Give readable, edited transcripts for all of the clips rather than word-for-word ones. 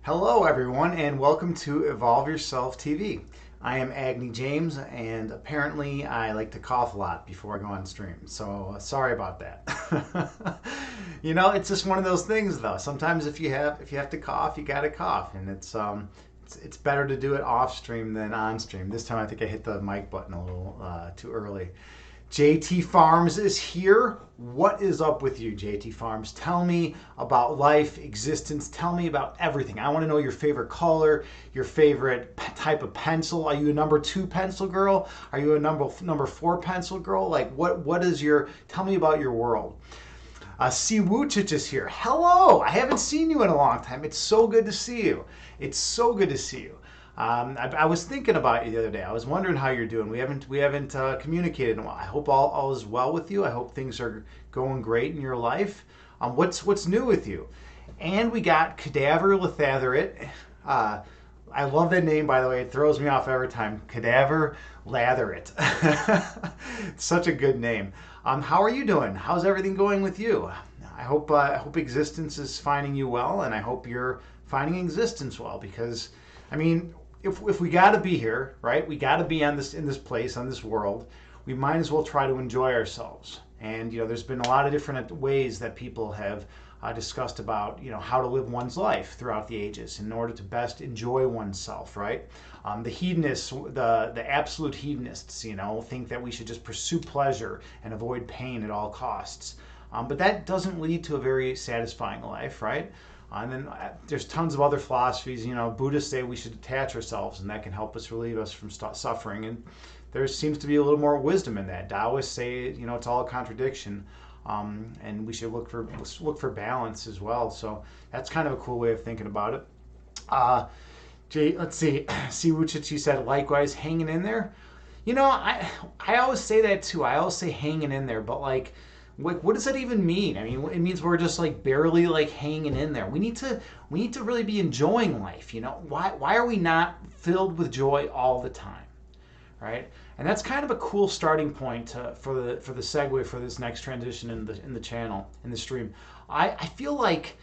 Hello, everyone, and welcome to Evolve Yourself TV. I am Agni James, and apparently I like to cough a lot before I go on stream, so sorry about that. It's just one of those things, though. Sometimes if you have to cough, you gotta cough, and it's better to do it off stream than on stream. This time I think I hit the mic button a little too early. JT Farms is here. What is up with you, JT Farms? Tell me about life, existence. Tell me about everything. I want to know your favorite color, your favorite type of pencil. Are you a number 2 pencil girl? Are you a number 4 pencil girl? Like what is your? Tell me about your world. C. Wuchich is here. Hello. I haven't seen you in a long time. It's so good to see you. It's so good to see you. I was thinking about you the other day. I was wondering how you're doing. We haven't communicated in a while. I hope all is well with you. I hope things are going great in your life. What's new with you? And we got Cadaver Lathatherit. I love that name, by the way. It throws me off every time. Cadaver Latherit. Such a good name. How are you doing? How's everything going with you? I hope existence is finding you well, and I hope you're finding existence well. Because, I mean, if we got to be here, right? We got to be in this place, on this world. We might as well try to enjoy ourselves. And there's been a lot of different ways that people have discussed about how to live one's life throughout the ages in order to best enjoy oneself, right? The hedonists, the absolute hedonists, think that we should just pursue pleasure and avoid pain at all costs. But that doesn't lead to a very satisfying life, right? And then there's tons of other philosophies. Buddhists say we should detach ourselves, and that can help us relieve us from suffering. And there seems to be a little more wisdom in that. Taoists say it's all a contradiction, and we should look for balance as well. So that's kind of a cool way of thinking about it. Let's see. See Wuchichi said likewise, hanging in there. I always say that too. I always say hanging in there, but like what does that even mean? I mean, it means we're just like barely like hanging in there. We need to really be enjoying life. Why are we not filled with joy all the time, right? And that's kind of a cool starting point for the segue for this next transition in the channel, in the stream. I feel like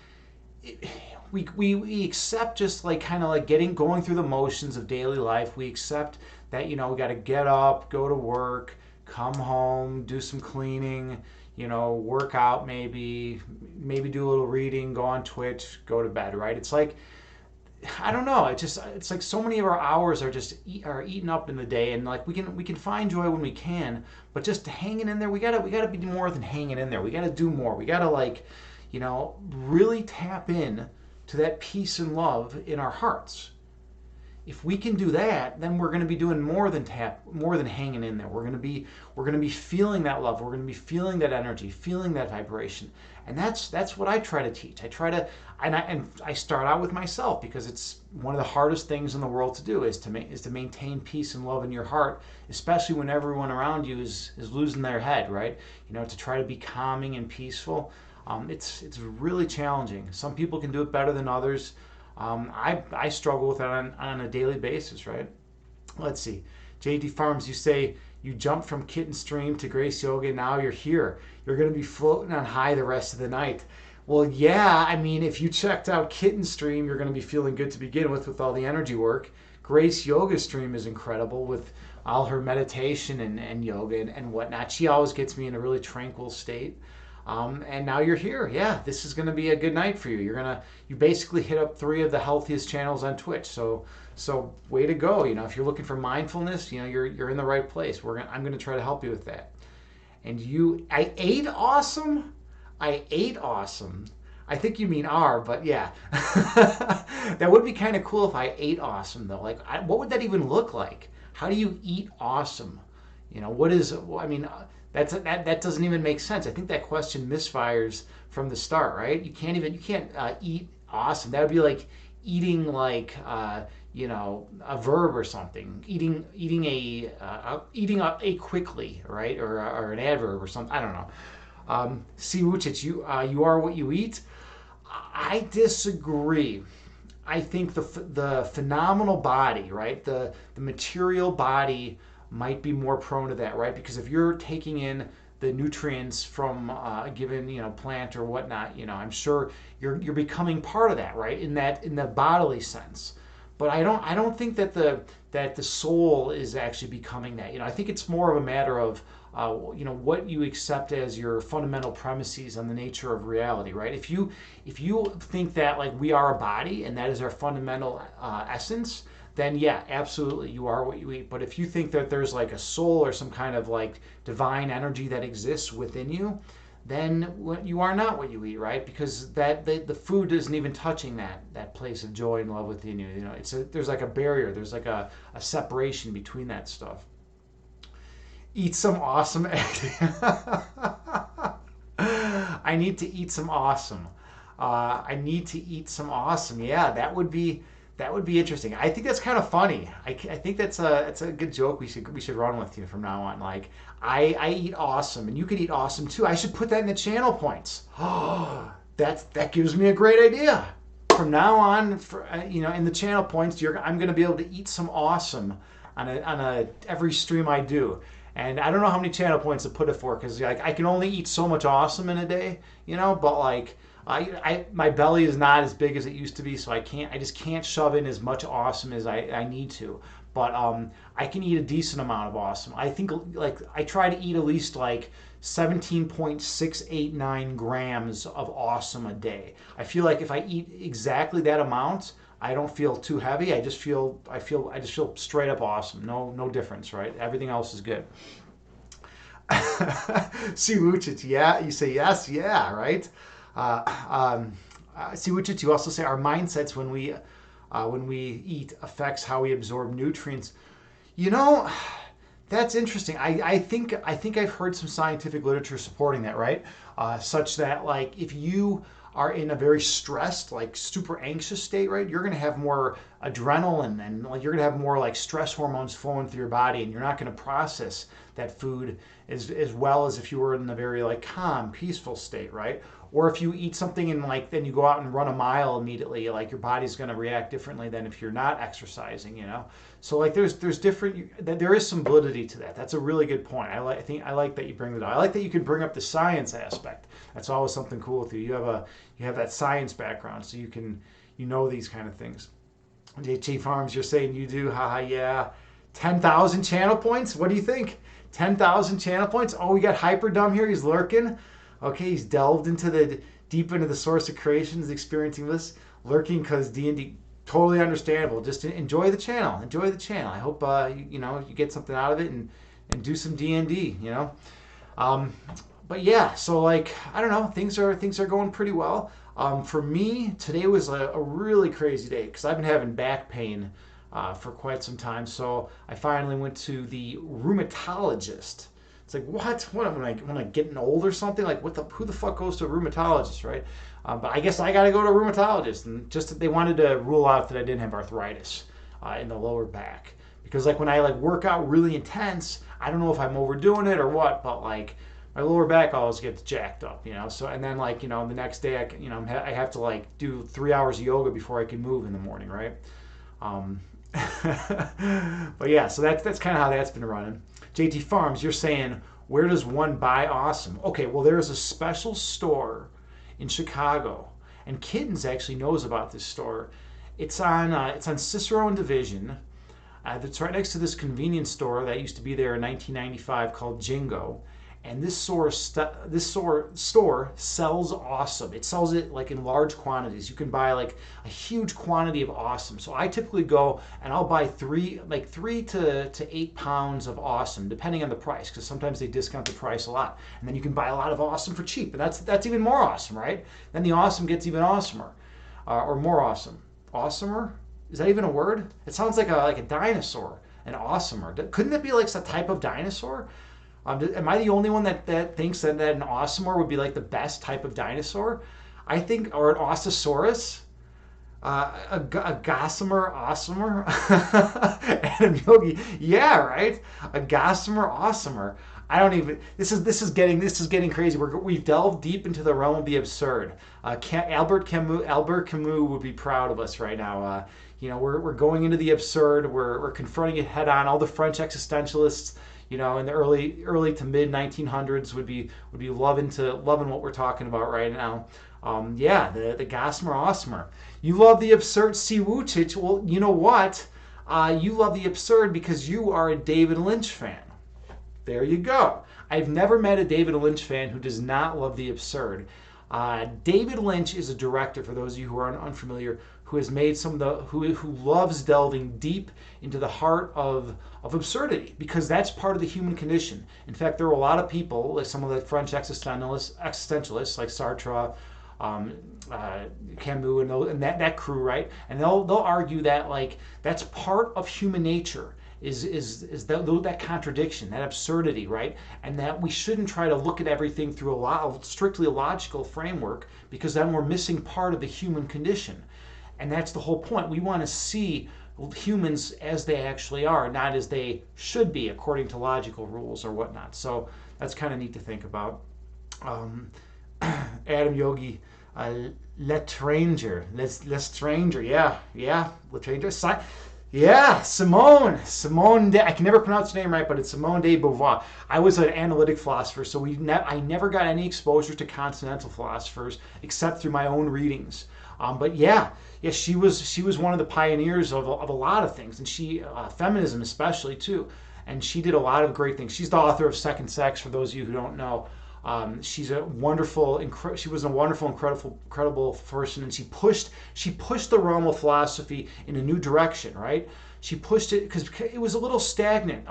we accept just like kind of like going through the motions of daily life. We accept that we got to get up, go to work, come home, do some cleaning, work out, maybe do a little reading, go on Twitch, go to bed, right? It's like, I don't know. It's like so many of our hours are eaten up in the day, and like we can find joy when we can, but just hanging in there, we gotta be more than hanging in there. We gotta do more. We gotta really tap in to that peace and love in our hearts. If we can do that, then we're going to be doing more than hanging in there. We're going to be feeling that love. We're going to be feeling that energy, feeling that vibration, and that's what I try to teach. I start out with myself, because it's one of the hardest things in the world to do is to maintain peace and love in your heart, especially when everyone around you is losing their head, right? To try to be calming and peaceful. It's really challenging. Some people can do it better than others. I struggle with that on a daily basis, right? Let's see. JD Farms, you say you jumped from Kitten Stream to Grace Yoga, now you're here. You're going to be floating on high the rest of the night. Well, yeah, I mean, if you checked out Kitten Stream, you're going to be feeling good to begin with all the energy work. Grace Yoga Stream is incredible with all her meditation and yoga and whatnot. She always gets me in a really tranquil state. And now you're here. Yeah, this is going to be a good night for you. You basically hit up 3 of the healthiest channels on Twitch. So way to go. If you're looking for mindfulness, you're in the right place. I'm going to try to help you with that. And I ate awesome. I ate awesome. I think you mean R, but yeah. That would be kind of cool if I ate awesome though. Like, what would that even look like? How do you eat awesome? That doesn't even make sense. I think that question misfires from the start, right? You can't eat awesome. That would be like eating like a verb or something. Eating a quickly, right? Or an adverb or something. I don't know. See Wuchich, you are what you eat. I disagree. I think the phenomenal body, right? The material body might be more prone to that, right? Because if you're taking in the nutrients from a given plant or whatnot. I'm sure you're becoming part of that, right? In the bodily sense. But I don't think that the soul is actually becoming that. I think it's more of a matter of what you accept as your fundamental premises on the nature of reality, right? If you think that like we are a body and that is our fundamental essence, then yeah, absolutely, you are what you eat. But if you think that there's like a soul or some kind of like divine energy that exists within you, then you are not what you eat, right? Because the food isn't even touching that place of joy and love within you. There's like a barrier, there's like a separation between that stuff. Eat some awesome egg. I need to eat some awesome. I need to eat some awesome. Yeah, that would be interesting. I think that's kind of funny. I think that's a good joke we should run with you from now on. Like I eat awesome, and you could eat awesome too. I should put that in the channel points. Oh, that gives me a great idea. From now on, in the channel points, I'm going to be able to eat some awesome on a every stream I do. And I don't know how many channel points to put it for, because like I can only eat so much awesome in a day, but like my belly is not as big as it used to be, so I just can't shove in as much awesome as I need to. But I can eat a decent amount of awesome. I think like I try to eat at least like 17.689 grams of awesome a day. I feel like if I eat exactly that amount, I don't feel too heavy. I just feel straight up awesome. No difference, right? Everything else is good. See Wuchit, yeah. You say yes, yeah, right. See Wuchit, you also say our mindsets when we eat affects how we absorb nutrients. You know, that's interesting. I think I've heard some scientific literature supporting that, right? Such that like if you are in a very stressed, like super anxious state, right, you're going to have more adrenaline and like you're going to have more like stress hormones flowing through your body, and you're not going to process that food as well as if you were in a very like calm, peaceful state, right? Or if you eat something and like then you go out and run a mile immediately, like your body's going to react differently than if you're not exercising. So like there is some validity to that. That's a really good point. I like that you bring that up. I like that you can bring up the science aspect. That's always something cool with you. You have that science background, so you know these kind of things. JT Farms, you're saying you do, haha, yeah. 10,000 channel points? What do you think? 10,000 channel points? Oh, we got Hyperdumb here. He's lurking. Okay, he's delved deep into the source of creation. He's experiencing this. Lurking because D&D, totally understandable. Just enjoy the channel. Enjoy the channel. I hope you get something out of it and do some D&D, But yeah, so like, I don't know, things are going pretty well. For me, today was a really crazy day because I've been having back pain for quite some time. So I finally went to the rheumatologist. It's like, what am I getting old or something? Like, who the fuck goes to a rheumatologist, right? But I guess I got to go to a rheumatologist, and just they wanted to rule out that I didn't have arthritis in the lower back, because like when I like work out really intense, I don't know if I'm overdoing it or what, but like my lower back always gets jacked up, So and then like the next day I have to like do 3 hours of yoga before I can move in the morning, right? But yeah, so that's kind of how that's been running. JT Farms, you're saying, where does one buy awesome? Okay, well, there's a special store in Chicago, and Kittens actually knows about this store. It's on Cicero and Division. It's right next to this convenience store that used to be there in 1995 called Jingo. And this store sells awesome. It sells it like in large quantities. You can buy like a huge quantity of awesome. So I typically go and I'll buy three to 8 pounds of awesome, depending on the price, because sometimes they discount the price a lot. And then you can buy a lot of awesome for cheap, and that's even more awesome, right? Then the awesome gets even awesomer, or more awesome. Awesomer? Is that even a word? It sounds like a dinosaur. An awesomer. Couldn't that be like some type of dinosaur? Am I the only one that thinks that an awesomer would be like the best type of dinosaur? I think, or an osteosaurus, a gossamer, awesomer, Adam Yogi. Yeah, right. A gossamer, awesomer. I don't even. This is getting crazy. We've delved deep into the realm of the absurd. Albert Camus would be proud of us right now. We're going into the absurd. We're confronting it head on. All the French existentialists, in the early to mid 1900s would be loving what we're talking about right now. Yeah, the Gossamer Osmer. You love the absurd Siwuchich. Well, you know what? You love the absurd because you are a David Lynch fan. There you go. I've never met a David Lynch fan who does not love the absurd. David Lynch is a director, for those of you who are unfamiliar, who has made some of the who loves delving deep into the heart of absurdity, because that's part of the human condition. In fact, there are a lot of people, like some of the French existentialists like Sartre, um, Camus, and that crew, right? And they'll argue that like that's part of human nature. Is that contradiction, that absurdity, right? And that we shouldn't try to look at everything through strictly a logical framework, because then we're missing part of the human condition. And that's the whole point. We want to see humans as they actually are, not as they should be according to logical rules or whatnot. So that's kind of neat to think about. Adam Yogi, Lestranger, yeah, Lestranger. Yeah, Simone. I can never pronounce the name right, but it's Simone de Beauvoir. I was an analytic philosopher, so I never got any exposure to continental philosophers except through my own readings. But yeah, she was one of the pioneers of a lot of things, and feminism especially too. And she did a lot of great things. She's the author of Second Sex, for those of you who don't know. She was a wonderful, incredible person, and she pushed the realm of philosophy in a new direction, right? She pushed it because it was a little stagnant.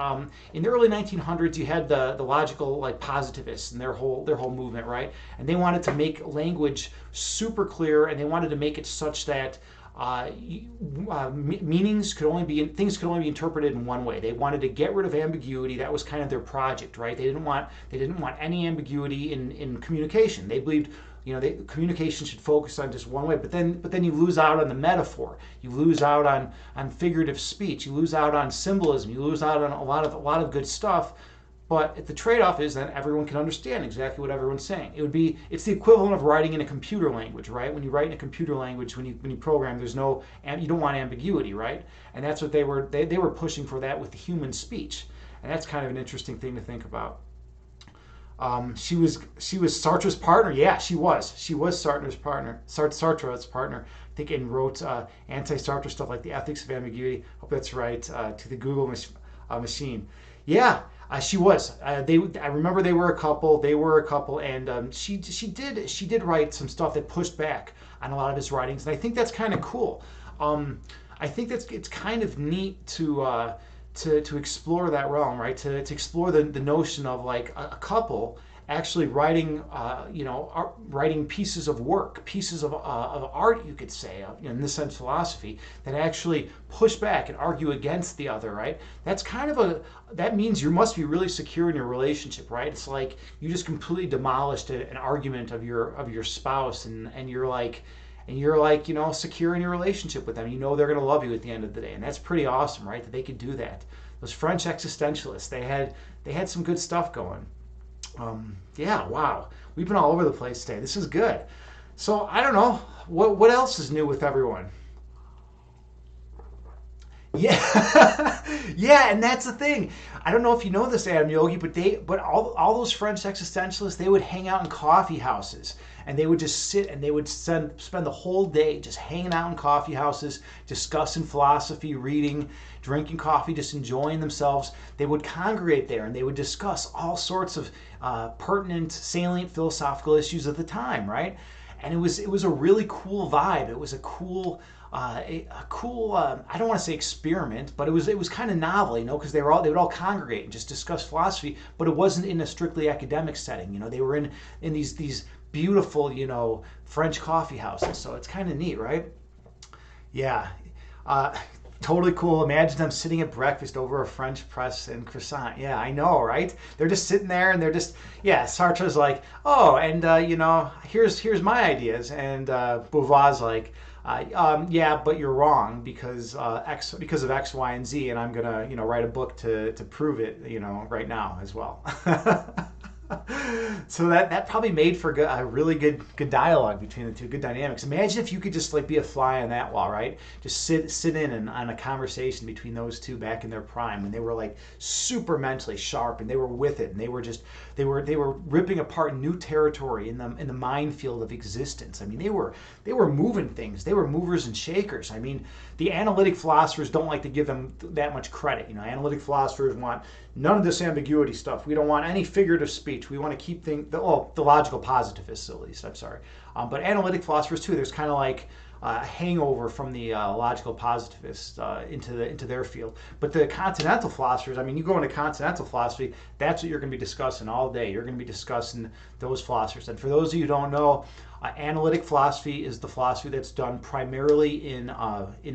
In the early 1900s, you had the logical like positivists and their whole movement, right? And they wanted to make language super clear, and they wanted to make it such that things could only be interpreted in one way. They wanted to get rid of ambiguity. That was kind of their project, right? They didn't want any ambiguity in communication. They believed, communication should focus on just one way. But then you lose out on the metaphor. You lose out on figurative speech. You lose out on symbolism. You lose out on a lot of good stuff. But the trade-off is that everyone can understand exactly what everyone's saying. It's the equivalent of writing in a computer language, right? When you write in a computer language, when you program, you don't want ambiguity, right? And that's what they were pushing for, that with the human speech. And that's kind of an interesting thing to think about. She was Sartre's partner. Yeah, she was Sartre's partner. I think, and wrote anti-Sartre stuff like The Ethics of Ambiguity. Hope that's right. To the Google machine. Yeah. She was. I remember they were a couple. And she did write some stuff that pushed back on a lot of his writings, and I think that's kind of cool. I think it's kind of neat to explore that realm, right? To explore the notion of like a couple actually writing, writing pieces of work, pieces of art, you could say, in this sense, philosophy, that actually push back and argue against the other, right? That's kind of that means you must be really secure in your relationship, right? It's like you just completely demolished an argument of your spouse, and you're like, secure in your relationship with them. They're going to love you at the end of the day, and that's pretty awesome, right? That they could do that. Those French existentialists, they had some good stuff going. Yeah, wow. We've been all over the place today. This is good. So I don't know what else is new with everyone. Yeah, yeah, and that's the thing. I don't know if you know this, Adam Yogi, but all those French existentialists, they would hang out in coffee houses, and they would just sit and they would spend the whole day just hanging out in coffee houses, discussing philosophy, reading, drinking coffee, just enjoying themselves. They would congregate there and they would discuss all sorts of pertinent, salient philosophical issues of the time, right? And it was a really cool vibe. It was a cool. I don't want to say experiment, but it was kind of novel, because they would all congregate and just discuss philosophy, but it wasn't in a strictly academic setting. They were in these beautiful, French coffee houses. So it's kind of neat, right? Yeah. Totally cool. Imagine them sitting at breakfast over a French press and croissant. Yeah, I know, right? They're just sitting there and they're just, yeah, Sartre's like, oh, and, here's my ideas. And Beauvoir's like, yeah, but you're wrong because of X, Y, and Z, and I'm gonna, write a book to prove it, right now as well. So that probably made for a really good dialogue between the two, good dynamics. Imagine if you could just like be a fly on that wall, right? Just sit in and on a conversation between those two back in their prime when they were like super mentally sharp and they were with it and they were ripping apart new territory in the minefield of existence. I mean, they were moving things. They were movers and shakers. I mean, the analytic philosophers don't like to give them that much credit. You know, analytic philosophers want none of this ambiguity stuff. We don't want any figurative speech. We want to keep things, the logical positivists at least, I'm sorry. But analytic philosophers too, there's kind of like a hangover from the logical positivists into their field. But the continental philosophers, I mean, you go into continental philosophy, that's what you're going to be discussing all day. You're going to be discussing those philosophers. And for those of you who don't know, analytic philosophy is the philosophy that's done primarily in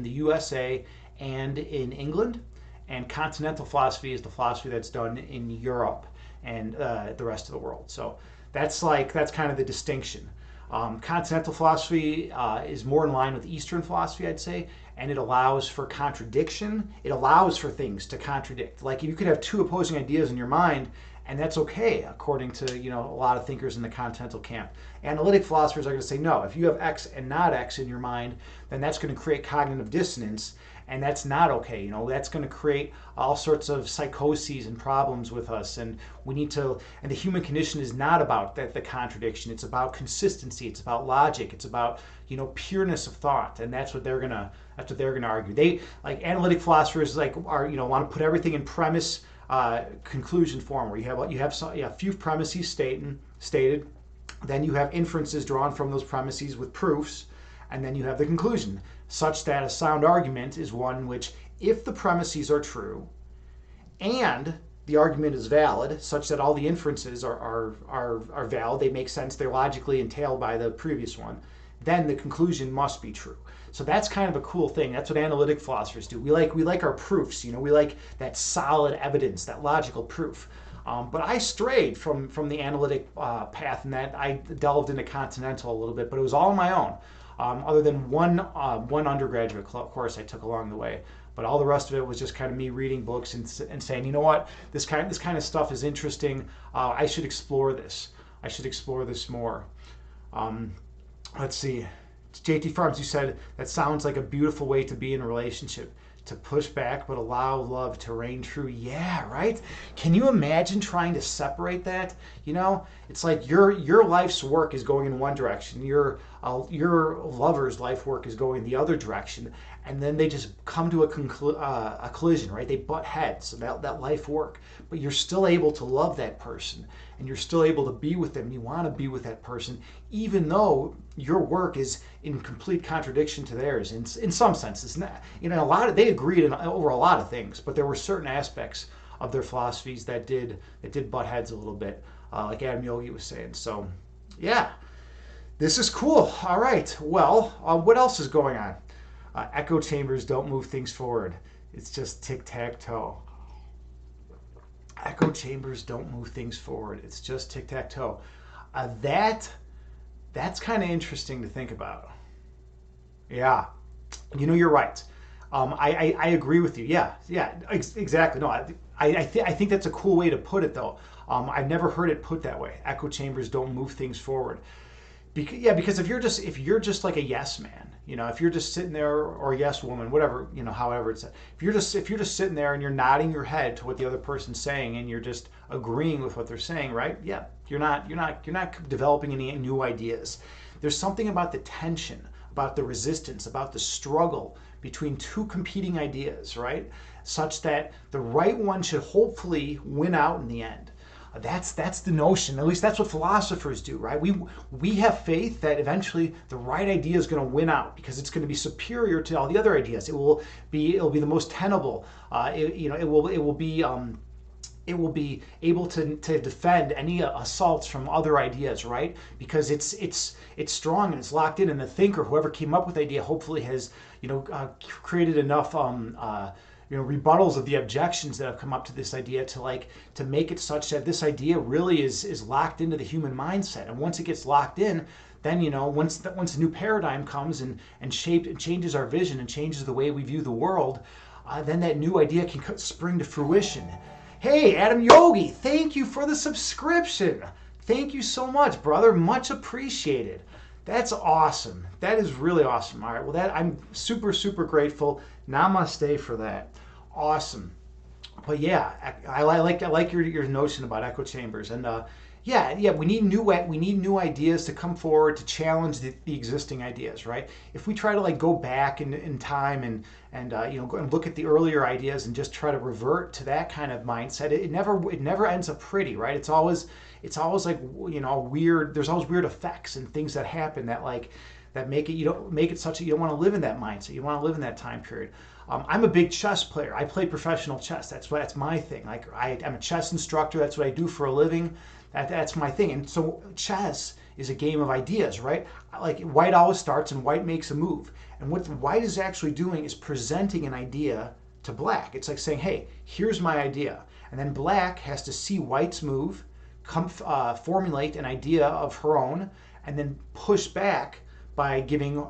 the USA and in England. And continental philosophy is the philosophy that's done in Europe and the rest of the world. So that's kind of the distinction. Continental philosophy is more in line with Eastern philosophy, I'd say, and it allows for contradiction. It allows for things to contradict. Like you could have two opposing ideas in your mind, and that's okay, according to a lot of thinkers in the continental camp. Analytic philosophers are going to say, no, if you have X and not X in your mind, then that's going to create cognitive dissonance, and that's not okay. That's going to create all sorts of psychoses and problems with us, and we need to. And the human condition is not about the contradiction. It's about consistency. It's about logic. It's about pureness of thought, and that's what they're gonna argue. They like analytic philosophers want to put everything in premise conclusion form, where you have a few premises stated, then you have inferences drawn from those premises with proofs, and then you have the conclusion, such that a sound argument is one which, if the premises are true and the argument is valid, such that all the inferences are valid, they make sense, they're logically entailed by the previous one, then the conclusion must be true. So that's kind of a cool thing. That's what analytic philosophers do. We like our proofs. We like that solid evidence, that logical proof. But I strayed from the analytic path, and that I delved into continental a little bit, but it was all on my own. Other than one undergraduate course I took along the way, but all the rest of it was just kind of me reading books and saying, you know what, this kind of stuff is interesting. I should explore this. I should explore this more. Let's see. JT Farms, you said that sounds like a beautiful way to be in a relationship. To push back but allow love to reign true. Yeah, right? Can you imagine trying to separate that? It's like your life's work is going in one direction, your lover's life work is going the other direction, and then they just come to a collision, right? They butt heads about that life work, but you're still able to love that person, and you're still able to be with them. You want to be with that person, even though your work is in complete contradiction to theirs. In some sense, it's not. A lot of they agreed over a lot of things, but there were certain aspects of their philosophies that did butt heads a little bit, like Adam Yogi was saying. So, yeah, this is cool. All right. Well, what else is going on? Echo chambers don't move things forward. It's just tic-tac-toe. Echo chambers don't move things forward. It's just tic-tac-toe. That's kind of interesting to think about. Yeah, you're right. I agree with you. Yeah, exactly. No, I think that's a cool way to put it, though. I've never heard it put that way. Echo chambers don't move things forward. Because if you're just like a yes man, if you're just sitting there, or a yes woman, whatever, however it's, if you're just sitting there and you're nodding your head to what the other person's saying and you're just agreeing with what they're saying, right? Yeah, you're not developing any new ideas. There's something about the tension, about the resistance, about the struggle between two competing ideas, right? Such that the right one should hopefully win out in the end. That's the notion. At least that's what philosophers do, right? We have faith that eventually the right idea is going to win out because it's going to be superior to all the other ideas. It'll be the most tenable. It will be able to defend any assaults from other ideas, right? Because it's strong and it's locked in, and the thinker, whoever came up with the idea, hopefully has created enough rebuttals of the objections that have come up to this idea to make it such that this idea really is locked into the human mindset. And once it gets locked in, then once a new paradigm comes and changes our vision and changes the way we view the world, then that new idea can spring to fruition. Hey, Adam Yogi, thank you for the subscription. Thank you so much, brother. Much appreciated. That's awesome. That is really awesome. All right, well, that I'm super, super grateful. Namaste for that. Awesome. But yeah, I like your notion about echo chambers, and yeah, we need new ideas to come forward to challenge the existing ideas, right? If we try to like go back in time and go and look at the earlier ideas and just try to revert to that kind of mindset, it never ends up pretty, right? It's always like weird. There's always weird effects and things that happen that make it you don't make it such that you don't want to live in that mindset. You want to live in that time period. I'm a big chess player. I play professional chess. That's my thing. Like I'm a chess instructor. That's what I do for a living. That's my thing. And so chess is a game of ideas, right? Like white always starts and white makes a move. And what white is actually doing is presenting an idea to black. It's like saying, hey, here's my idea. And then black has to see white's move, formulate an idea of her own, and then push back by giving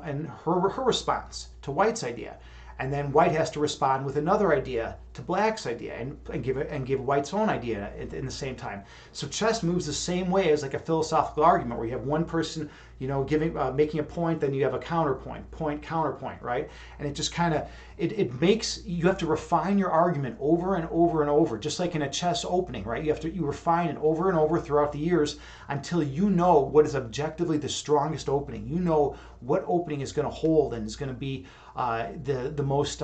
her response to white's idea. And then white has to respond with another idea to black's idea and give white's own idea in the same time. So chess moves the same way as like a philosophical argument where you have one person, making a point, then you have a counterpoint, counterpoint, right? And it just kind of it makes you have to refine your argument over and over and over, just like in a chess opening, right? You refine it over and over throughout the years until you know what is objectively the strongest opening. You know what opening is going to hold and is going to be the most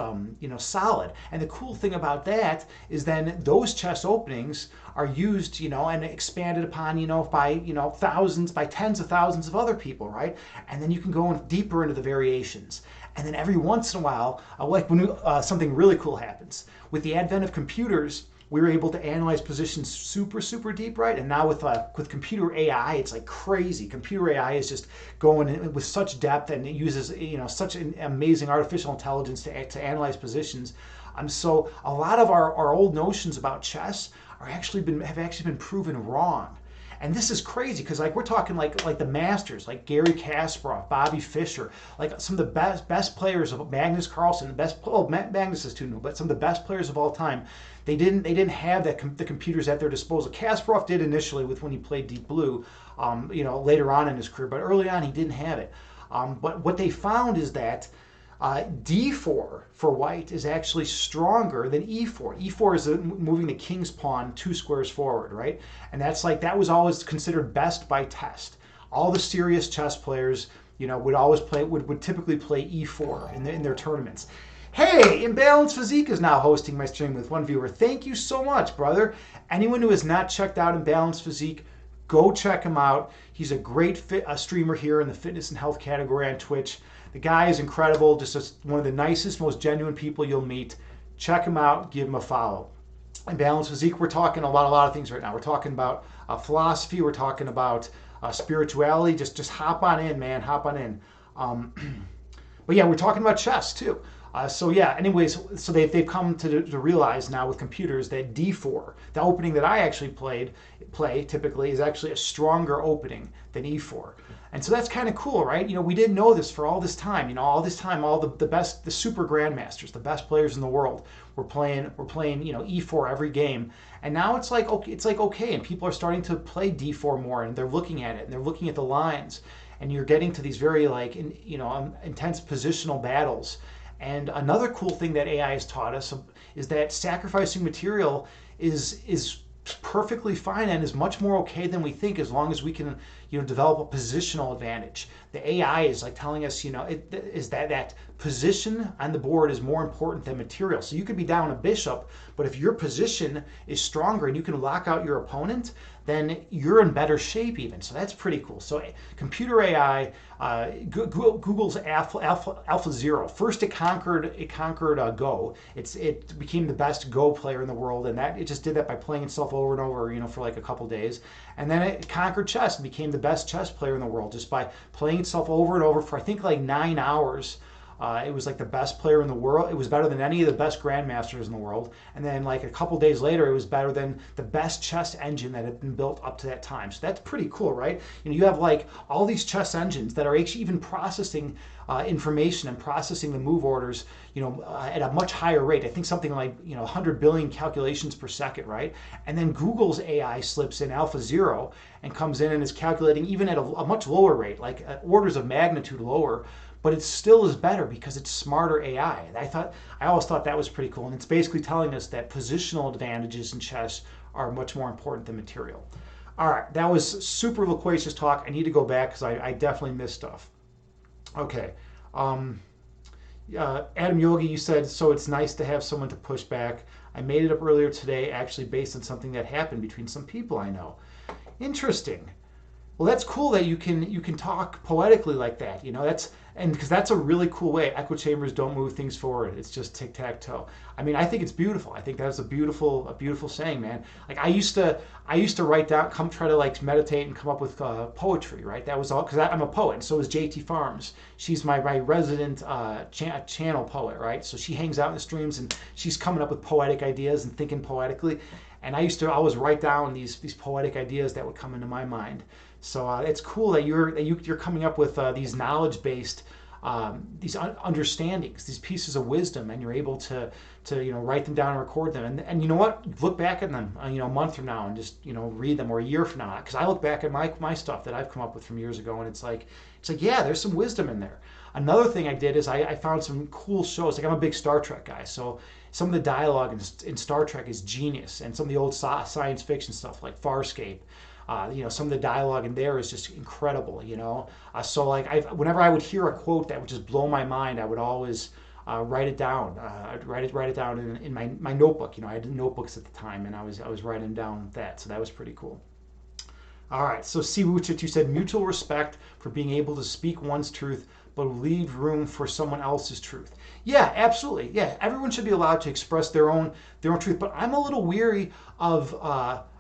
solid. And the cool thing about that is then those chess openings are used and expanded upon by thousands, by tens of thousands of other people, right? And then you can go deeper into the variations. And then every once in a while, like when something really cool happens with the advent of computers. We were able to analyze positions super, super deep, right? And now with computer AI, it's like crazy. Computer AI is just going in with such depth, and it uses such an amazing artificial intelligence to analyze positions. So a lot of our old notions about chess have actually been proven wrong. And this is crazy because we're talking like the masters, like Gary Kasparov, Bobby Fischer, like some of the best players of Magnus Carlsen, Magnus is too new, but some of the best players of all time. They didn't have the computers at their disposal. Kasparov did initially when he played Deep Blue, later on in his career, but early on he didn't have it. But what they found is that D4 for white is actually stronger than E4. E4 is moving the king's pawn 2 squares forward, right? And that was always considered best by test. All the serious chess players, would typically play E4 in their tournaments. Hey, Imbalanced Physique is now hosting my stream with one viewer. Thank you so much, brother. Anyone who has not checked out Imbalanced Physique, go check him out. He's a great streamer here in the fitness and health category on Twitch. The guy is incredible, just one of the nicest, most genuine people you'll meet. Check him out, give him a follow. In Balanced Physique, we're talking a lot of things right now. We're talking about philosophy, we're talking about spirituality. Just hop on in, man, hop on in. But yeah, we're talking about chess too. Anyways, so they've come to realize now with computers that D4, the opening that I actually play typically, is actually a stronger opening than E4. And so that's kind of cool, right? We didn't know this for all this time. All the best, the super grandmasters, the best players in the world were playing E4 every game. And now it's like okay, and people are starting to play D4 more, and they're looking at it, and they're looking at the lines, and you're getting to these very intense positional battles. And another cool thing that AI has taught us is that sacrificing material is perfectly fine and is much more okay than we think, as long as we can develop a positional advantage. The AI is telling us is that position on the board is more important than material. So you could be down a bishop, but if your position is stronger and you can lock out your opponent, then you're in better shape even. So that's pretty cool. So computer AI, Google's AlphaZero. First it conquered Go. It became the best Go player in the world, and it just did that by playing itself over and over, for like a couple days. And then it conquered chess and became the best chess player in the world just by playing itself over and over for I think like 9 hours It was like the best player in the world. It was better than any of the best grandmasters in the world. And then like a couple days later, it was better than the best chess engine that had been built up to that time. So that's pretty cool, right? You have like all these chess engines that are actually even processing information and processing the move orders, at a much higher rate. I think something like 100 billion calculations per second, right? And then Google's AI slips in AlphaZero and comes in and is calculating even at a much lower rate, like orders of magnitude lower, but it still is better because it's smarter AI. I always thought that was pretty cool, and it's basically telling us that positional advantages in chess are much more important than material. All right, that was super loquacious talk. I need to go back because I definitely missed stuff. Okay. Adam Yogi, you said, so it's nice to have someone to push back. I made it up earlier today, actually based on something that happened between some people I know. Interesting. Well, that's cool that you can talk poetically like that. Because that's a really cool way. Echo chambers don't move things forward. It's just tic tac toe. I mean, I think it's beautiful. I think that's a beautiful saying, man. Like I used to write down, try to like meditate and come up with poetry, right? That was all because I'm a poet, and so is JT Farms. She's my resident channel poet, right? So she hangs out in the streams and she's coming up with poetic ideas and thinking poetically. And I used to always write down these poetic ideas that would come into my mind. So it's cool that you're coming up with these knowledge-based, these understandings, these pieces of wisdom, and you're able to write them down and record them. And you know what? Look back at them, a month from now, and just read them, or a year from now. Because I look back at my stuff that I've come up with from years ago, and it's like yeah, there's some wisdom in there. Another thing I did is I found some cool shows. Like I'm a big Star Trek guy, so some of the dialogue in Star Trek is genius, and some of the old science fiction stuff like Farscape. Some of the dialogue in there is just incredible, So like whenever I would hear a quote that would just blow my mind, I would always write it down. I'd write it down in my notebook. I had notebooks at the time, and I was writing down that. So that was pretty cool. All right. So C. Wuchit, you said mutual respect for being able to speak one's truth, but leave room for someone else's truth. Yeah, absolutely. Yeah, everyone should be allowed to express their own truth. But I'm a little weary of.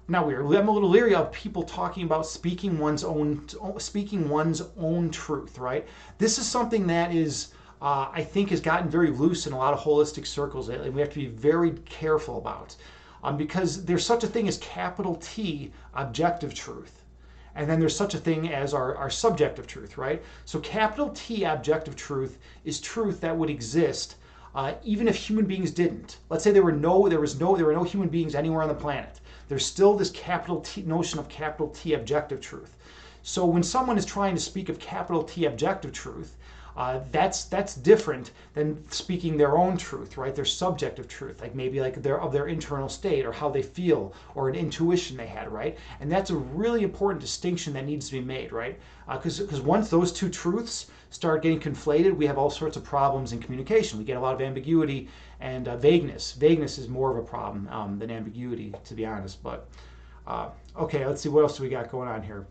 Not weird. I'm a little leery of people talking about speaking one's own truth. Right. This is something that is, I think, has gotten very loose in a lot of holistic circles, and we have to be very careful about, because there's such a thing as capital T objective truth, and then there's such a thing as our subjective truth. Right. So capital T objective truth is truth that would exist even if human beings didn't. Let's say there were no human beings anywhere on the planet. There's still this capital T notion of capital T objective truth. So when someone is trying to speak of capital T objective truth, that's different than speaking their own truth, right? Their subjective truth, like maybe like their internal state, or how they feel, or an intuition they had, right? And that's a really important distinction that needs to be made, right? Because once those two truths start getting conflated, we have all sorts of problems in communication. We get a lot of ambiguity and vagueness. Vagueness is more of a problem than ambiguity, to be honest. But okay, let's see, what else do we got going on here?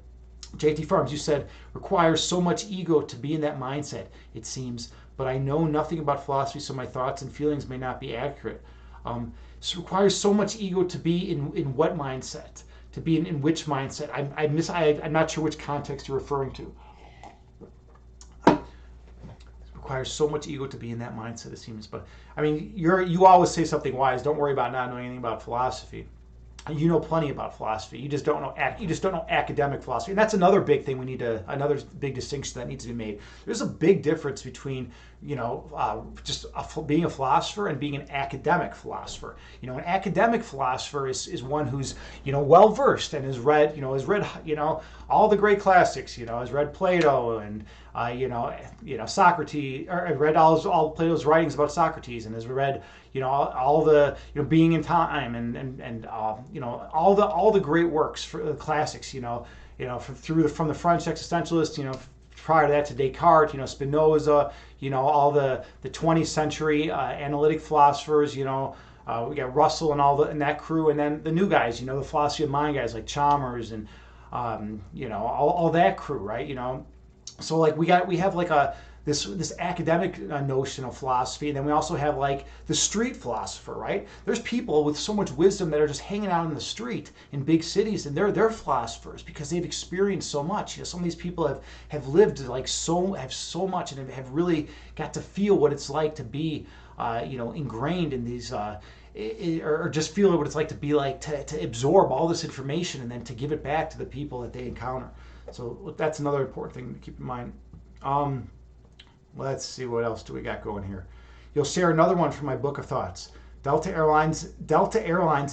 JT Farms, you said, requires so much ego to be in that mindset, it seems, but I know nothing about philosophy, so my thoughts and feelings may not be accurate. So it requires so much ego to be in what mindset? To be in which mindset? I'm not sure which context you're referring to. It requires so much ego to be in that mindset, it seems. But I mean, you always say something wise. Don't worry about not knowing anything about philosophy. You know plenty about philosophy. You just don't know academic philosophy, and that's another big thing another big distinction that needs to be made. There's a big difference between being a philosopher and being an academic philosopher. An academic philosopher is one who's well versed and has read all the great classics. Has read Plato and Socrates, or read all Plato's writings about Socrates, and has read all the Being in Time and all the great works for the classics. From the French existentialists, prior to that to Descartes, Spinoza, all the 20th century analytic philosophers. We got Russell and that crew, and then the new guys. The philosophy of mind guys like Chalmers and all that crew, right? So like we have like this academic notion of philosophy, and then we also have like the street philosopher, right? There's people with so much wisdom that are just hanging out in the street in big cities, and they're philosophers because they've experienced so much. Some of these people have lived like have so much, and have really got to feel what it's like to be ingrained in these. Or just feel what it's like to be like to absorb all this information and then to give it back to the people that they encounter. So that's another important thing to keep in mind. Let's see, what else do we got going here? You'll share another one from my book of thoughts. Delta Airlines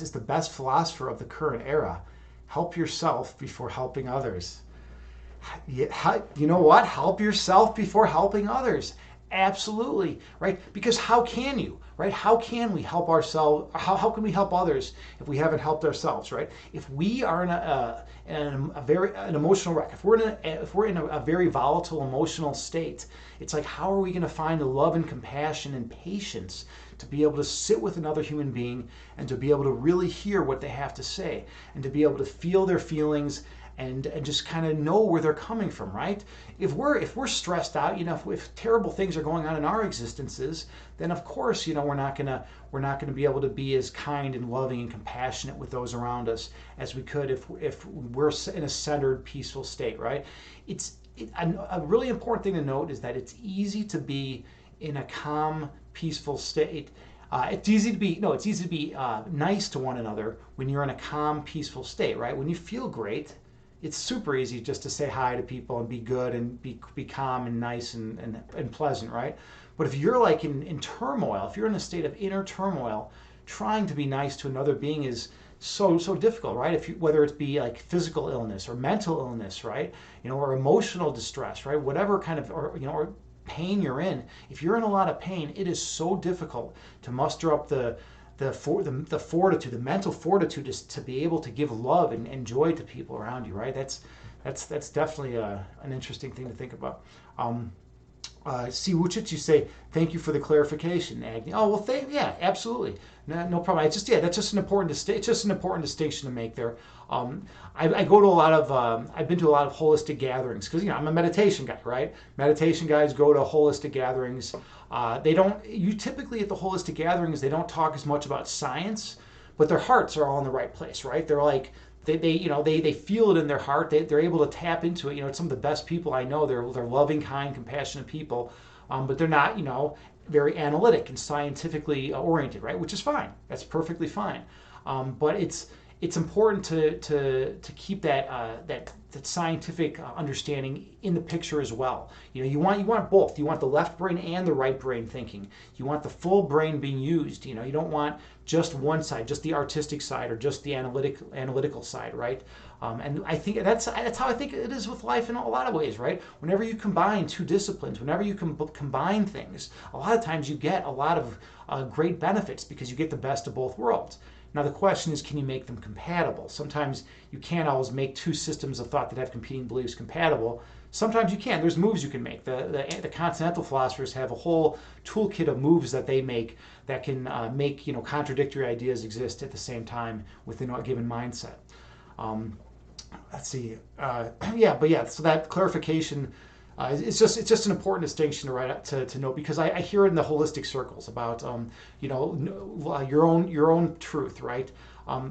is the best philosopher of the current era. Help yourself before helping others. You know what? Help yourself before helping others. Absolutely, right? Because how can you, right? How can we help ourselves? How can we help others if we haven't helped ourselves, right? If we are in an emotional wreck, if we're in a very volatile emotional state, it's like, how are we going to find the love and compassion and patience to be able to sit with another human being and to be able to really hear what they have to say and to be able to feel their feelings and just kind of know where they're coming from, right? If we're stressed out, if terrible things are going on in our existences, then of course, we're not gonna be able to be as kind and loving and compassionate with those around us as we could if we're in a centered, peaceful state, right? A really important thing to note is that it's easy to be in a calm, peaceful state. It's easy to be nice to one another when you're in a calm, peaceful state, right? When you feel great, it's super easy just to say hi to people and be good and be calm and nice and pleasant, right? But if you're like in turmoil, if you're in a state of inner turmoil, trying to be nice to another being is so difficult, right? Whether it be like physical illness or mental illness, right? Or emotional distress, right? Whatever kind of or pain you're in, if you're in a lot of pain, it is so difficult to muster up the fortitude, the mental fortitude to be able to give love and joy to people around you, right? That's definitely an interesting thing to think about. See, Wuchit, you say, thank you for the clarification, Agni. Oh, well, yeah, absolutely. No problem. That's just an important distinction to make there. I go to a lot of, I've been to a lot of holistic gatherings because, I'm a meditation guy, right? Meditation guys go to holistic gatherings. You typically at the holistic gatherings, they don't talk as much about science, but their hearts are all in the right place, right? They're like, they feel it in their heart. They're able to tap into it. It's some of the best people I know. They're loving, kind, compassionate people, but they're not, very analytic and scientifically oriented, right? Which is fine. That's perfectly fine. But it's important to keep that scientific understanding in the picture as well. You want both. You want the left brain and the right brain thinking. You want the full brain being used. You don't want just one side, just the artistic side or just the analytical side, right? And I think that's how I think it is with life in a lot of ways, right? Whenever you combine two disciplines, whenever you combine things, a lot of times you get a lot of great benefits because you get the best of both worlds. Now the question is, can you make them compatible? Sometimes you can't always make two systems of thought that have competing beliefs compatible. Sometimes you can. There's moves you can make. The continental philosophers have a whole toolkit of moves that they make that can make contradictory ideas exist at the same time within a given mindset. Let's see. So that clarification. It's just an important distinction to note because I hear it in the holistic circles about your own truth, right?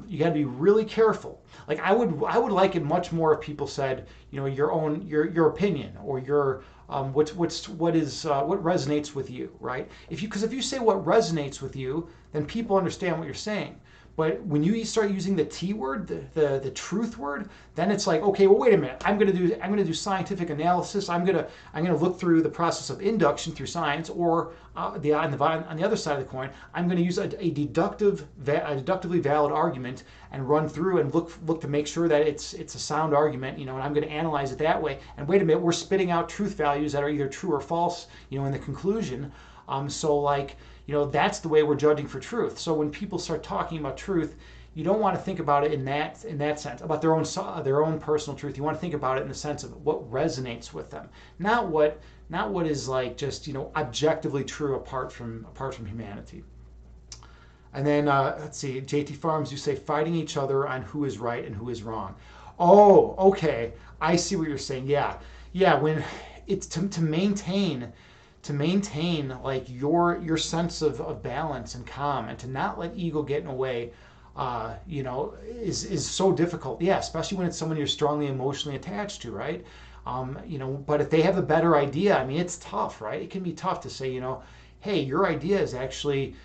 You got to be really careful. Like I would like it much more if people said your opinion or your what resonates with you, right? Because if you say what resonates with you, then people understand what you're saying. But when you start using the T word, the truth word, then it's like, okay, well, wait a minute. I'm gonna do scientific analysis. I'm gonna look through the process of induction through science, or on the other side of the coin, I'm gonna use a deductively valid argument and run through and look to make sure that it's a sound argument, and I'm gonna analyze it that way. And wait a minute, we're spitting out truth values that are either true or false, in the conclusion. That's the way we're judging for truth. So when people start talking about truth, you don't want to think about it in that sense, about their own personal truth. You want to think about it in the sense of what resonates with them, not what is like just objectively true apart from humanity. And then let's see, JT Farms, you say fighting each other on who is right and who is wrong. Oh, okay, I see what you're saying. Yeah. When it's to maintain to maintain like your sense of balance and calm, and to not let ego get in the way, is so difficult. Yeah, especially when it's someone you're strongly emotionally attached to, right? But if they have a better idea, I mean, it's tough, right? It can be tough to say, hey, your idea is actually,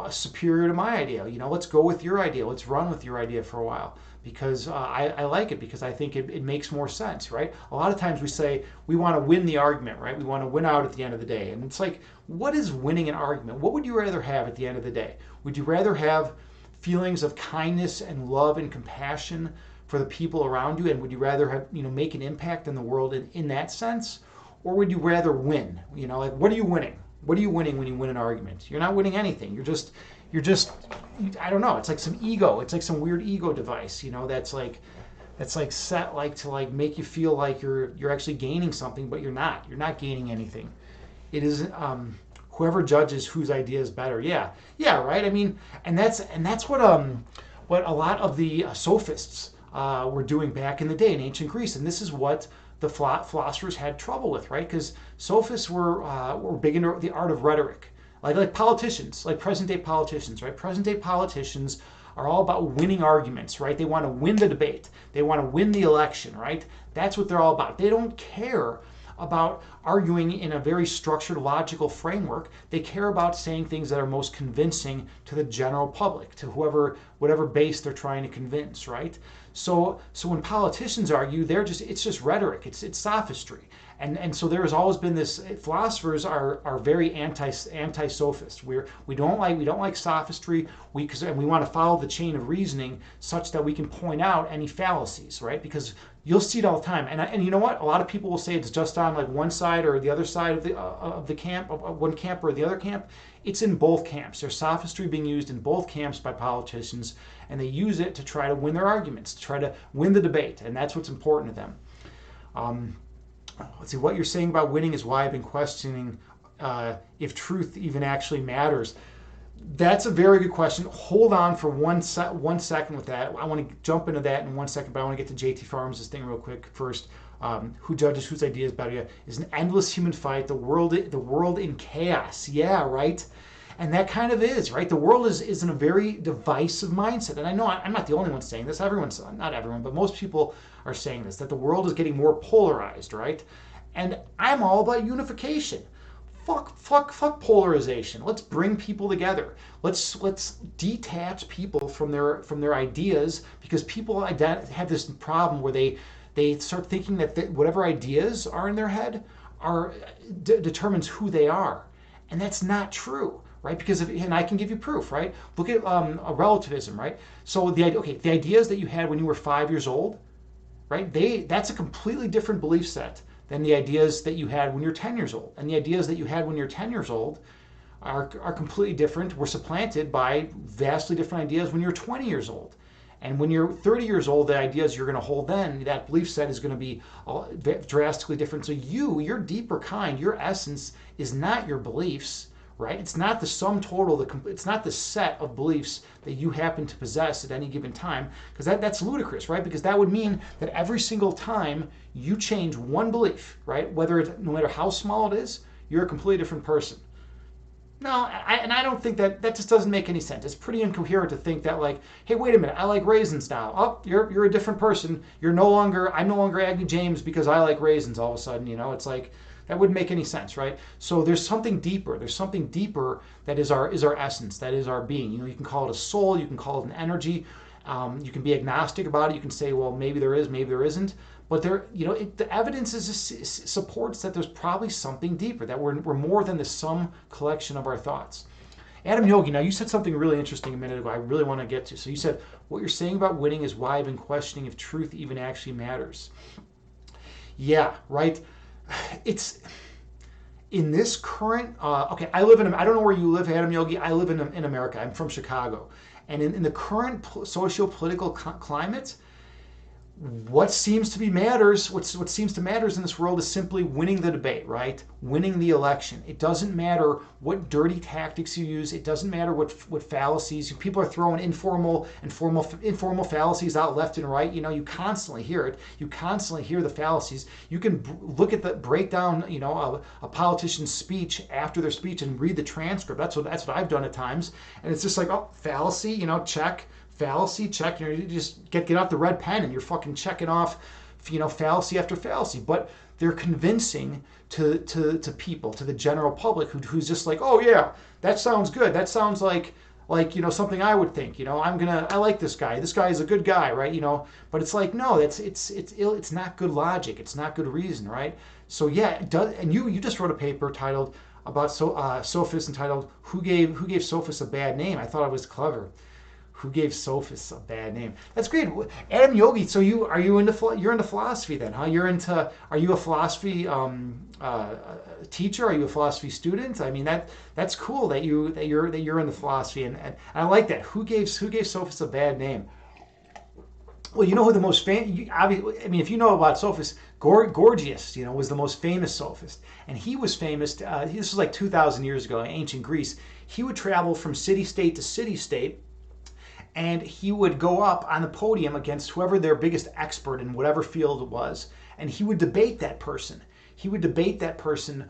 superior to my idea. Let's go with your idea. Let's run with your idea for a while because I like it, because I think it makes more sense, right? A lot of times we say we want to win the argument, right? We want to win out at the end of the day. And it's like, what is winning an argument? What would you rather have at the end of the day? Would you rather have feelings of kindness and love and compassion for the people around you? And would you rather have, make an impact in the world in that sense? Or would you rather win? Like, what are you winning? What are you winning when you win an argument? You're not winning anything. You're just, I don't know. It's like some ego. It's like some weird ego device, that's like set like to like make you feel like you're actually gaining something, but you're not. You're not gaining anything. It is whoever judges whose idea is better. Yeah, right. I mean, and that's what a lot of the sophists were doing back in the day in ancient Greece, and this is what the philosophers had trouble with, right? Because sophists were big into the art of rhetoric, like politicians, like present day politicians, right? Present day politicians are all about winning arguments, right? They want to win the debate, they want to win the election, right? That's what they're all about. They don't care about arguing in a very structured, logical framework. They care about saying things that are most convincing to the general public, to whatever base they're trying to convince, right? So when politicians argue, it's just rhetoric, it's sophistry. And so there has always been this. Philosophers are very anti-sophist. We don't like sophistry. And we want to follow the chain of reasoning such that we can point out any fallacies, right? Because you'll see it all the time. And you know what? A lot of people will say it's just on like one side or the other side of the camp, of one camp or the other camp. It's in both camps. There's sophistry being used in both camps by politicians, and they use it to try to win their arguments, to try to win the debate, and that's what's important to them. Let's see, what you're saying about winning is why I've been questioning if truth even actually matters. That's a very good question. Hold on for one second with that. I want to jump into that in 1 second, but I want to get to JT Farms' thing real quick first. Who judges whose idea is better? Is an endless human fight. The world in chaos. Yeah, right. And that kind of is, right? The world is in a very divisive mindset. And I know I'm not the only one saying this. Not everyone, but most people are saying this, that the world is getting more polarized, right? And I'm all about unification. Fuck polarization. Let's bring people together. Let's detach people from their ideas, because people have this problem where they start thinking that whatever ideas are in their head determines who they are. And that's not true, right? Because and I can give you proof, right? Look at a relativism, right? So the ideas that you had when you were 5 years old, right? That's a completely different belief set than the ideas that you had when you're 10 years old. And the ideas that you had when you're 10 years old are completely different, were supplanted by vastly different ideas when you're 20 years old. And when you're 30 years old, the ideas you're going to hold then, that belief set is going to be drastically different. So your deeper kind, your essence is not your beliefs, right? It's not the sum total, it's not the set of beliefs that you happen to possess at any given time, because that's ludicrous, right? Because that would mean that every single time you change one belief, right, no matter how small it is, you're a completely different person. No, I don't think that just doesn't make any sense. It's pretty incoherent to think that, like, hey, wait a minute, I like raisins now. Oh, you're a different person. I'm no longer Agni James because I like raisins all of a sudden. It's like, that wouldn't make any sense, right? So there's something deeper. There's something deeper that is our essence, that is our being. You can call it a soul, you can call it an energy. You can be agnostic about it. You can say, well, maybe there is, maybe there isn't. But the evidence supports that there's probably something deeper, that we're more than the sum collection of our thoughts. Adam Yogi, now you said something really interesting a minute ago I really want to get to. So you said, what you're saying about winning is why I've been questioning if truth even actually matters. Yeah, right. It's in this current, I don't know where you live, Adam Yogi. I live in America. I'm from Chicago. And in the current socio-political climate, what seems to be matters, what seems to matters in this world is simply winning the debate, right? Winning the election. It doesn't matter what dirty tactics you use. It doesn't matter what fallacies. People are throwing informal fallacies out left and right. You constantly hear it. You constantly hear the fallacies. You can look at the breakdown, a politician's speech after their speech and read the transcript. That's what I've done at times, and it's just like, oh, fallacy, check. Fallacy, check. You just get out the red pen and you're fucking checking off, fallacy after fallacy. But they're convincing to people, to the general public, who's just like, oh yeah, that sounds good. That sounds like something I would think. I like this guy. This guy is a good guy, right? But it's like, no, it's not good logic. It's not good reason, right? So yeah, it does. And you just wrote a paper titled about sophists, entitled "Who Gave Sophists a Bad Name?" I thought it was clever. Who gave sophists a bad name? That's great. Adam Yogi, so you're into philosophy then, huh? Are you a philosophy teacher? Are you a philosophy student? I mean, that's cool that you're into philosophy, and I like that. Who gave sophists a bad name? Well, you know who the most famous, I mean, if you know about sophists, Gorgias, was the most famous sophist. And he was famous, this was like 2,000 years ago in ancient Greece. He would travel from city-state to city-state, and he would go up on the podium against whoever their biggest expert in whatever field it was, and he would debate that person. He would debate that person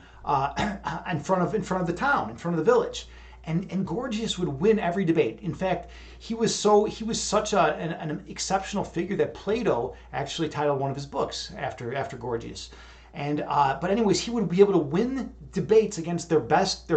in front of the town, in front of the village, and Gorgias would win every debate. In fact, he was such an exceptional figure that Plato actually titled one of his books after Gorgias. And but anyways, he would be able to win debates against their best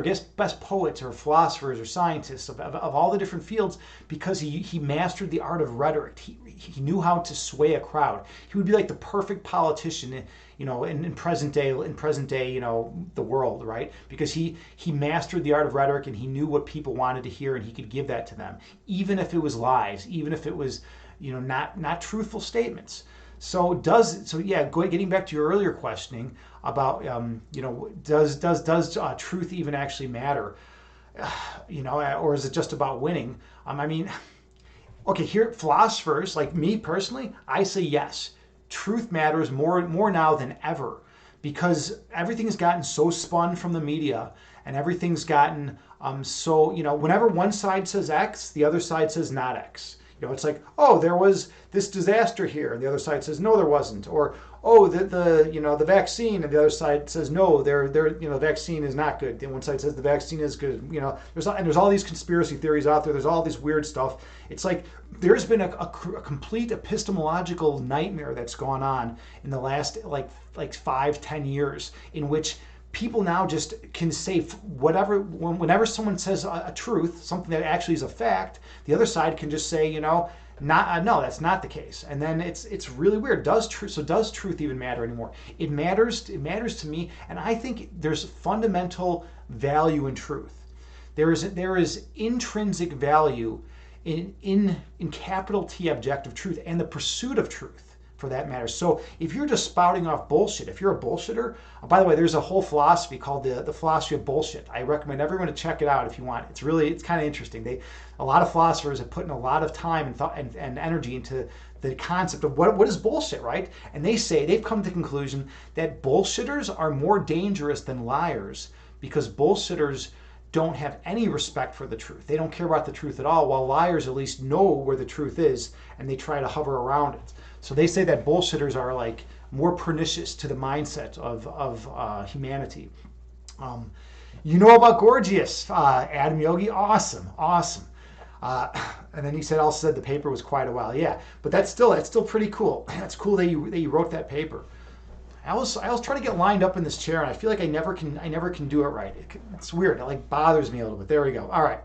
poets or philosophers or scientists of all the different fields, because he mastered the art of rhetoric. He knew how to sway a crowd. He would be like the perfect politician, in present day, the world, right? Because he mastered the art of rhetoric, and he knew what people wanted to hear, and he could give that to them, even if it was lies, even if it was, not truthful statements. So getting back to your earlier questioning about, does truth even actually matter, or is it just about winning? I mean, okay, here philosophers like me personally, I say yes, truth matters more now than ever, because everything has gotten so spun from the media, and everything's gotten so whenever one side says X, the other side says not X. It's like, oh, there was this disaster here, and the other side says no, there wasn't. Or, oh, the vaccine, and the other side says no, the vaccine is not good. And one side says the vaccine is good. There's all these conspiracy theories out there. There's all this weird stuff. It's like there's been a complete epistemological nightmare that's gone on in the last like 5-10 years, in which people now just can say whatever, whenever someone says a truth, something that actually is a fact, the other side can just say, no, that's not the case. And then it's really weird. Does truth even matter anymore? It matters to me, and I think there's fundamental value in truth. There is intrinsic value in capital T objective truth, and the pursuit of truth, for that matter. So if you're just spouting off bullshit, if you're a bullshitter, by the way, there's a whole philosophy called the philosophy of bullshit. I recommend everyone to check it out if you want. It's kind of interesting. A lot of philosophers have put in a lot of time and thought and energy into the concept of what is bullshit, right? And they've come to the conclusion that bullshitters are more dangerous than liars, because bullshitters don't have any respect for the truth. They don't care about the truth at all, while liars at least know where the truth is, and they try to hover around it. So they say that bullshitters are like more pernicious to the mindset of humanity. About Gorgias, Adam Yogi, awesome. And then he also said the paper was quite a while. Yeah, but that's still pretty cool. That's cool that you wrote that paper. I was trying to get lined up in this chair, and I feel like I never can do it right. It's weird. It bothers me a little bit. There we go. All right.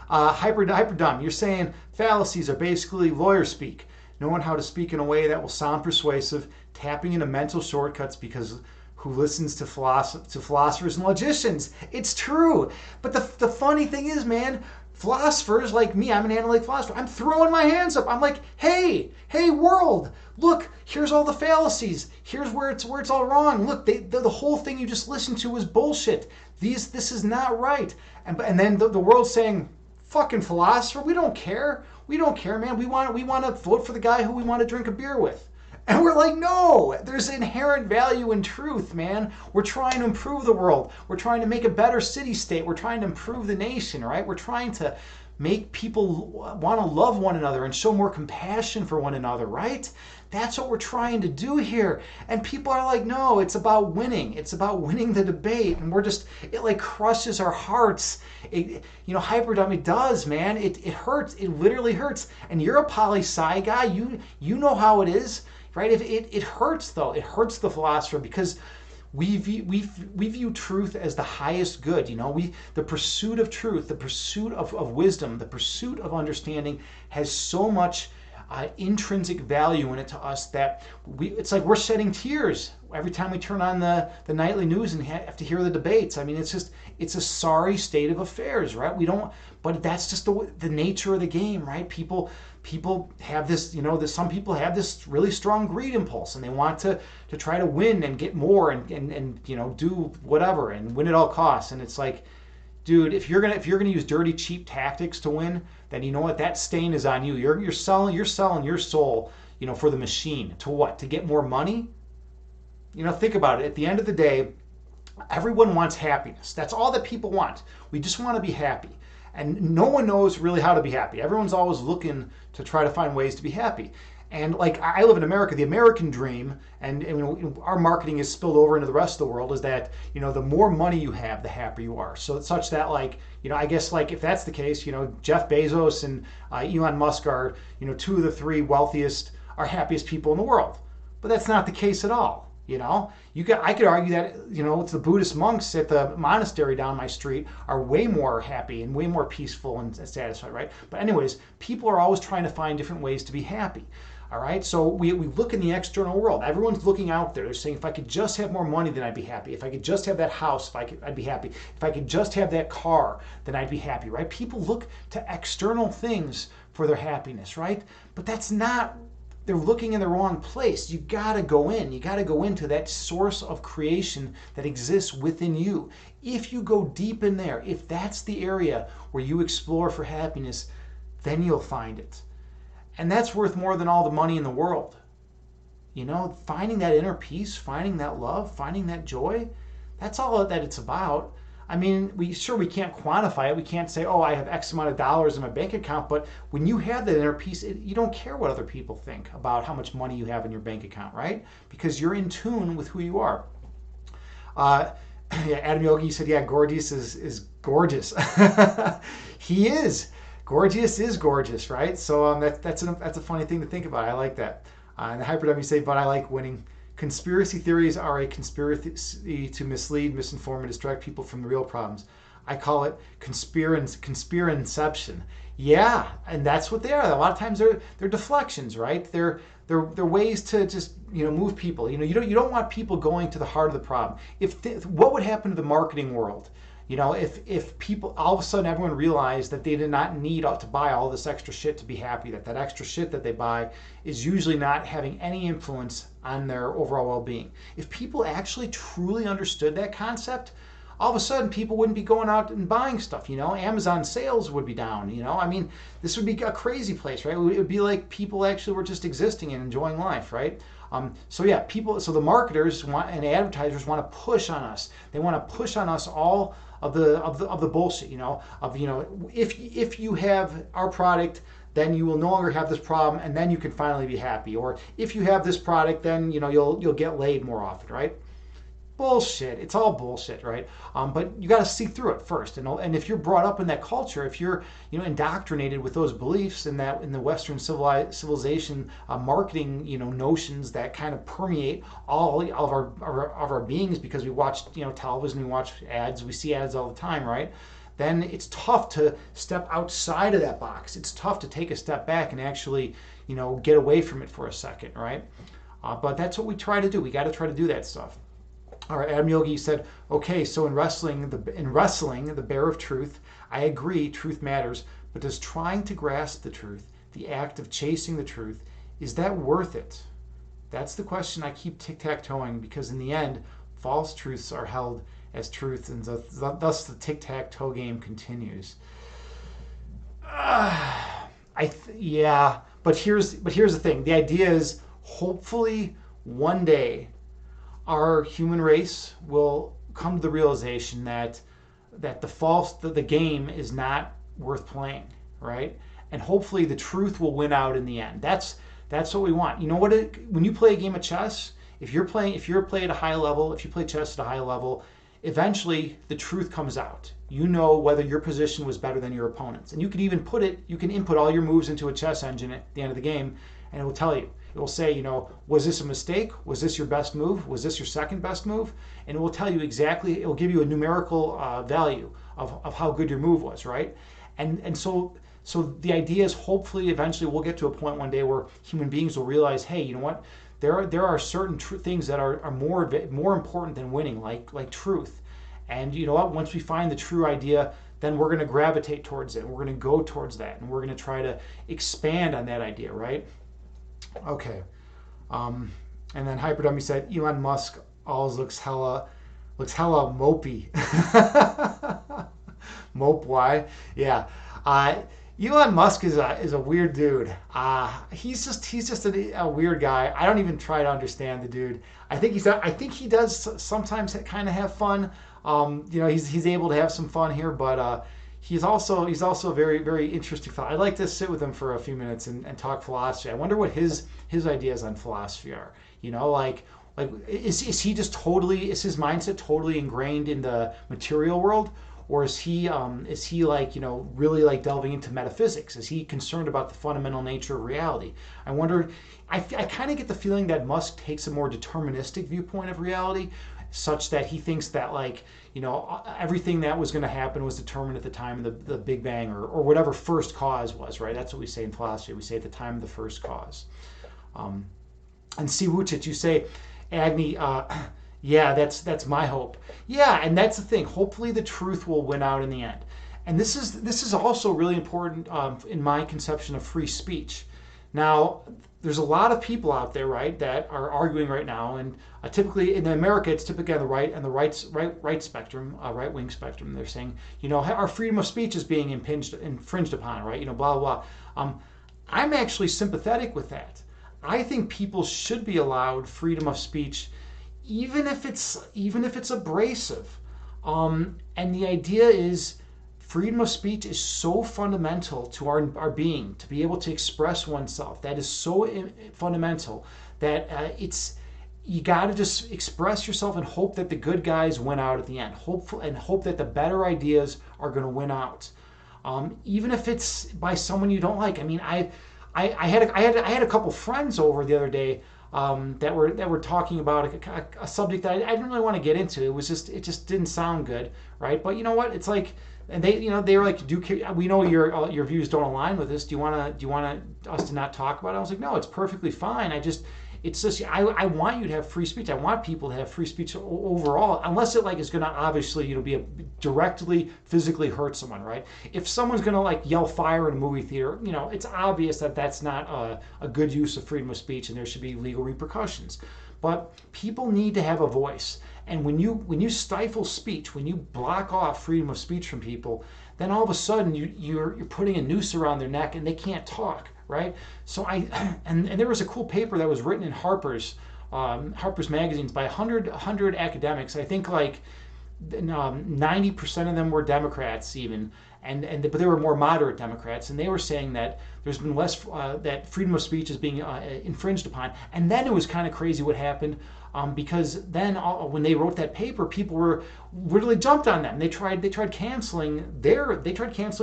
Hyper dumb. You're saying fallacies are basically lawyer speak. Knowing how to speak in a way that will sound persuasive, tapping into mental shortcuts, because who listens to philosophers and logicians? It's true. But the funny thing is, man, philosophers like me, I'm an analytic philosopher, I'm throwing my hands up. I'm like, hey world, look, here's all the fallacies. Here's where it's all wrong. Look, the whole thing you just listened to was bullshit. This is not right. And then the world's saying, fucking philosopher, we don't care. We don't care, man. We want to vote for the guy who we want to drink a beer with. And we're like, no, there's inherent value in truth, man. We're trying to improve the world. We're trying to make a better city state. We're trying to improve the nation, right? We're trying to make people want to love one another and show more compassion for one another, right? That's what we're trying to do here. And people are like, no, it's about winning. It's about winning the debate. And we're just, it like crushes our hearts. Hyperdom, it does, man. It hurts. It literally hurts. And you're a poli-sci guy. You know how it is, right? If it hurts, though. It hurts the philosopher because we view truth as the highest good. The pursuit of truth, the pursuit of wisdom, the pursuit of understanding has so much intrinsic value in it to us that it's like we're shedding tears every time we turn on the nightly news and have to hear the debates. I mean, it's a sorry state of affairs, right? But that's just the nature of the game, right? People have this, some people have this really strong greed impulse, and they want to try to win and get more and do whatever and win at all costs. And it's like, dude, if you're gonna use dirty, cheap tactics to win, then you know what? That stain is on you. You're selling your soul, for the machine. To what? To get more money? Think about it. At the end of the day, everyone wants happiness. That's all that people want. We just want to be happy. And no one knows really how to be happy. Everyone's always looking to try to find ways to be happy. And like I live in America, the American dream, and our marketing is spilled over into the rest of the world, is that the more money you have, the happier you are. So it's such that I guess if that's the case, Jeff Bezos and Elon Musk are two of the three wealthiest, or happiest people in the world. But that's not the case at all. I could argue that it's the Buddhist monks at the monastery down my street are way more happy and way more peaceful and satisfied, right? But anyways, people are always trying to find different ways to be happy. All right, so we look in the external world. Everyone's looking out there. They're saying, if I could just have more money, then I'd be happy. If I could just have that house, I'd be happy. If I could just have that car, then I'd be happy, right? People look to external things for their happiness, right? But that's not, they're looking in the wrong place. You gotta go in. You gotta go into that source of creation that exists within you. If you go deep in there, if that's the area where you explore for happiness, then you'll find it. And that's worth more than all the money in the world. Finding that inner peace, finding that love, finding that joy, that's all that it's about. I mean, we can't quantify it. We can't say, oh, I have X amount of dollars in my bank account. But when you have that inner peace, you don't care what other people think about how much money you have in your bank account, right? Because you're in tune with who you are. Adam Yogi said, yeah, Gorgias is gorgeous. He is. Gorgias is gorgeous, right? So that's a funny thing to think about. I like that. And the Hyperdom, you say, but I like winning. Conspiracy theories are a conspiracy to mislead, misinform, and distract people from the real problems. I call it conspirinception. Yeah, and that's what they are. A lot of times they're deflections, right? They're ways to just move people. You don't want people going to the heart of the problem. What would happen to the marketing world? If people, all of a sudden everyone realized that they did not need to buy all this extra shit to be happy, that extra shit that they buy is usually not having any influence on their overall well-being. If people actually truly understood that concept, all of a sudden people wouldn't be going out and buying stuff. Amazon sales would be down. I mean, this would be a crazy place, right? It would be like people actually were just existing and enjoying life, right? So the marketers and advertisers want to push on us. They want to push on us all of the bullshit, if you have our product, then you will no longer have this problem, and then you can finally be happy. Or if you have this product, then you'll get laid more often, right? Bullshit. It's all bullshit, right? But you got to see through it first. And if you're brought up in that culture, if you're indoctrinated with those beliefs in the Western civilization marketing notions that kind of permeate all of our beings, because we watch television, we watch ads, we see ads all the time, right? Then it's tough to step outside of that box. It's tough to take a step back and actually get away from it for a second, right? But that's what we try to do. We got to try to do that stuff. All right, Adam Yogi said, okay, so in wrestling, the bearer of truth, I agree, truth matters, but does trying to grasp the truth, the act of chasing the truth, is that worth it? That's the question I keep tic-tac-toeing, because in the end, false truths are held as truth, and thus the tic-tac-toe game continues. Yeah, but here's the thing. The idea is, hopefully one day our human race will come to the realization that the game is not worth playing, right? And hopefully the truth will win out in the end. That's what we want. You know what? When you play a game of chess, if you're playing at a high level, if you play chess at a high level, eventually the truth comes out. You know whether your position was better than your opponent's, and you can even you can input all your moves into a chess engine at the end of the game, and it will tell you. It will say, was this a mistake? Was this your best move? Was this your second best move? And it will tell you exactly. It will give you a numerical value of how good your move was, right? And so the idea is hopefully eventually we'll get to a point one day where human beings will realize, hey, you know what? There are certain things that are more important than winning, like truth. And you know what? Once we find the true idea, then we're going to gravitate towards it. And we're going to go towards that, and we're going to try to expand on that idea, right? Okay. And then Hyperdummy said Elon Musk always looks hella mopey. Mope why? Yeah. Elon Musk is a weird dude. He's just a weird guy. I don't even try to understand the dude. I think he does sometimes kind of have fun. He's able to have some fun here, but he's also a very, very interesting fellow. I'd like to sit with him for a few minutes and talk philosophy. I wonder what his ideas on philosophy are. Is his mindset totally ingrained in the material world? Or is he really like delving into metaphysics? Is he concerned about the fundamental nature of reality? I wonder. I kind of get the feeling that Musk takes a more deterministic viewpoint of reality, such that he thinks that everything that was going to happen was determined at the time of the Big Bang or whatever first cause was. Right? That's what we say in philosophy. We say at the time of the first cause. And Siwuchit, you say, Agni. Yeah, that's my hope. Yeah, and that's the thing. Hopefully the truth will win out in the end. And this is also really important in my conception of free speech. Now, there's a lot of people out there, right, that are arguing right now, and typically in America, it's typically on the right and the right spectrum, right wing spectrum. They're saying, our freedom of speech is being infringed upon, right? Blah blah blah. I'm actually sympathetic with that. I think people should be allowed freedom of speech, even if it's abrasive. And the idea is freedom of speech is so fundamental to our being, to be able to express oneself. That is so fundamental that you got to just express yourself and hope that the good guys win out at the end. Hope that the better ideas are going to win out, even if it's by someone you don't like. I mean, I had a couple friends over the other day that were talking about a subject that I didn't really want to get into. It just didn't sound good, right? But you know what? It's like, and they were like, we know your views don't align with this. Do you want us to not talk about it? I was like, no, it's perfectly fine. I want you to have free speech. I want people to have free speech overall, unless it is going to obviously directly physically hurt someone, right? If someone's going to yell fire in a movie theater, it's obvious that that's not a good use of freedom of speech, and there should be legal repercussions. But people need to have a voice, and when you stifle speech, when you block off freedom of speech from people, then all of a sudden you're putting a noose around their neck and they can't talk. Right, so and there was a cool paper that was written in Harper's magazines by 100 academics. I think 90% of them were Democrats even, but they were more moderate Democrats, and they were saying that there's been less that freedom of speech is being infringed upon. And then it was kind of crazy what happened, because then when they wrote that paper, people were really jumped on them. They tried canceling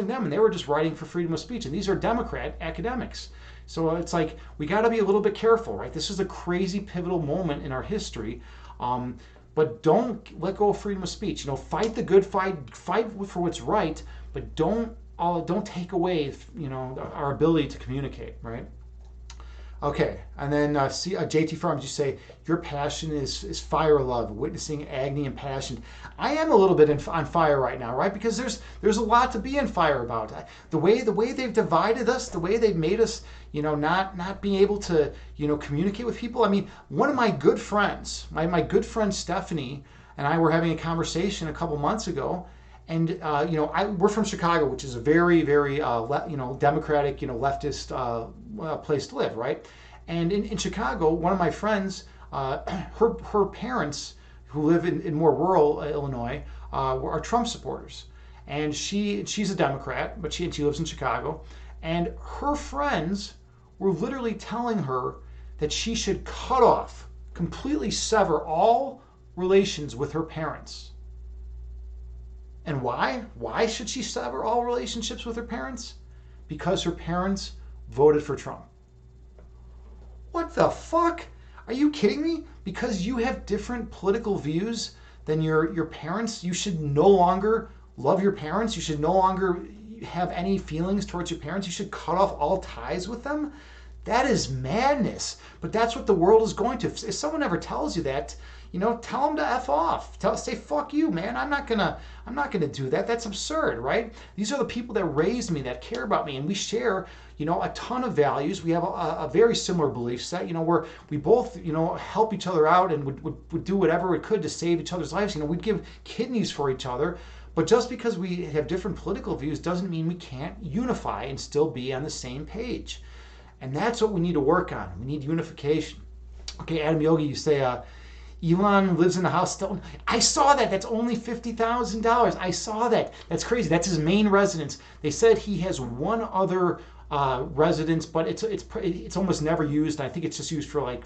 them, and they were just writing for freedom of speech. And these are Democrat academics. So it's like we got to be a little bit careful, right? This is a crazy pivotal moment in our history. But don't let go of freedom of speech. Fight the good fight for what's right, but don't take away our ability to communicate, right? Okay, and then JT Farms, you say your passion is fire love, witnessing Agni and passion. I am a little bit on fire right now, right? Because there's a lot to be on fire about. The way they've divided us, the way they've made us, not being able to, communicate with people. I mean, one of my good friends, my good friend Stephanie and I were having a conversation a couple months ago. And we're from Chicago, which is a very, very democratic, leftist place to live, right? And in Chicago, one of my friends, her parents, who live in more rural Illinois, are Trump supporters. And she's a Democrat, but she lives in Chicago. And her friends were literally telling her that she should cut off, completely sever all relations with her parents. And why? Why should she sever all relationships with her parents? Because her parents voted for Trump. What the fuck? Are you kidding me? Because you have different political views than your parents, you should no longer love your parents? You should no longer have any feelings towards your parents? You should cut off all ties with them? That is madness. But that's what the world is going to. If someone ever tells you that, tell them to F off. Say, fuck you, man. I'm not gonna do that. That's absurd, right? These are the people that raised me, that care about me, and we share, a ton of values. We have a very similar belief set, where we both, help each other out and would do whatever we could to save each other's lives. We'd give kidneys for each other. But just because we have different political views doesn't mean we can't unify and still be on the same page. And that's what we need to work on. We need unification. Okay, Adam Yogi, you say, Elon lives in a house still. I saw that. That's only $50,000. I saw that. That's crazy. That's his main residence. They said he has one other residence, but it's almost never used. I think it's just used for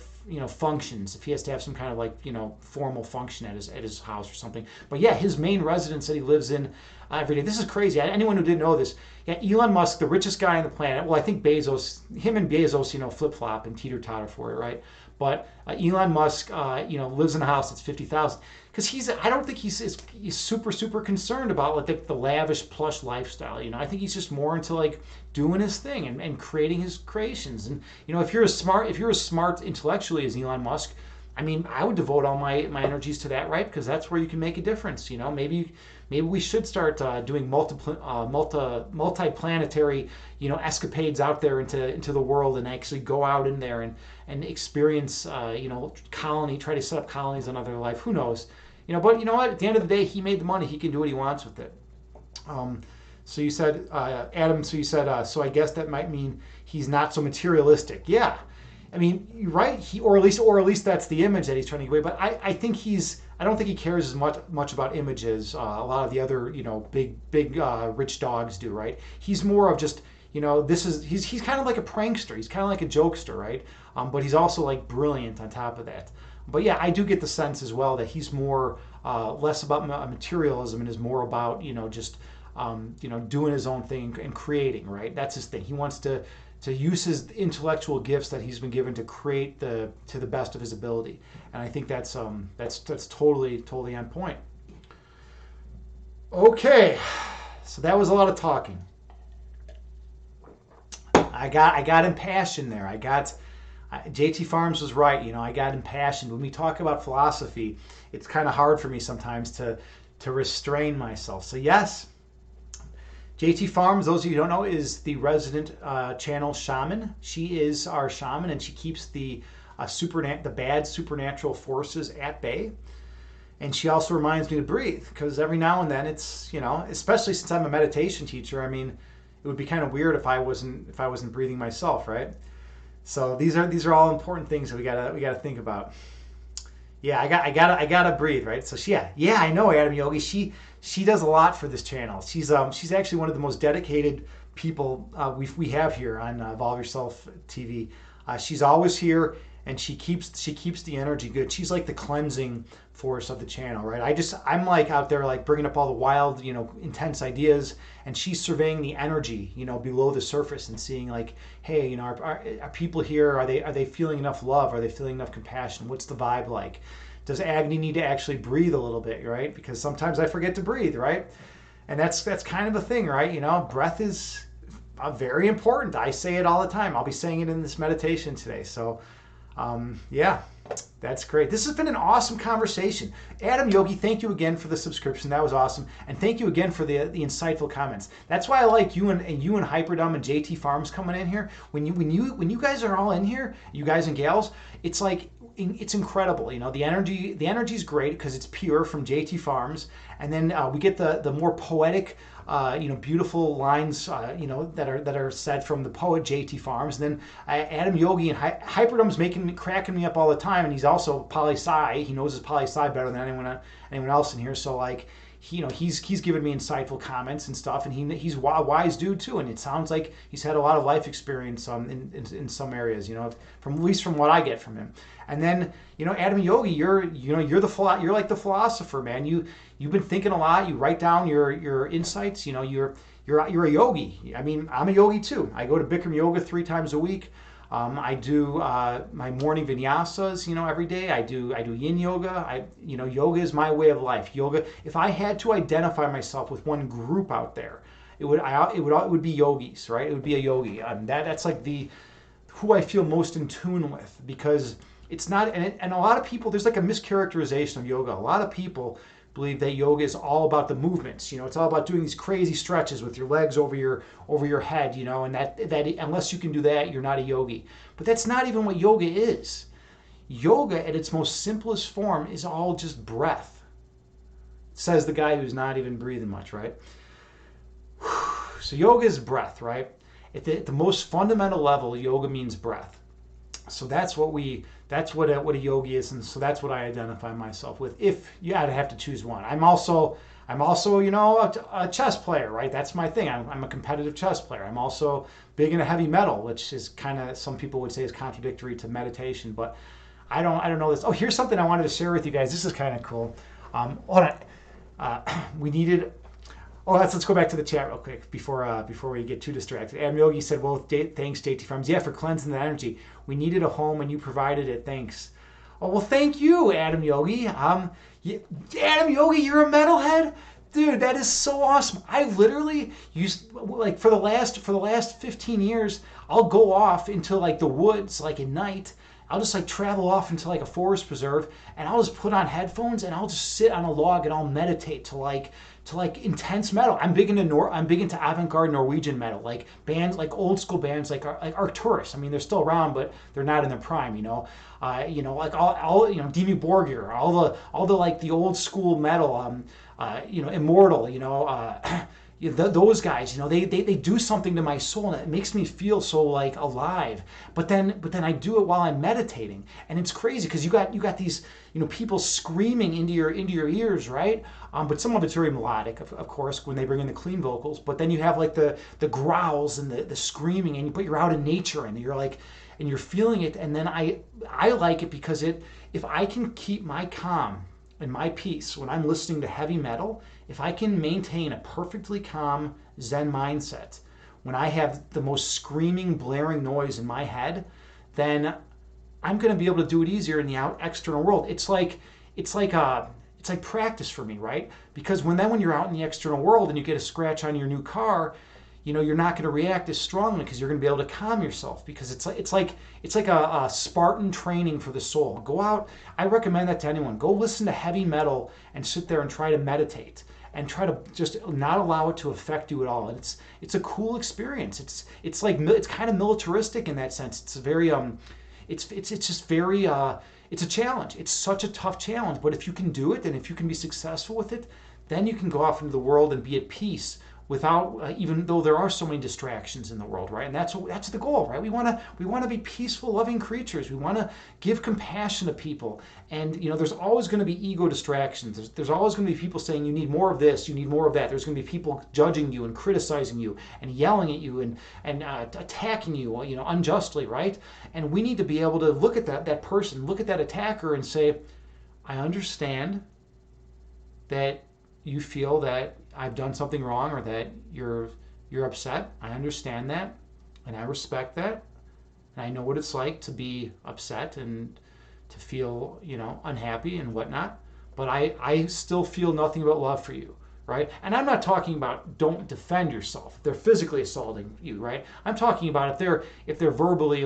functions. If he has to have some kind of formal function at his house or something. But yeah, his main residence that he lives in every day. This is crazy. Anyone who didn't know this, yeah, Elon Musk, the richest guy on the planet. Well, I think him and Bezos, flip flop and teeter totter for it, right? But Elon Musk, lives in a house that's $50,000 because I don't think he's super concerned about the lavish plush lifestyle. I think he's just more into doing his thing and creating his creations. And if you're as smart intellectually as Elon Musk, I mean, I would devote all my energies to that, right? Because that's where you can make a difference. Maybe we should start doing multi-planetary, escapades out there into the world and actually go out in there and experience, try to set up colonies on other life. Who knows? But you know what? At the end of the day, he made the money. He can do what he wants with it. So you said, Adam, so I guess that might mean he's not so materialistic. Yeah. I mean, you're right. Or at least that's the image that he's trying to give away. But I don't think he cares as much about images. A lot of the other, big rich dogs do, right? He's more of just, he's kind of like a prankster. He's kind of like a jokester, right? But he's also brilliant on top of that. But yeah, I do get the sense as well that he's more less about materialism and is more about just doing his own thing and creating, right? That's his thing. He wants to use his intellectual gifts that he's been given to create to the best of his ability, and I think that's totally on point. Okay, so that was a lot of talking. I got impassioned there. JT Farms was right. I got impassioned. When we talk about philosophy, it's kind of hard for me sometimes to restrain myself. So yes, JT Farms, those of you who don't know, is the resident channel shaman. She is our shaman, and she keeps the bad supernatural forces at bay. And she also reminds me to breathe, because every now and then it's, especially since I'm a meditation teacher, I mean, it would be kind of weird if I wasn't breathing myself, right? So these are all important things that we gotta think about. Yeah, I gotta breathe, right? So yeah, I know, Adam Yogi. She does a lot for this channel. She's actually one of the most dedicated people we have here on Evolve Yourself TV. She's always here, and she keeps the energy good. She's like the cleansing force of the channel, right? I'm out there bringing up all the wild, intense ideas, and she's surveying the energy, below the surface and seeing hey, are people here? Are they feeling enough love? Are they feeling enough compassion? What's the vibe like? Does Agni need to actually breathe a little bit, right? Because sometimes I forget to breathe, right? And that's kind of a thing, right? Breath is very important. I say it all the time. I'll be saying it in this meditation today. So, yeah, that's great. This has been an awesome conversation. Adam Yogi, thank you again for the subscription. That was awesome. And thank you again for the insightful comments. That's why I like you and Hyperdumb and JT Farms coming in here. When you guys are all in here, you guys and gals, it's it's incredible. The energy is great because it's pure from JT Farms, and then we get the more poetic beautiful lines, that are said from the poet J.T. Farms. And then Adam Yogi and Hyperdom's cracking me up all the time, and he's also poli-sci. He knows his poli-sci better than anyone else in here. So like, he's given me insightful comments and stuff, and he's a wise dude too. And it sounds like he's had a lot of life experience in some areas, from at least from what I get from him. And then Adam Yogi, you're like the philosopher, man. You've been thinking a lot. You write down your insights. You're a yogi. I mean, I'm a yogi too. I go to Bikram yoga 3 times a week. I do my morning vinyasas, every day. I do yin yoga. Yoga is my way of life. Yoga. If I had to identify myself with one group out there, it would be yogis, right? It would be a yogi. That's like who I feel most in tune with, because it's not. And a lot of people, there's like a mischaracterization of yoga. A lot of people believe that yoga is all about the movements. It's all about doing these crazy stretches with your legs over your head, and that unless you can do that, you're not a yogi. But that's not even what yoga is. Yoga at its most simplest form is all just breath, says the guy who's not even breathing much, right? So yoga is breath, right? At the most fundamental level, yoga means breath. So that's what a yogi is, and so that's what I identify myself with. If you had to have to choose one, I'm also a chess player, right? That's my thing. I'm a competitive chess player. I'm also big into heavy metal, which is kind of, some people would say, is contradictory to meditation, but I don't know this. Oh, here's something I wanted to share with you guys. This is kind of cool. Hold on. We needed. Oh, let's go back to the chat real quick before we get too distracted. Adam Yogi said, well, thanks, JT Farms. Yeah, for cleansing the energy. We needed a home and you provided it. Thanks. Oh, well, thank you, Adam Yogi. Adam Yogi, you're a metalhead? Dude, that is so awesome. I literally used, like, for the last 15 years, I'll go off into like the woods, like at night. I'll just like travel off into like a forest preserve, and I'll just put on headphones and I'll just sit on a log and I'll meditate to like intense metal. I'm big into avant-garde Norwegian metal, like bands, like old school bands, like Arcturus. I mean, they're still around, but they're not in their prime. Like all Dimmu Borgir, all the like the old school metal. Immortal. Those guys, they do something to my soul, and it makes me feel so like alive. But then I do it while I'm meditating, and it's crazy because you got these people screaming into your ears, right? But some of it's very melodic, of course, when they bring in the clean vocals. But then you have like the growls and the screaming, but you're out in nature and you're like, and you're feeling it. And then I like it because if I can keep my calm and my peace when I'm listening to heavy metal, if I can maintain a perfectly calm Zen mindset when I have the most screaming, blaring noise in my head, then I'm going to be able to do it easier in the external world. It's like practice for me, right? Because when you're out in the external world and you get a scratch on your new car, you're not going to react as strongly because you're going to be able to calm yourself, because it's like a Spartan training for the soul. Go out. I recommend that to anyone. Go listen to heavy metal and sit there and try to meditate and try to just not allow it to affect you at all. And it's a cool experience. It's kind of militaristic in that sense. It's very it's just very it's a challenge. It's such a tough challenge, but if you can do it and if you can be successful with it, then you can go off into the world and be at peace without, even though there are so many distractions in the world, right? And that's the goal, right? We want to be peaceful, loving creatures. We want to give compassion to people. And there's always going to be ego distractions. There's always going to be people saying you need more of this, you need more of that. There's going to be people judging you and criticizing you and yelling at you and attacking you, unjustly, right? And we need to be able to look at that person, look at that attacker, and say, I understand that you feel that I've done something wrong or that you're upset. I understand that, and I respect that, and I know what it's like to be upset and to feel unhappy and whatnot. But I still feel nothing but love for you, right? And I'm not talking about don't defend yourself. They're physically assaulting you, right? I'm talking about if they're verbally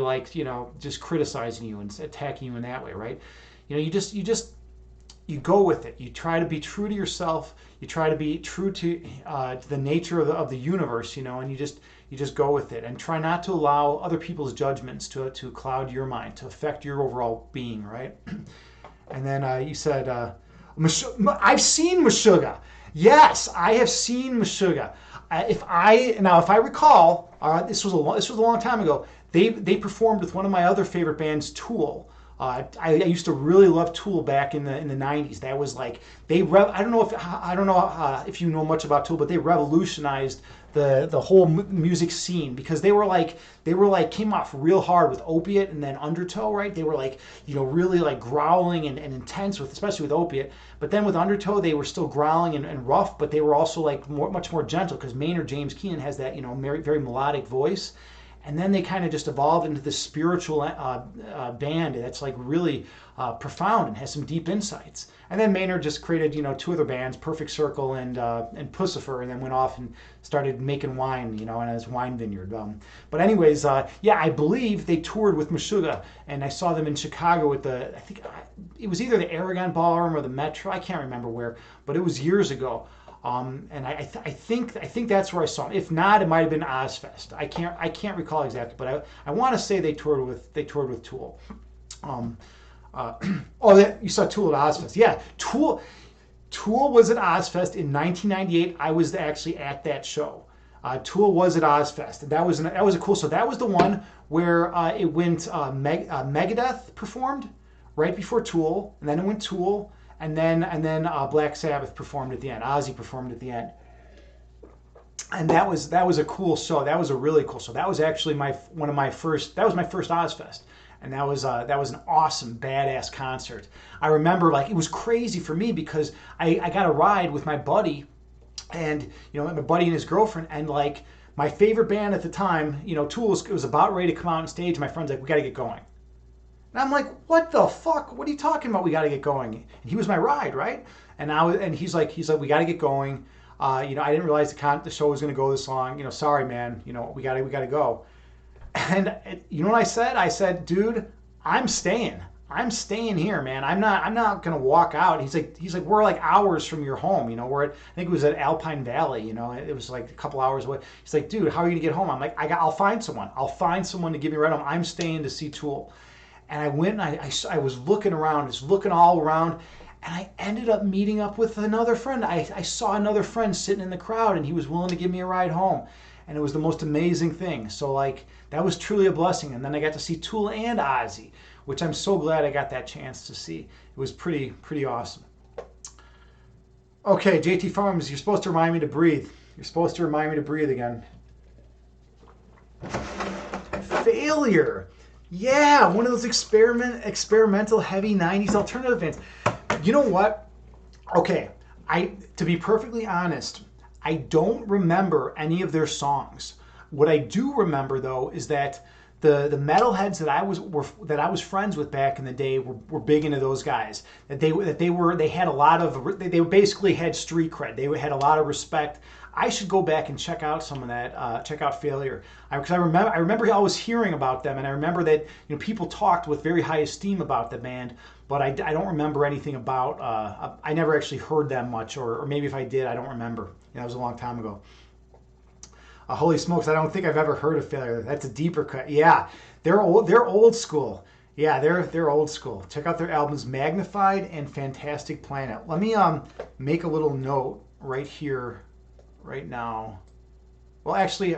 just criticizing you and attacking you in that way, right? You go with it. You try to be true to yourself. You try to be true to the nature of the universe, and you just go with it, and try not to allow other people's judgments to cloud your mind, to affect your overall being, right? And then you said, I've seen Meshuggah. Yes, I have seen Meshuggah. If I recall, this was a long time ago. They performed with one of my other favorite bands, Tool. I used to really love Tool back in the '90s. That was like I don't know if you know much about Tool, but they revolutionized the whole music scene because they came off real hard with Opiate and then Undertow, right? They were like, really like growling and intense with, especially with Opiate. But then with Undertow, they were still growling and rough, but they were also like much more gentle because Maynard James Keenan has that, very, very melodic voice. And then they kind of just evolved into this spiritual band that's like really profound and has some deep insights. And then Maynard just created, two other bands, Perfect Circle and Pussifer, and then went off and started making wine, in his wine vineyard. But anyways, I believe they toured with Meshuggah, and I saw them in Chicago at I think it was either the Aragon Ballroom or the Metro. I can't remember where, but it was years ago. And I think that's where I saw them. If not, it might have been Ozfest. I can't recall exactly, but I want to say they toured with Tool. You saw Tool at Ozfest. Yeah, Tool was at Ozfest in 1998. I was actually at that show. Tool was at Ozfest. That was a cool. So that was the one where it went Megadeth performed right before Tool, and then it went Tool. And then Black Sabbath performed at the end. Ozzy performed at the end, and that was a cool show. That was a really cool show. That was actually my first Ozfest, and that was an awesome, badass concert. I remember it was crazy for me because I got a ride with my buddy, and my buddy and his girlfriend, and like my favorite band at the time, Tool was about ready to come out on stage. My friend's like, we got to get going. And I'm like, what the fuck? What are you talking about? We got to get going. And he was my ride, right? And he's like, we got to get going. I didn't realize the show was going to go this long. Sorry, man. We got to go. And you know what I said? I said, dude, I'm staying. I'm staying here, man. I'm not going to walk out. He's like, we're like hours from your home. We're I think it was at Alpine Valley. It was like a couple hours away. He's like, dude, how are you going to get home? I'm like, I'll find someone. I'll find someone to give me a ride home. I'm staying to see Tool. And I went and I was looking around, just looking all around, and I ended up meeting up with another friend. I saw another friend sitting in the crowd, and he was willing to give me a ride home. And it was the most amazing thing. So that was truly a blessing. And then I got to see Tool and Ozzy, which I'm so glad I got that chance to see. It was pretty awesome. Okay, JT Farms, you're supposed to remind me to breathe. You're supposed to remind me to breathe again. Failure. Yeah, one of those experimental heavy 90s alternative bands. You know what? Okay, to be perfectly honest, I don't remember any of their songs. What I do remember though is that the metalheads that I was friends with back in the day were big into those guys. They had a lot of they basically had street cred. They had a lot of respect. I should go back and check out some of that. Check out Failure, because I remember always hearing about them, and I remember that people talked with very high esteem about the band. But I don't remember anything about. I never actually heard them much, or maybe if I did, I don't remember. That was a long time ago. Holy smokes! I don't think I've ever heard of Failure. That's a deeper cut. Yeah, they're old. They're old school. Yeah, they're old school. Check out their albums Magnified and Fantastic Planet. Let me make a little note right here. Right now. Well, actually,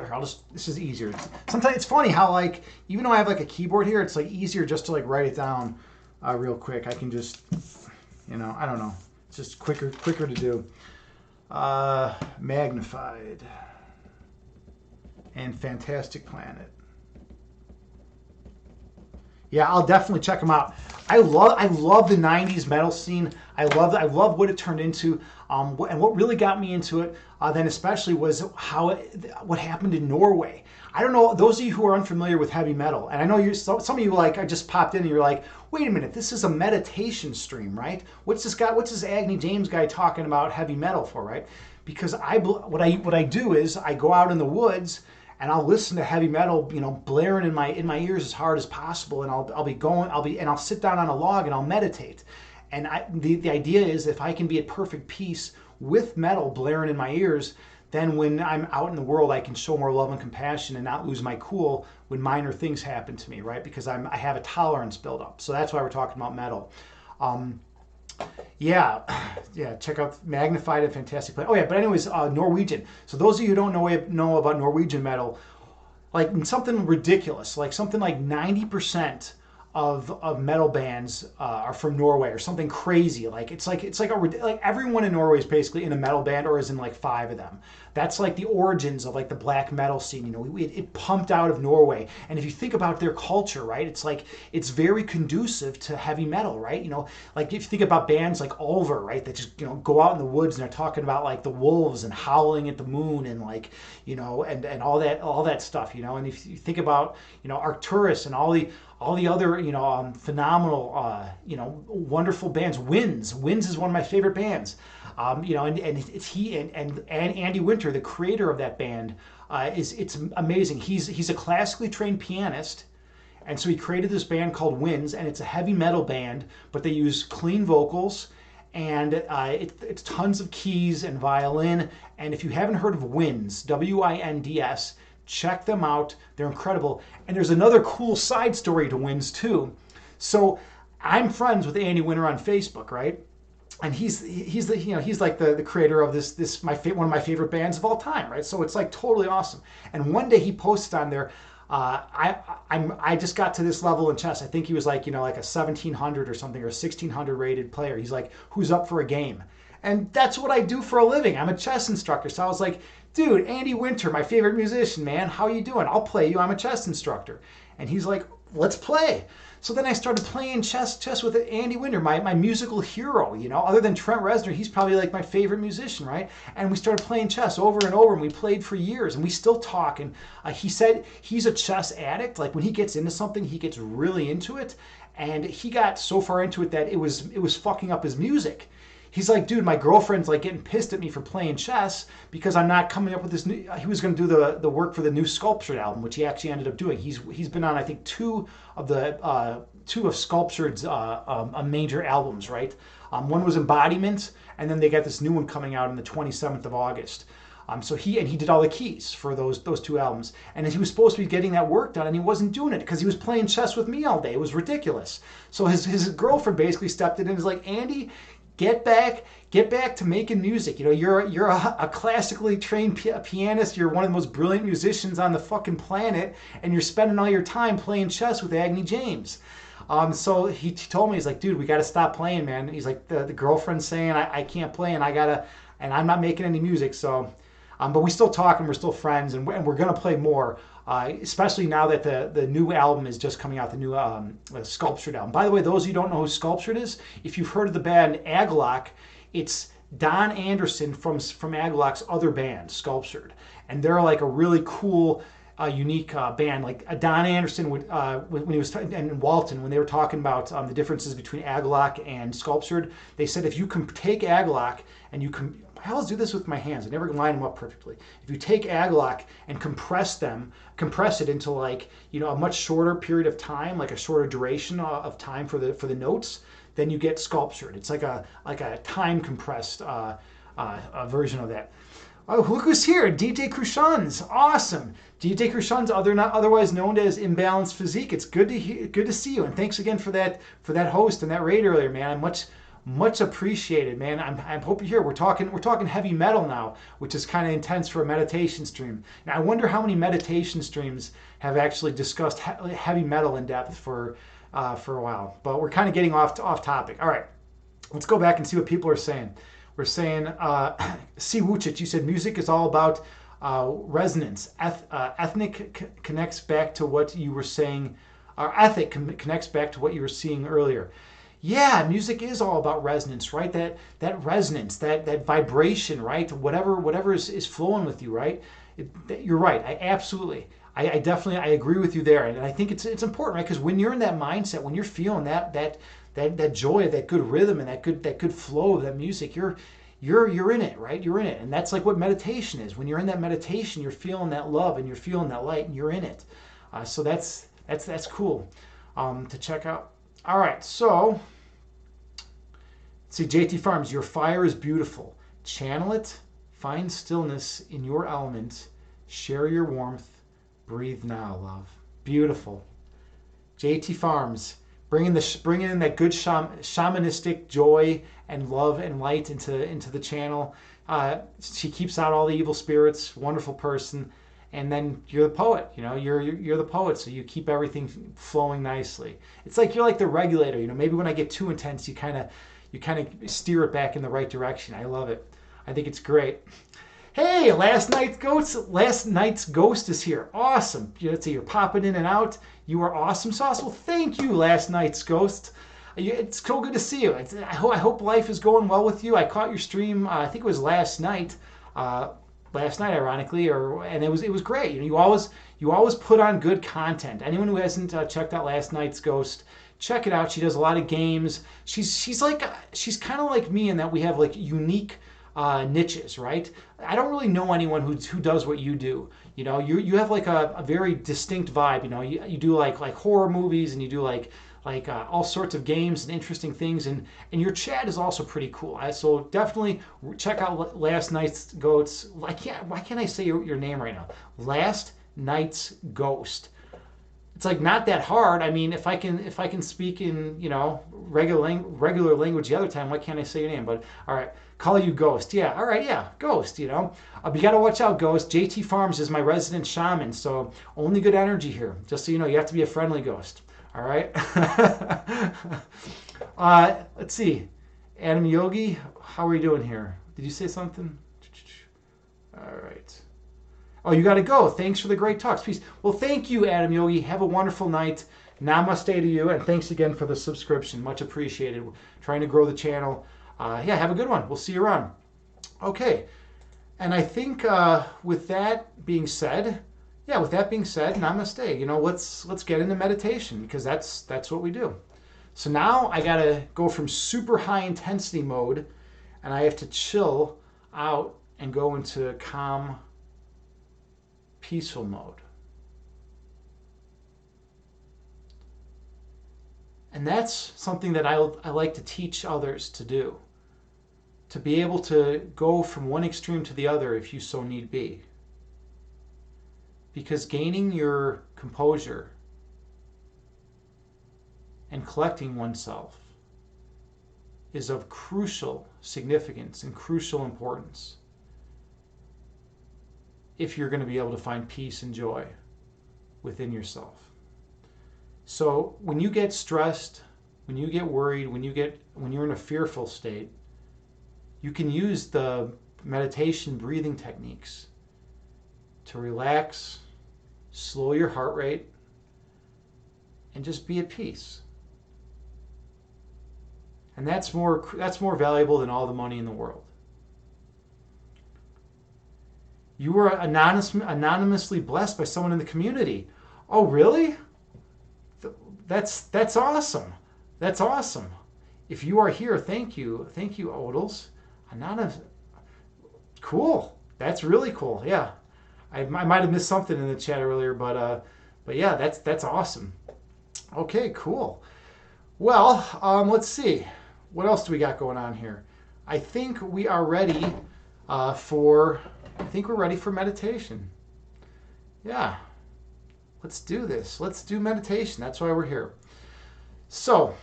this is easier. Sometimes it's funny how even though I have a keyboard here, it's easier just to write it down real quick. I can just, I don't know. It's just quicker to do. Magnified and Fantastic Planet. Yeah, I'll definitely check them out. I love the '90s metal scene. I love what it turned into. And what really got me into it, then especially, was what happened in Norway. I don't know, those of you who are unfamiliar with heavy metal, and I know some of you I just popped in and you're like, wait a minute, this is a meditation stream, right? What's this Agni James guy talking about heavy metal for, right? Because what I do is I go out in the woods and I'll listen to heavy metal, blaring in my ears as hard as possible, and I'll sit down on a log and I'll meditate. And the idea is, if I can be at perfect peace with metal blaring in my ears, then when I'm out in the world, I can show more love and compassion and not lose my cool when minor things happen to me, right? Because I have a tolerance built up. So that's why we're talking about metal. Yeah, yeah. Check out Magnified and Fantastic Play. Oh yeah, but anyways, Norwegian. So those of you who don't know about Norwegian metal, like something ridiculous, like something like 90% of metal bands are from Norway or something crazy. Like everyone in Norway is basically in a metal band or is in like five of them. That's like the origins of like the black metal scene. You know, it pumped out of Norway. And if you think about their culture, right, it's like it's very conducive to heavy metal, right? You know, like if you think about bands like Ulver, right, that just go out in the woods and they're talking about like the wolves and howling at the moon and like and all that stuff. And if you think about Arcturus and all the other phenomenal wonderful bands. Winds is one of my favorite bands. And it's he and Andy Winter, the creator of that band, it's amazing. He's a classically trained pianist, and so he created this band called Winds, and it's a heavy metal band, but they use clean vocals, and it's tons of keys and violin. And if you haven't heard of Winds, Winds, check them out. They're incredible. And there's another cool side story to Winds too. So I'm friends with Andy Winter on Facebook, right? And he's like the creator of this one of my favorite bands of all time, right? So it's like totally awesome. And one day he posted on there, I just got to this level in chess. I think he was like like a 1700 or something or a 1600 rated player. He's like, who's up for a game? And that's what I do for a living. I'm a chess instructor. So I was like, dude, Andy Winter, my favorite musician, man, how you doing? I'll play you. I'm a chess instructor. And he's like, let's play. So then I started playing chess with Andy Winter, my musical hero. Other than Trent Reznor, he's probably like my favorite musician, right? And we started playing chess over and over, and we played for years, and we still talk. And he said he's a chess addict. Like when he gets into something, he gets really into it. And he got so far into it that it was fucking up his music. He's like, dude, my girlfriend's like getting pissed at me for playing chess because I'm not coming up with this new. He was going to do the work for the new Sculptured album, which he actually ended up doing. He's been on I think two of Sculptured's major albums, right? One was Embodiment, and then they got this new one coming out on the 27th of August. So he did all the keys for those two albums, and he was supposed to be getting that work done, and he wasn't doing it because he was playing chess with me all day. It was ridiculous. So his girlfriend basically stepped in and was like, Andy, get back to making music. You're a classically trained pianist. You're one of the most brilliant musicians on the fucking planet, and you're spending all your time playing chess with Agni James. So he told me, he's like, dude, we got to stop playing, man. He's like, the girlfriend's saying I can't play, and I'm not making any music. So, but we still talk and we're still friends, and we're gonna play more. Especially now that the new album is just coming out, the new Sculptured album. By the way, those of you who don't know who Sculptured is, if you've heard of the band Aglock, it's Don Anderson from Aglock's other band, Sculptured. And they're like a really cool, unique band. Like Don Anderson would, when he was, and Walton, when they were talking about the differences between Aglock and Sculptured, they said if you can take Aglock and you can, I always do this with my hands. I never line them up perfectly. If you take Aglock and compress it into like a much shorter period of time, like a shorter duration of time for the notes, then you get Sculptured. It's like a time compressed version of that. Oh, look who's here! DJ Crushans, awesome. DJ Crushans, otherwise known as Imbalanced Physique. It's good to see you, and thanks again for that host and that raid earlier, man. Much appreciated, man. I hope you're here. We're talking heavy metal now, which is kind of intense for a meditation stream. Now I wonder how many meditation streams have actually discussed heavy metal in depth for a while. But we're kind of getting off topic. All right, let's go back and see what people are saying. We're saying, C. Wuchit, you said music is all about resonance. Ethnic connects back to what you were saying. Our ethic connects back to what you were seeing earlier. Yeah, music is all about resonance, right? That resonance, that vibration, right? Whatever is flowing with you, right? You're right. I definitely agree with you there, and I think it's important, right? Because when you're in that mindset, when you're feeling that joy, that good rhythm, and that good flow of that music, you're in it, right? You're in it, and that's like what meditation is. When you're in that meditation, you're feeling that love and you're feeling that light, and you're in it. So that's cool to check out. All right, so see, JT Farms, your fire is beautiful. Channel it, find stillness in your element, share your warmth, breathe now, love. Beautiful. JT Farms, bringing in that good shamanistic joy and love and light into the channel. She keeps out all the evil spirits. Wonderful person. And then you're the poet. You're the poet, so you keep everything flowing nicely. It's like you're like the regulator. Maybe when I get too intense, you kind of steer it back in the right direction. I love it. I think it's great. Hey, last night's ghost is here. Awesome. You're popping in and out. You are awesome sauce. Well, thank you, last night's ghost. It's so good to see you. I hope life is going well with you. I caught your stream. I think it was last night. Ironically, and it was great. You always put on good content. Anyone who hasn't checked out last night's ghost, check it out. She does a lot of games. She's kind of like me in that we have like unique niches, right? I don't really know anyone who does what you do. You have like a very distinct vibe. You do like horror movies, and you do like all sorts of games and interesting things, and your chat is also pretty cool. So definitely check out last night's ghost. Why can't I say your name right now? Last night's ghost. It's like not that hard. I mean, if I can speak in regular language the other time, why can't I say your name? But all right, call you Ghost. Yeah, all right, yeah, Ghost. You got to watch out, Ghost. JT Farms is my resident shaman, so only good energy here. Just so you know, you have to be a friendly ghost. All right. Let's see, Adam Yogi, how are you doing here? Did you say something? All right. Oh, you got to go. Thanks for the great talks. Peace. Well, thank you, Adam Yogi. Have a wonderful night. Namaste to you, and thanks again for the subscription. Much appreciated. We're trying to grow the channel. Yeah, have a good one. We'll see you around. Okay, and I think with that being said, namaste. Let's get into meditation, because that's what we do. So now I gotta go from super high intensity mode, and I have to chill out and go into calm, peaceful mode. And that's something that I like to teach others to do. To be able to go from one extreme to the other if you so need be. Because gaining your composure and collecting oneself is of crucial significance and crucial importance if you're going to be able to find peace and joy within yourself. So when you get stressed, when you get worried, when you're in a fearful state, you can use the meditation breathing techniques to relax, slow your heart rate, and just be at peace. And that's more valuable than all the money in the world. You were anonymously blessed by someone in the community. Oh, really? That's awesome. That's awesome. If you are here, thank you, Odals. Anonymous. Cool. That's really cool. Yeah, I might have missed something in the chat earlier, but yeah, that's awesome. Okay, cool. Well, let's see. What else do we got going on here? I think we are ready for meditation. Yeah. Let's do this. Let's do meditation. That's why we're here. So,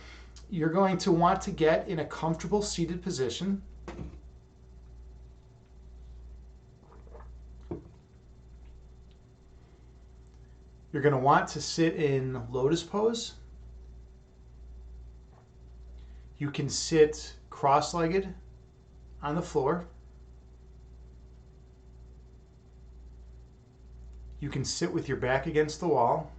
you're going to want to get in a comfortable seated position. You're going to want to sit in lotus pose. You can sit cross-legged on the floor. You can sit with your back against the wall.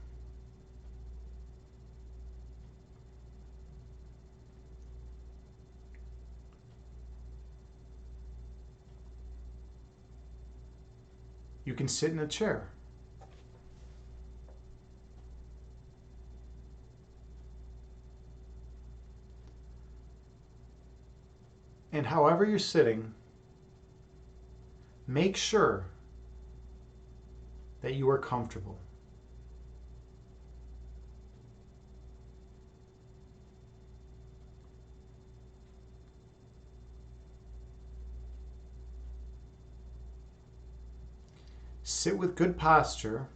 You can sit in a chair. And however you're sitting, make sure that you are comfortable. Sit with good posture.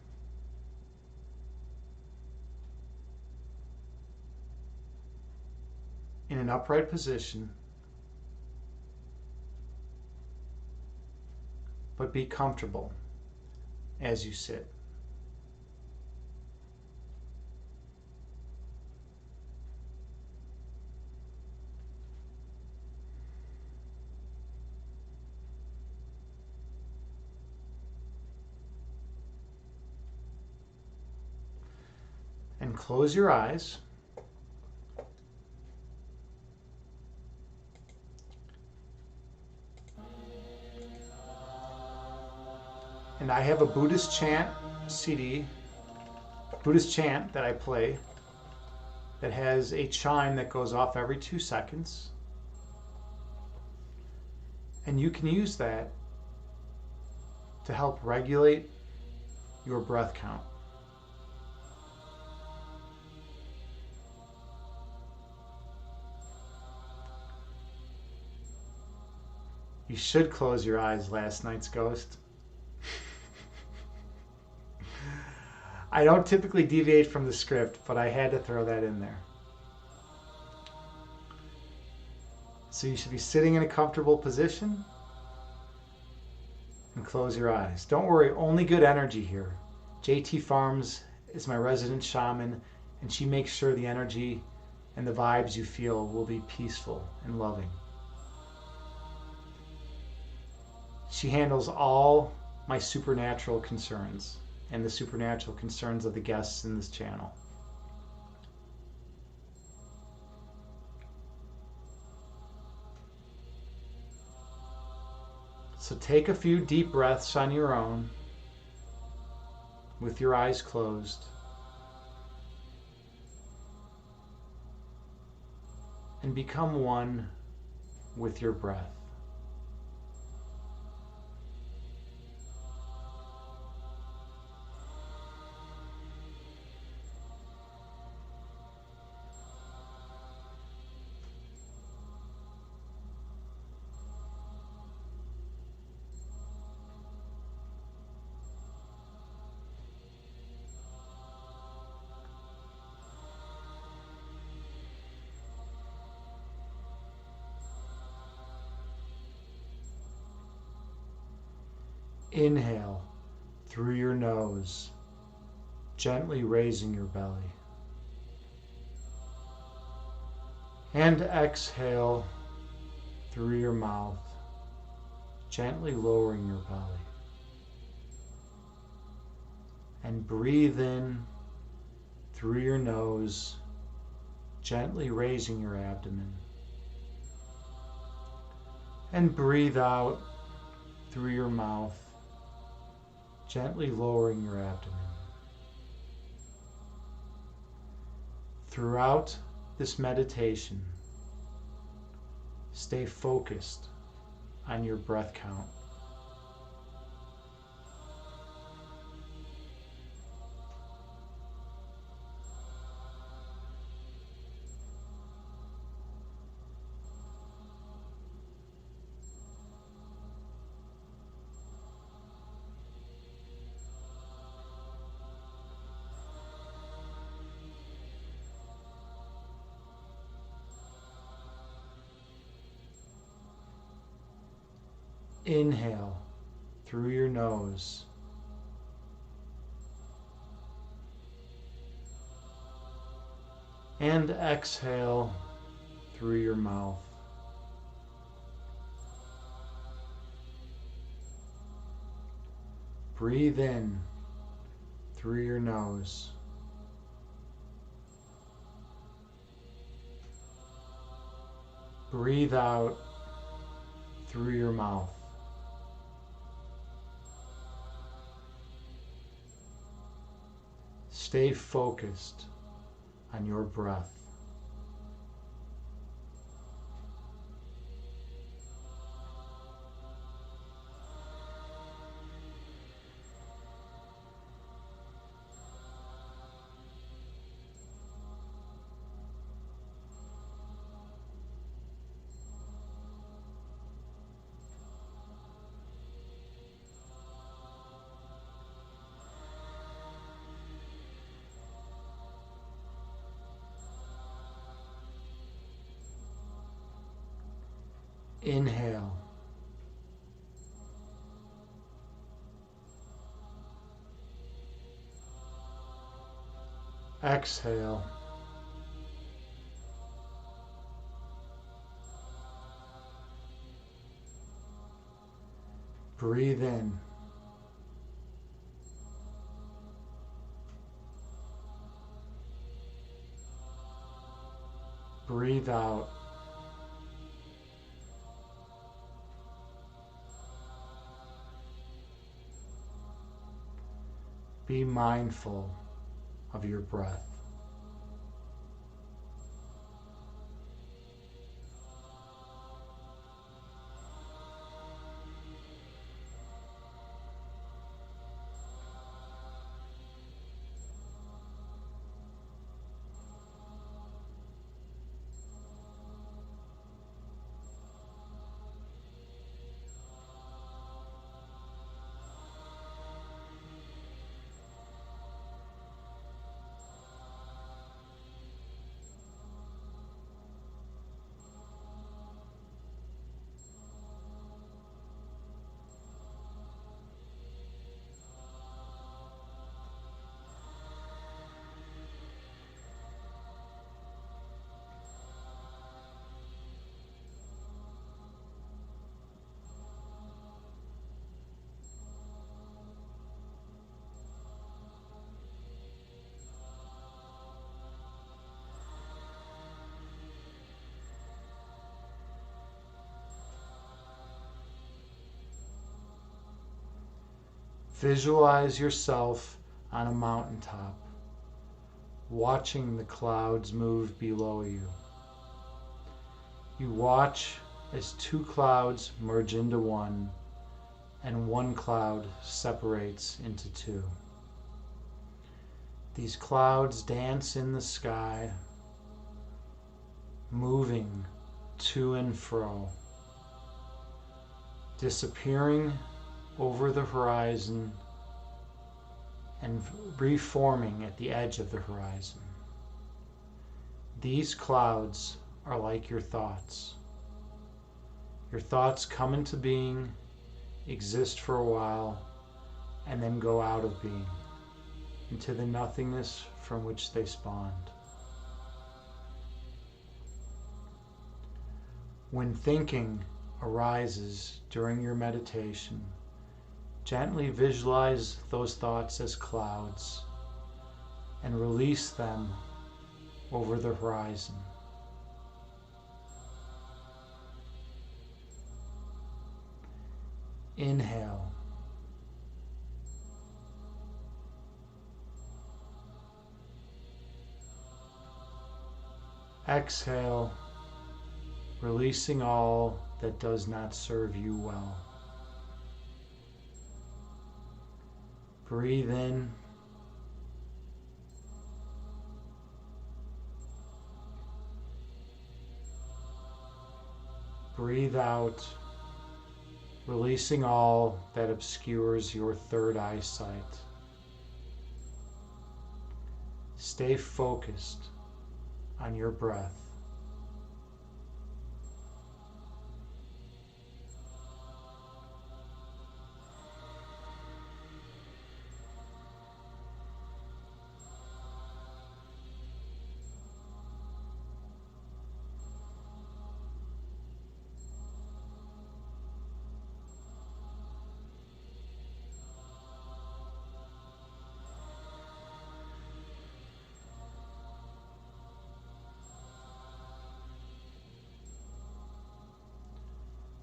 in an upright position, but be comfortable as you sit. And close your eyes. And I have a Buddhist chant CD, Buddhist chant that I play that has a chime that goes off every 2 seconds. And you can use that to help regulate your breath count. You should close your eyes, last night's ghost. I don't typically deviate from the script, but I had to throw that in there. So you should be sitting in a comfortable position and close your eyes. Don't worry, only good energy here. JT Farms is my resident shaman, and she makes sure the energy and the vibes you feel will be peaceful and loving. She handles all my supernatural concerns and the supernatural concerns of the guests in this channel. So take a few deep breaths on your own with your eyes closed. And become one with your breath. Inhale through your nose, gently raising your belly. And exhale through your mouth, gently lowering your belly. And breathe in through your nose, gently raising your abdomen. And breathe out through your mouth, gently lowering your abdomen. Throughout this meditation, stay focused on your breath count. Inhale through your nose. And exhale through your mouth. Breathe in through your nose. Breathe out through your mouth. Stay focused on your breath. Inhale. Exhale. Breathe in. Breathe out. Be mindful of your breath. Visualize yourself on a mountaintop, watching the clouds move below you. You watch as two clouds merge into one, and one cloud separates into two. These clouds dance in the sky, moving to and fro, disappearing over the horizon and reforming at the edge of the horizon. These clouds are like your thoughts. Your thoughts come into being, exist for a while, and then go out of being into the nothingness from which they spawned. When thinking arises during your meditation, gently visualize those thoughts as clouds and release them over the horizon. Inhale. Exhale, releasing all that does not serve you well. Breathe in. Breathe out, releasing all that obscures your third eyesight. Stay focused on your breath.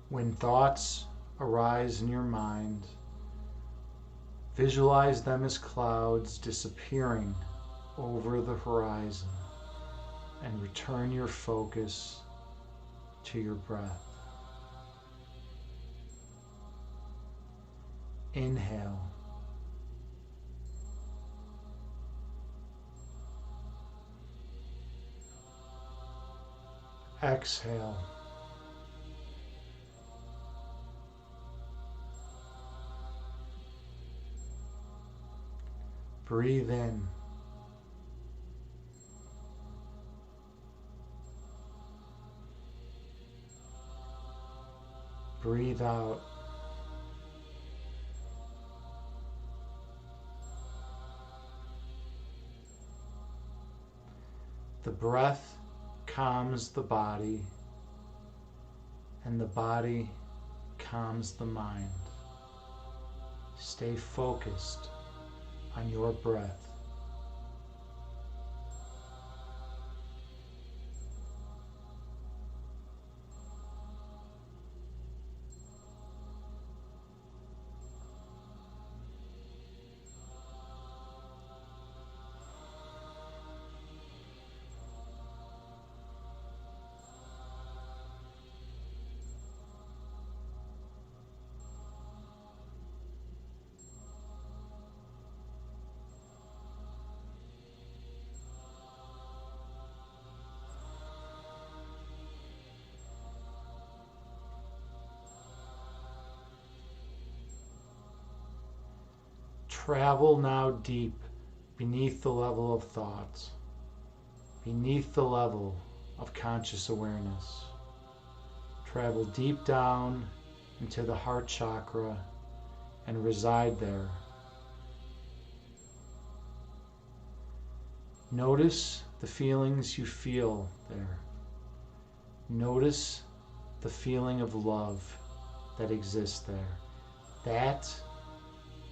When thoughts arise in your mind, visualize them as clouds disappearing over the horizon and return your focus to your breath. Inhale. Exhale. Breathe in. Breathe out. The breath calms the body, and the body calms the mind. Stay focused on your breath. Travel now deep beneath the level of thoughts, beneath the level of conscious awareness. Travel deep down into the heart chakra and reside there. Notice the feelings you feel there. Notice the feeling of love that exists there. That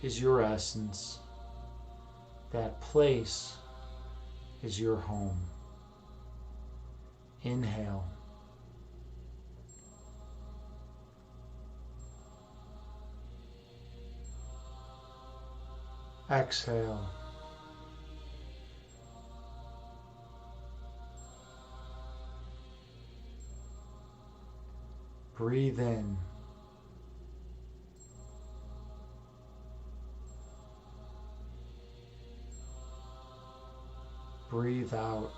is your essence. That place is your home. Inhale. Exhale. Breathe in. Breathe out.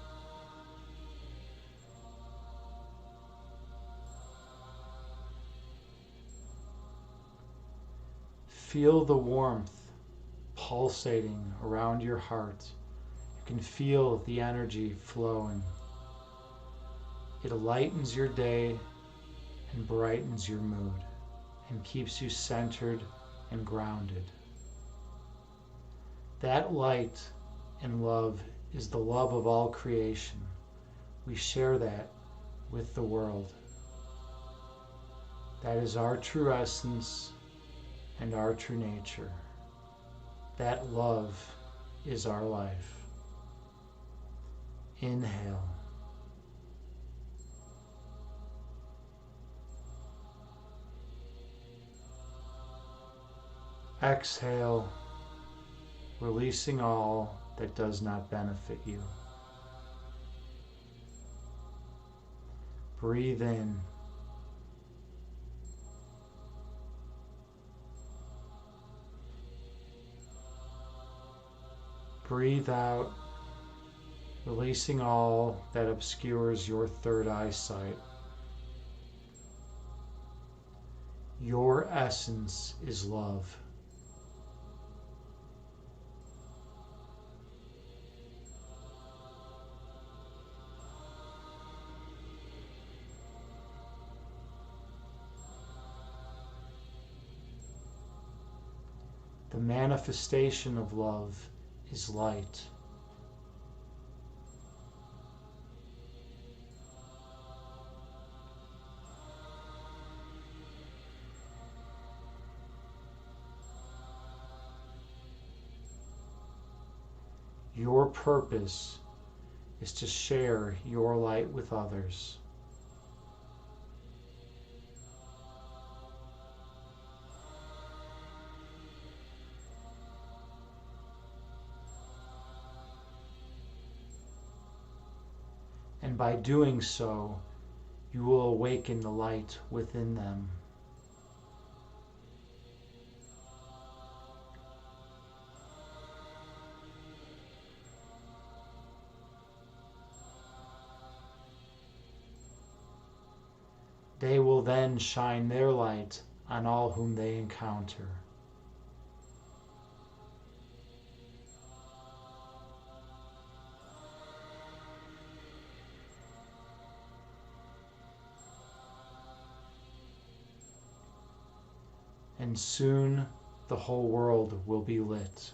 Feel the warmth pulsating around your heart. You can feel the energy flowing. It lightens your day and brightens your mood and keeps you centered and grounded. That light and love is the love of all creation. We share that with the world. That is our true essence and our true nature. That love is our life. Inhale. Exhale, releasing all that does not benefit you. Breathe in. Breathe out, releasing all that obscures your third eyesight. Your essence is love. The manifestation of love is light. Your purpose is to share your light with others. And by doing so, you will awaken the light within them. They will then shine their light on all whom they encounter. and soon the whole world will be lit.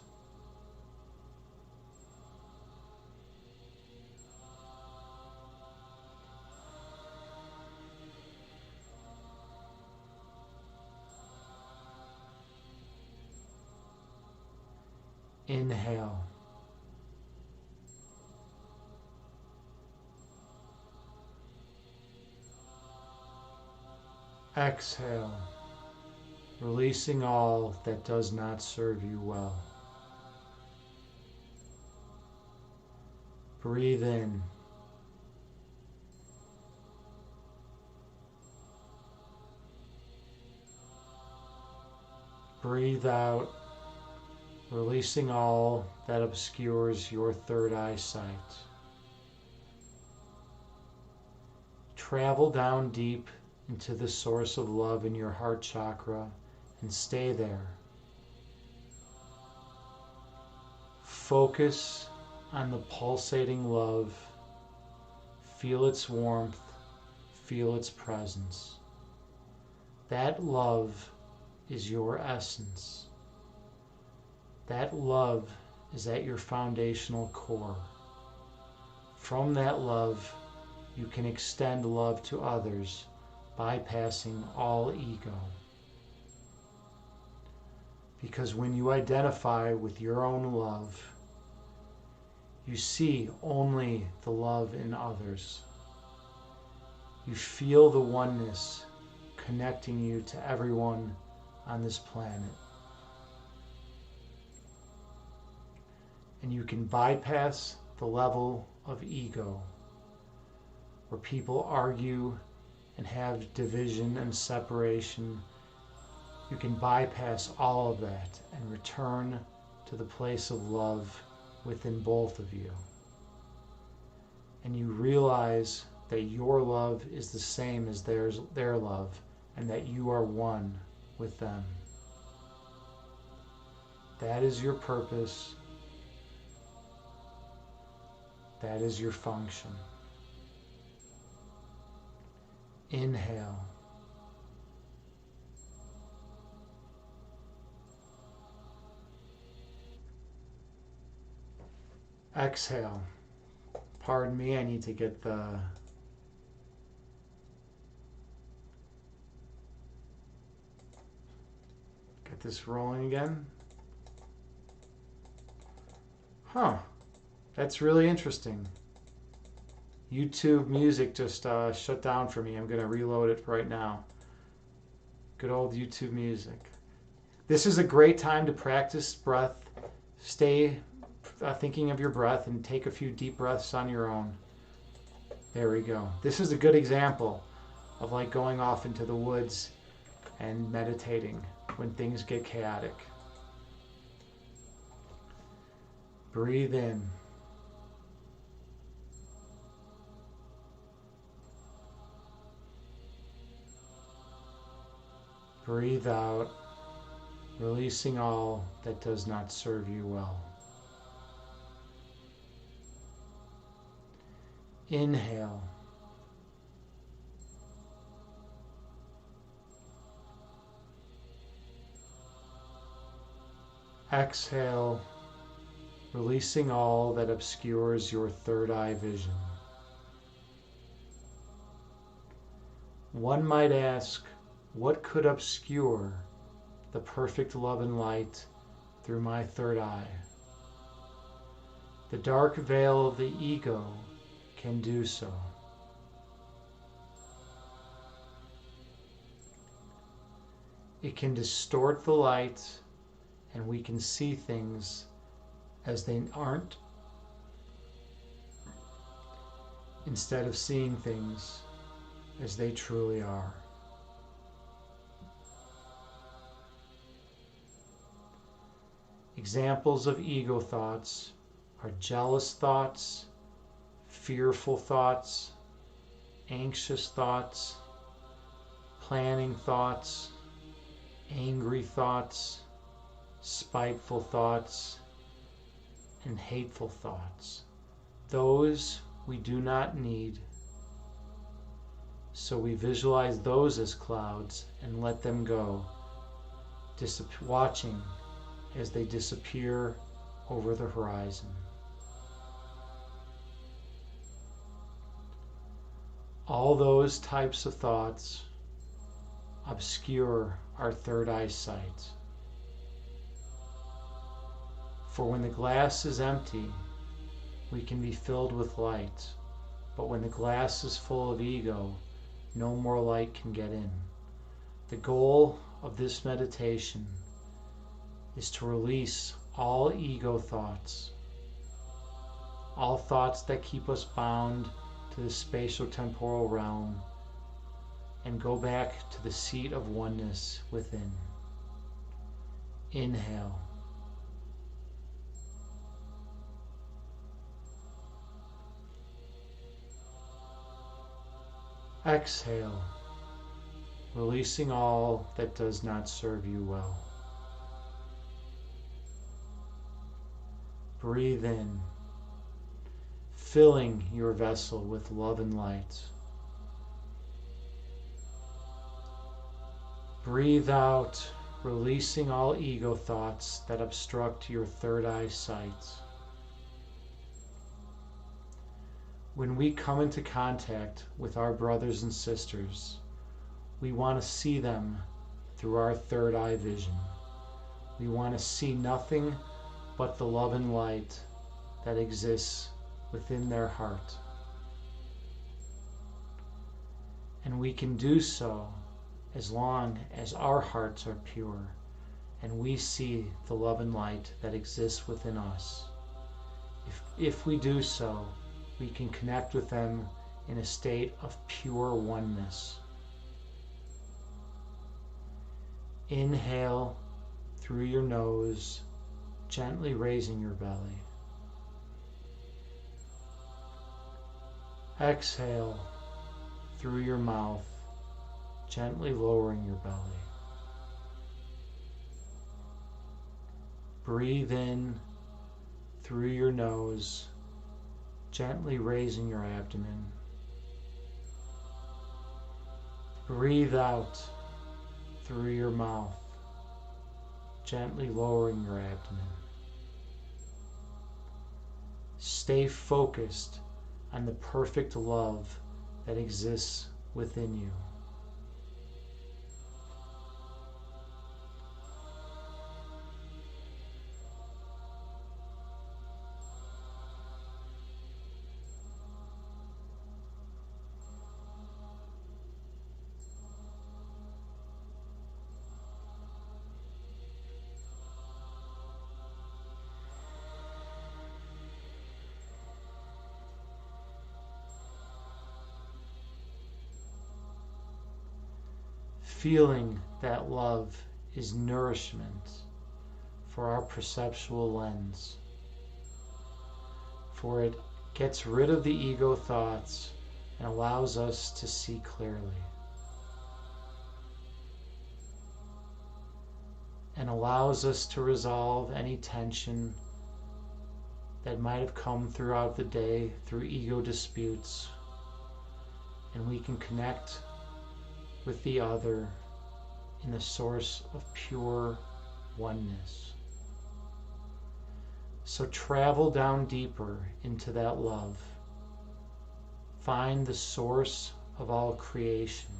Inhale. Exhale, releasing all that does not serve you well. Breathe in. Breathe out, releasing all that obscures your third eye sight. Travel down deep into the source of love in your heart chakra and stay there. Focus on the pulsating love. Feel its warmth. Feel its presence. That love is your essence. That love is at your foundational core. From that love, you can extend love to others, bypassing all ego. Because when you identify with your own love, you see only the love in others. You feel the oneness connecting you to everyone on this planet. And you can bypass the level of ego where people argue and have division and separation. You can bypass all of that and return to the place of love within both of you. And you realize that your love is the same as their love, and that you are one with them. That is your purpose. That is your function. Inhale. Exhale. Pardon me, I need to get this rolling again. Huh. That's really interesting. YouTube music just shut down for me. I'm going to reload it right now. Good old YouTube music. This is a great time to practice breath. Stay thinking of your breath and take a few deep breaths on your own. There we go. This is a good example of like going off into the woods and meditating when things get chaotic. Breathe in. Breathe out, releasing all that does not serve you well. Inhale. Exhale, releasing all that obscures your third eye vision. One might ask, what could obscure the perfect love and light through my third eye? The dark veil of the ego can do so. It can distort the light, and we can see things as they aren't, instead of seeing things as they truly are. Examples of ego thoughts are jealous thoughts, fearful thoughts, anxious thoughts, planning thoughts, angry thoughts, spiteful thoughts, and hateful thoughts. Those we do not need, so we visualize those as clouds and let them go, watching as they disappear over the horizon. All those types of thoughts obscure our third eye sight. For when the glass is empty, we can be filled with light, but when the glass is full of ego, no more light can get in. The goal of this meditation is to release all ego thoughts, all thoughts that keep us bound to the spatio-temporal realm, and go back to the seat of oneness within. Inhale. Exhale, releasing all that does not serve you well. Breathe in, filling your vessel with love and light. Breathe out, releasing all ego thoughts that obstruct your third eye sight. When we come into contact with our brothers and sisters, we want to see them through our third eye vision. We want to see nothing but the love and light that exists within their heart. And we can do so as long as our hearts are pure and we see the love and light that exists within us. If we do so, we can connect with them in a state of pure oneness. Inhale through your nose, gently raising your belly. Exhale through your mouth, gently lowering your belly. Breathe in through your nose, gently raising your abdomen. Breathe out through your mouth, gently lowering your abdomen. Stay focused on the perfect love that exists within you. Feeling that love is nourishment for our perceptual lens, for it gets rid of the ego thoughts and allows us to see clearly, and allows us to resolve any tension that might have come throughout the day through ego disputes, and we can connect with the other in the source of pure oneness. So travel down deeper into that love. Find the source of all creation,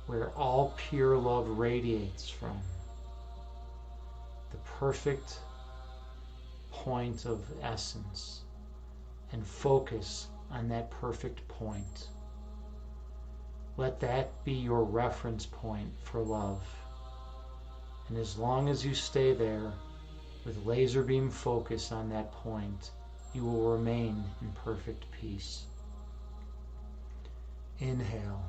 where all pure love radiates from. The perfect point of essence, and focus on that perfect point. Let that be your reference point for love. And as long as you stay there with laser beam focus on that point, you will remain in perfect peace. Inhale.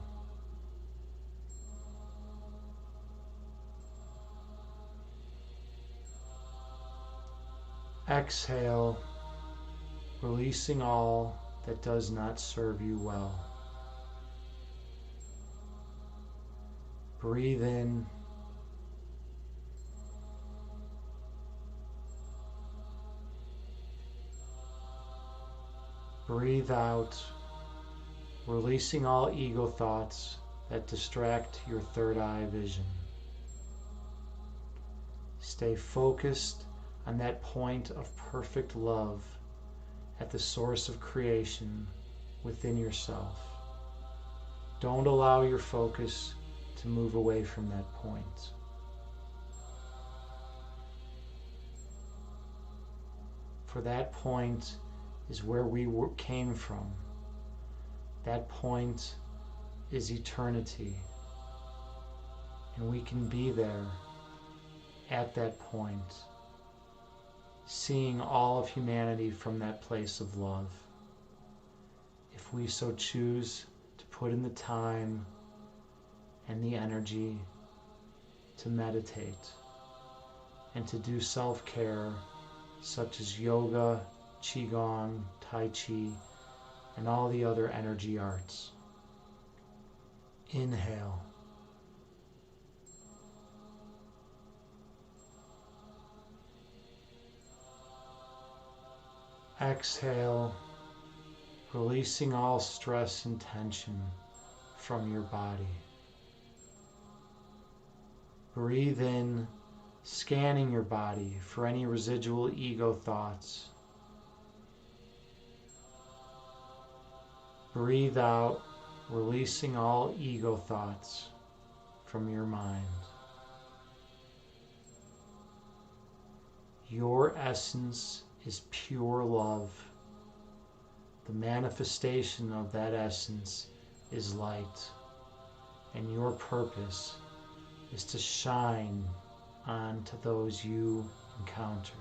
Exhale, releasing all that does not serve you well. Breathe in. Breathe out, releasing all ego thoughts that distract your third eye vision. Stay focused on that point of perfect love at the source of creation within yourself. Don't allow your focus to move away from that point. For that point is where we came from. That point is eternity. And we can be there at that point, seeing all of humanity from that place of love. If we so choose to put in the time and the energy to meditate and to do self-care such as yoga, qigong, tai chi, and all the other energy arts. Inhale. Exhale, releasing all stress and tension from your body. Breathe in, scanning your body for any residual ego thoughts. Breathe out, releasing all ego thoughts from your mind. Your essence is pure love. The manifestation of that essence is light, and your purpose is to shine onto those you encounter.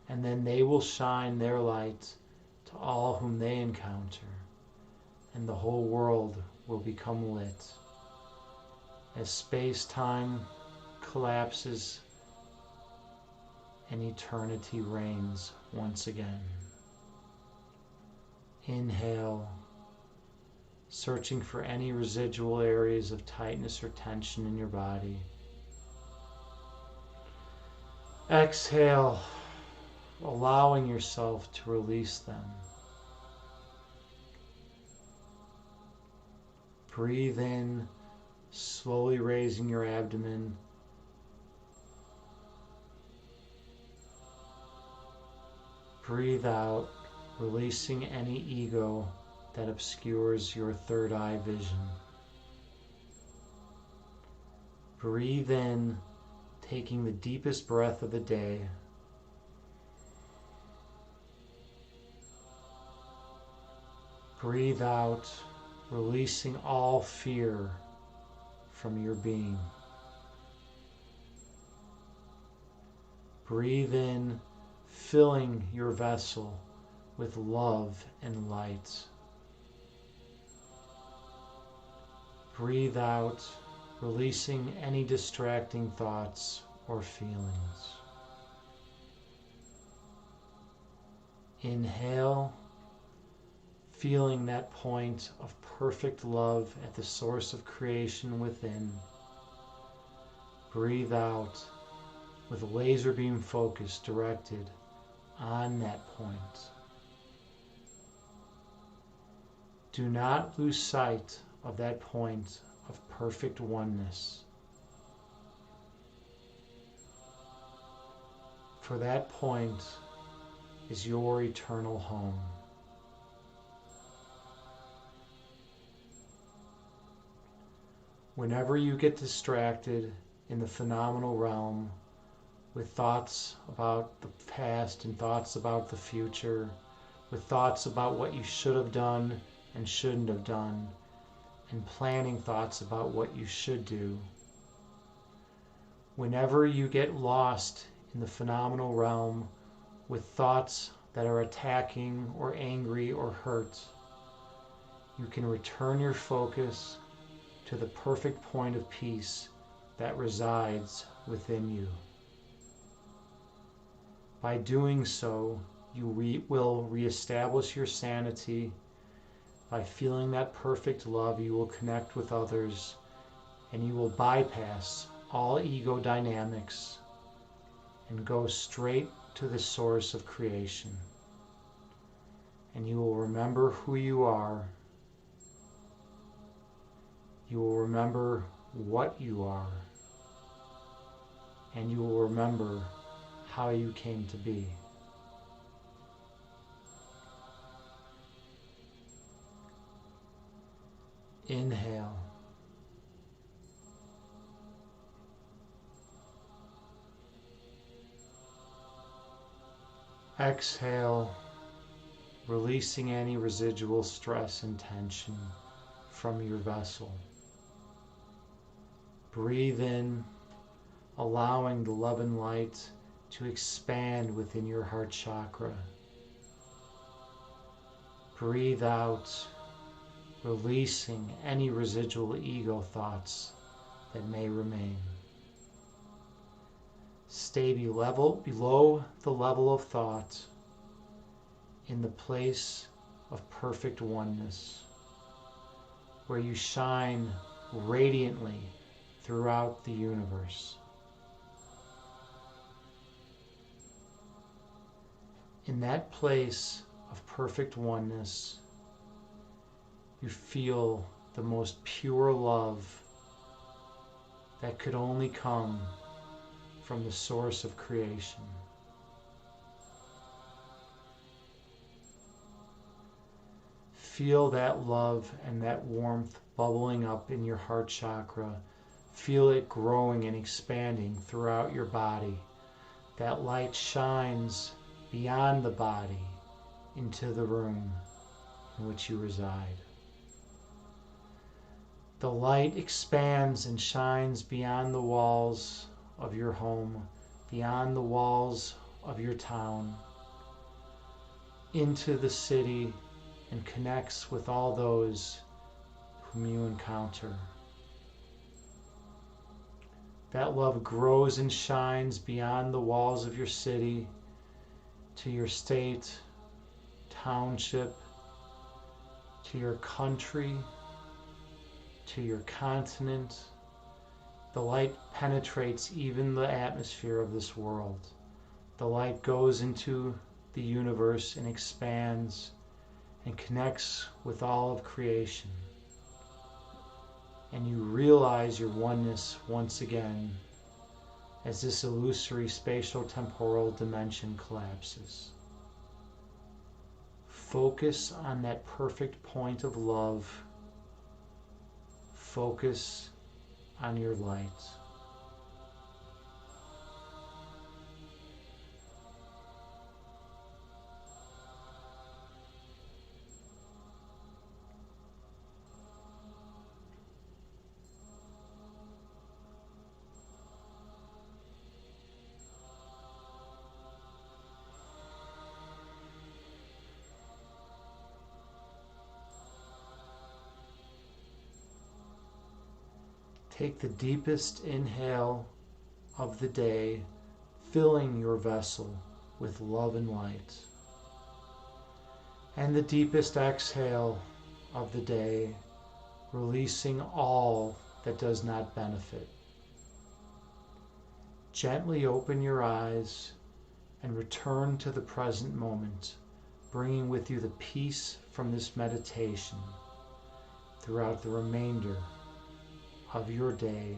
And then they will shine their light to all whom they encounter, and the whole world will become lit. As space-time collapses and eternity reigns once again. Inhale, searching for any residual areas of tightness or tension in your body. Exhale, allowing yourself to release them. Breathe in, slowly raising your abdomen. Breathe out, releasing any ego that obscures your third eye vision. Breathe in, taking the deepest breath of the day. Breathe out, releasing all fear from your being. Breathe in, filling your vessel with love and light. Breathe out, releasing any distracting thoughts or feelings. Inhale, feeling that point of perfect love at the source of creation within. Breathe out with a laser beam focus directed on that point. Do not lose sight of that point of perfect oneness. For that point is your eternal home. Whenever you get distracted in the phenomenal realm with thoughts about the past and thoughts about the future, with thoughts about what you should have done and shouldn't have done, and planning thoughts about what you should do. Whenever you get lost in the phenomenal realm with thoughts that are attacking or angry or hurt, you can return your focus to the perfect point of peace that resides within you. By doing so, you will reestablish your sanity. By feeling that perfect love, you will connect with others, and you will bypass all ego dynamics and go straight to the source of creation. And you will remember who you are. You will remember what you are. and you will remember how you came to be. Inhale. Exhale, releasing any residual stress and tension from your vessel. Breathe in, allowing the love and light to expand within your heart chakra. Breathe out, releasing any residual ego thoughts that may remain. Stay below the level of thought in the place of perfect oneness, where you shine radiantly throughout the universe. In that place of perfect oneness, you feel the most pure love that could only come from the source of creation. Feel that love and that warmth bubbling up in your heart chakra. Feel it growing and expanding throughout your body. That light shines beyond the body into the room in which you reside. The light expands and shines beyond the walls of your home, beyond the walls of your town, into the city, and connects with all those whom you encounter. That love grows and shines beyond the walls of your city, to your state, township, to your country, to your continent. The light penetrates even the atmosphere of this world. The light goes into the universe and expands and connects with all of creation. And you realize your oneness once again as this illusory spatial temporal dimension collapses. Focus on that perfect point of love. Focus on your light. Take the deepest inhale of the day, filling your vessel with love and light. And the deepest exhale of the day, releasing all that does not benefit. Gently open your eyes and return to the present moment, bringing with you the peace from this meditation throughout the remainder of your day.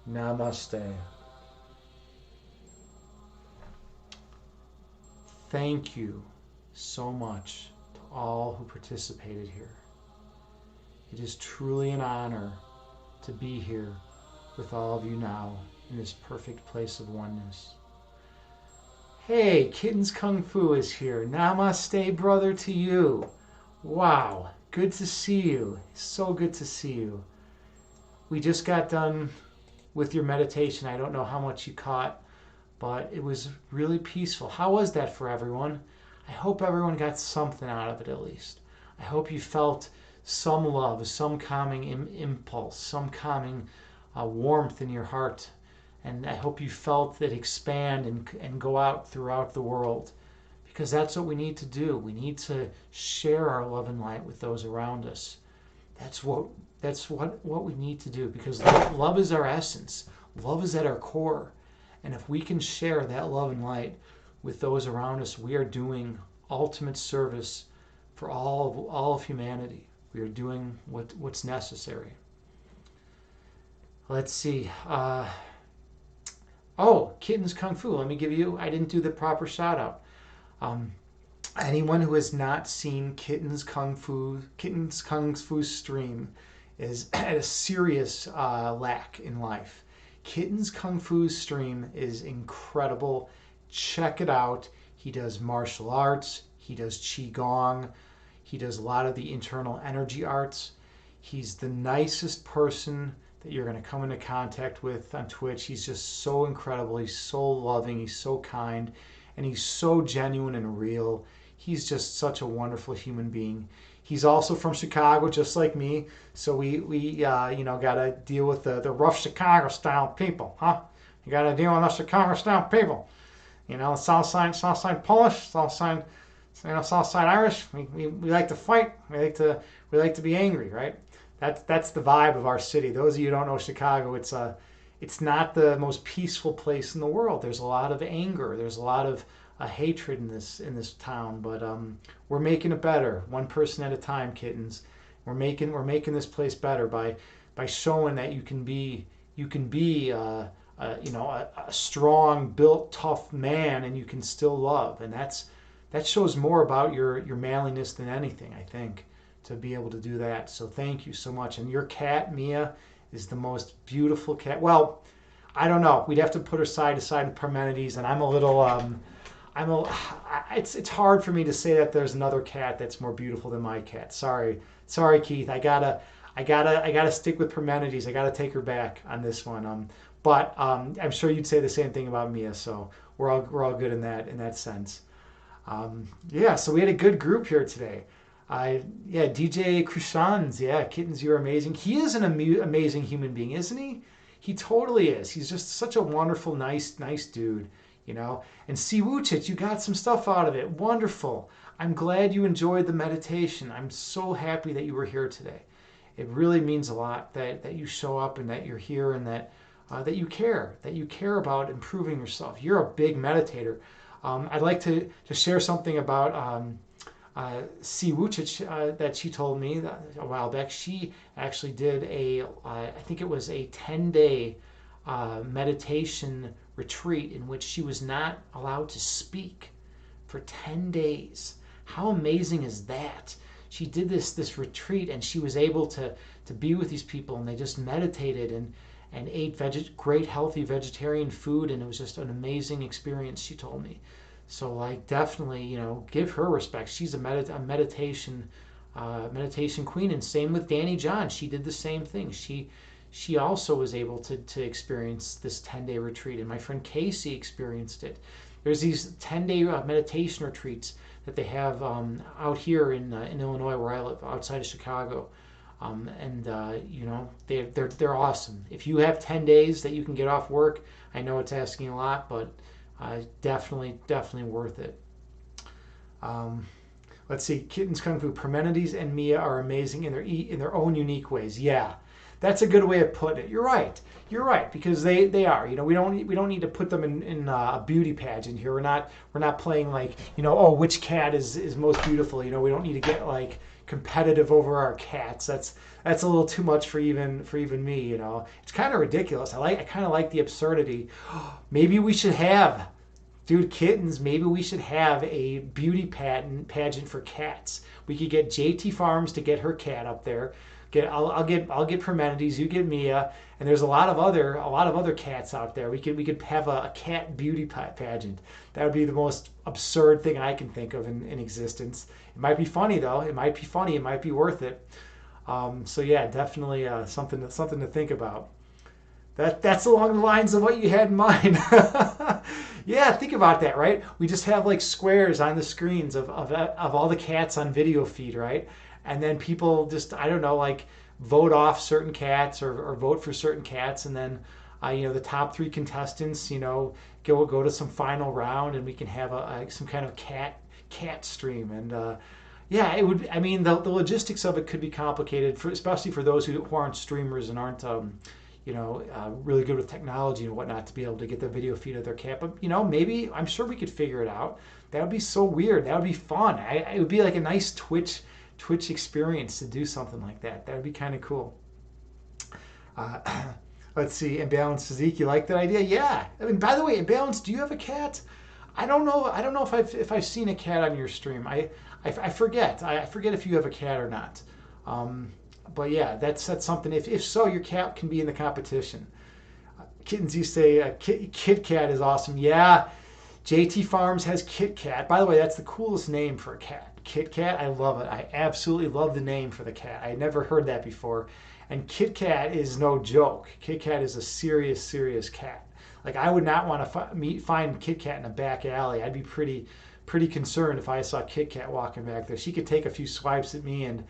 Namaste. Thank you so much to all who participated here. It is truly an honor to be here with all of you now in this perfect place of oneness. Hey, Kittens Kung Fu is here. Namaste, brother, to you. Wow, good to see you. So good to see you. We just got done with your meditation. I don't know how much you caught, but it was really peaceful. How was that for everyone? I hope everyone got something out of it at least. I hope you felt some love, some calming impulse, some calming warmth in your heart. And I hope you felt it expand and go out throughout the world, because that's what we need to do. We need to share our love and light with those around us. That's what we need to do, because love is our essence. Love is at our core. And if we can share that love and light with those around us, we are doing ultimate service for all of humanity. We are doing what's necessary. Let's see. Oh, Kittens Kung Fu. Let me give you. I didn't do the proper shout out. Um, Anyone who has not seen Kittens Kung Fu stream is at a serious lack in life. Kittens Kung Fu stream is incredible. Check it out. He does martial arts. He does qigong. He does a lot of the internal energy arts. He's the nicest person that you're going to come into contact with on Twitch. He's just so incredible. He's so loving. He's so kind. And he's so genuine and real. He's just such a wonderful human being. He's also from Chicago, just like me. So we got to deal with the rough Chicago style people, huh? You got to deal with the Chicago style people. South side Polish, South side Irish. We like to fight. We like to be angry, right? That's the vibe of our city. Those of you who don't know Chicago, it's not the most peaceful place in the world. There's a lot of anger. There's a lot of hatred in this town. But we're making it better, one person at a time, kittens. We're making this place better by showing that you can be a strong, built, tough man, and you can still love. And that shows more about your manliness than anything, I think, to be able to do that. So thank you so much. And your cat, Mia, is the most beautiful cat. Well, I don't know. We'd have to put her side to side with Parmenides, and I'm a little it's hard for me to say that there's another cat that's more beautiful than my cat. Sorry, Keith. I gotta stick with Parmenides. I gotta take her back on this one. But I'm sure you'd say the same thing about Mia. So we're all good in that sense. Yeah. So we had a good group here today. Yeah, DJ Krishans. Yeah, kittens, you're amazing. He is an amazing human being, isn't he? He totally is. He's just such a wonderful, nice dude. And Siwuchit, you got some stuff out of it. Wonderful. I'm glad you enjoyed the meditation. I'm so happy that you were here today. It really means a lot that you show up and that you're here and that you care about improving yourself. You're a big meditator. I'd like to share something about Si Wuchich that she told me a while back. She actually did I think it was a 10-day meditation retreat in which she was not allowed to speak for 10 days. How amazing is that? She did this retreat and she was able to be with these people, and they just meditated and ate great healthy vegetarian food, and it was just an amazing experience, she told me. So like definitely, give her respect. She's a meditation queen, and same with Danny John. She did the same thing. She also was able to experience this 10-day retreat, and my friend Casey experienced it. There's these 10-day meditation retreats that they have out here in Illinois, where I live, outside of Chicago. They're awesome. If you have 10 days that you can get off work, I know it's asking a lot, but definitely worth it. Let's see, Kittens Kung Fu. Parmenides and Mia are amazing in their own unique ways. Yeah, that's a good way of putting it. You're right, because they are. We don't need to put them in a beauty pageant here. We're not playing like which cat is most beautiful. We don't need to get like competitive over our cats. That's a little too much for even me. It's kind of ridiculous. I kind of like the absurdity. Maybe we should have, dude, kittens. Maybe we should have a beauty pageant for cats. We could get JT Farms to get her cat up there. I'll get Parmenides. You get Mia, and there's a lot of other cats out there. We could have a cat beauty pageant. That would be the most absurd thing I can think of in existence. It might be funny though. It might be funny. It might be worth it. So yeah, definitely something to think about. That's along the lines of what you had in mind. Yeah, think about that, right? We just have like squares on the screens of all the cats on video feed, right? And then people just, I don't know, like vote off certain cats or vote for certain cats, and then the top 3 contestants, go to some final round, and we can have some kind of cat stream. And yeah, it would. I mean, the logistics of it could be complicated, especially for those who aren't streamers and aren't really good with technology and whatnot, to be able to get the video feed of their cat. But maybe, I'm sure we could figure it out. That would be so weird. That would be fun. It would be like a nice Twitch experience to do something like that. That would be kind of cool. Let's see, imbalanced physique. You like that idea? Yeah. I mean, by the way, imbalanced. Do you have a cat? I don't know. I don't know if I've seen a cat on your stream. I forget. I forget if you have a cat or not. Um, but yeah, that's something. If so, your cat can be in the competition. Kittens, you say Kit Kat is awesome. Yeah, JT Farms has Kit Kat. By the way, that's the coolest name for a cat. Kit Kat, I love it. I absolutely love the name for the cat. I had never heard that before. And Kit Kat is no joke. Kit Kat is a serious, serious cat. Like I would not want to find Kit Kat in a back alley. I'd be pretty concerned if I saw Kit Kat walking back there. She could take a few swipes at me, and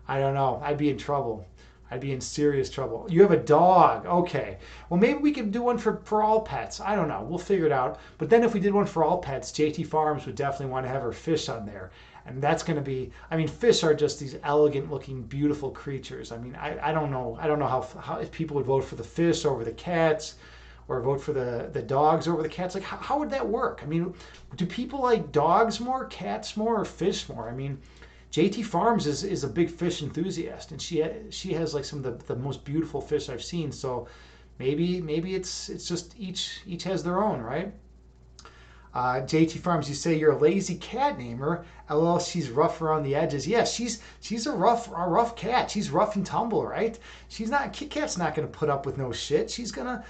I don't know. I'd be in trouble. I'd be in serious trouble. You have a dog. Okay. Well, maybe we could do one for all pets. I don't know. We'll figure it out. But then if we did one for all pets, JT Farms would definitely want to have her fish on there. And that's going to be, I mean, fish are just these elegant looking, beautiful creatures. I mean, I don't know. I don't know how if people would vote for the fish over the cats or vote for the dogs over the cats. Like, how would that work? I mean, do people like dogs more, cats more, or fish more? I mean, JT Farms is a big fish enthusiast, and she has like some of the most beautiful fish I've seen. So maybe it's just each has their own, right? JT Farms, you say you're a lazy cat namer. LL, she's rough around the edges. Yeah, she's a rough cat. She's rough and tumble, right? She's not Kit Kat's not gonna put up with no shit. She's gonna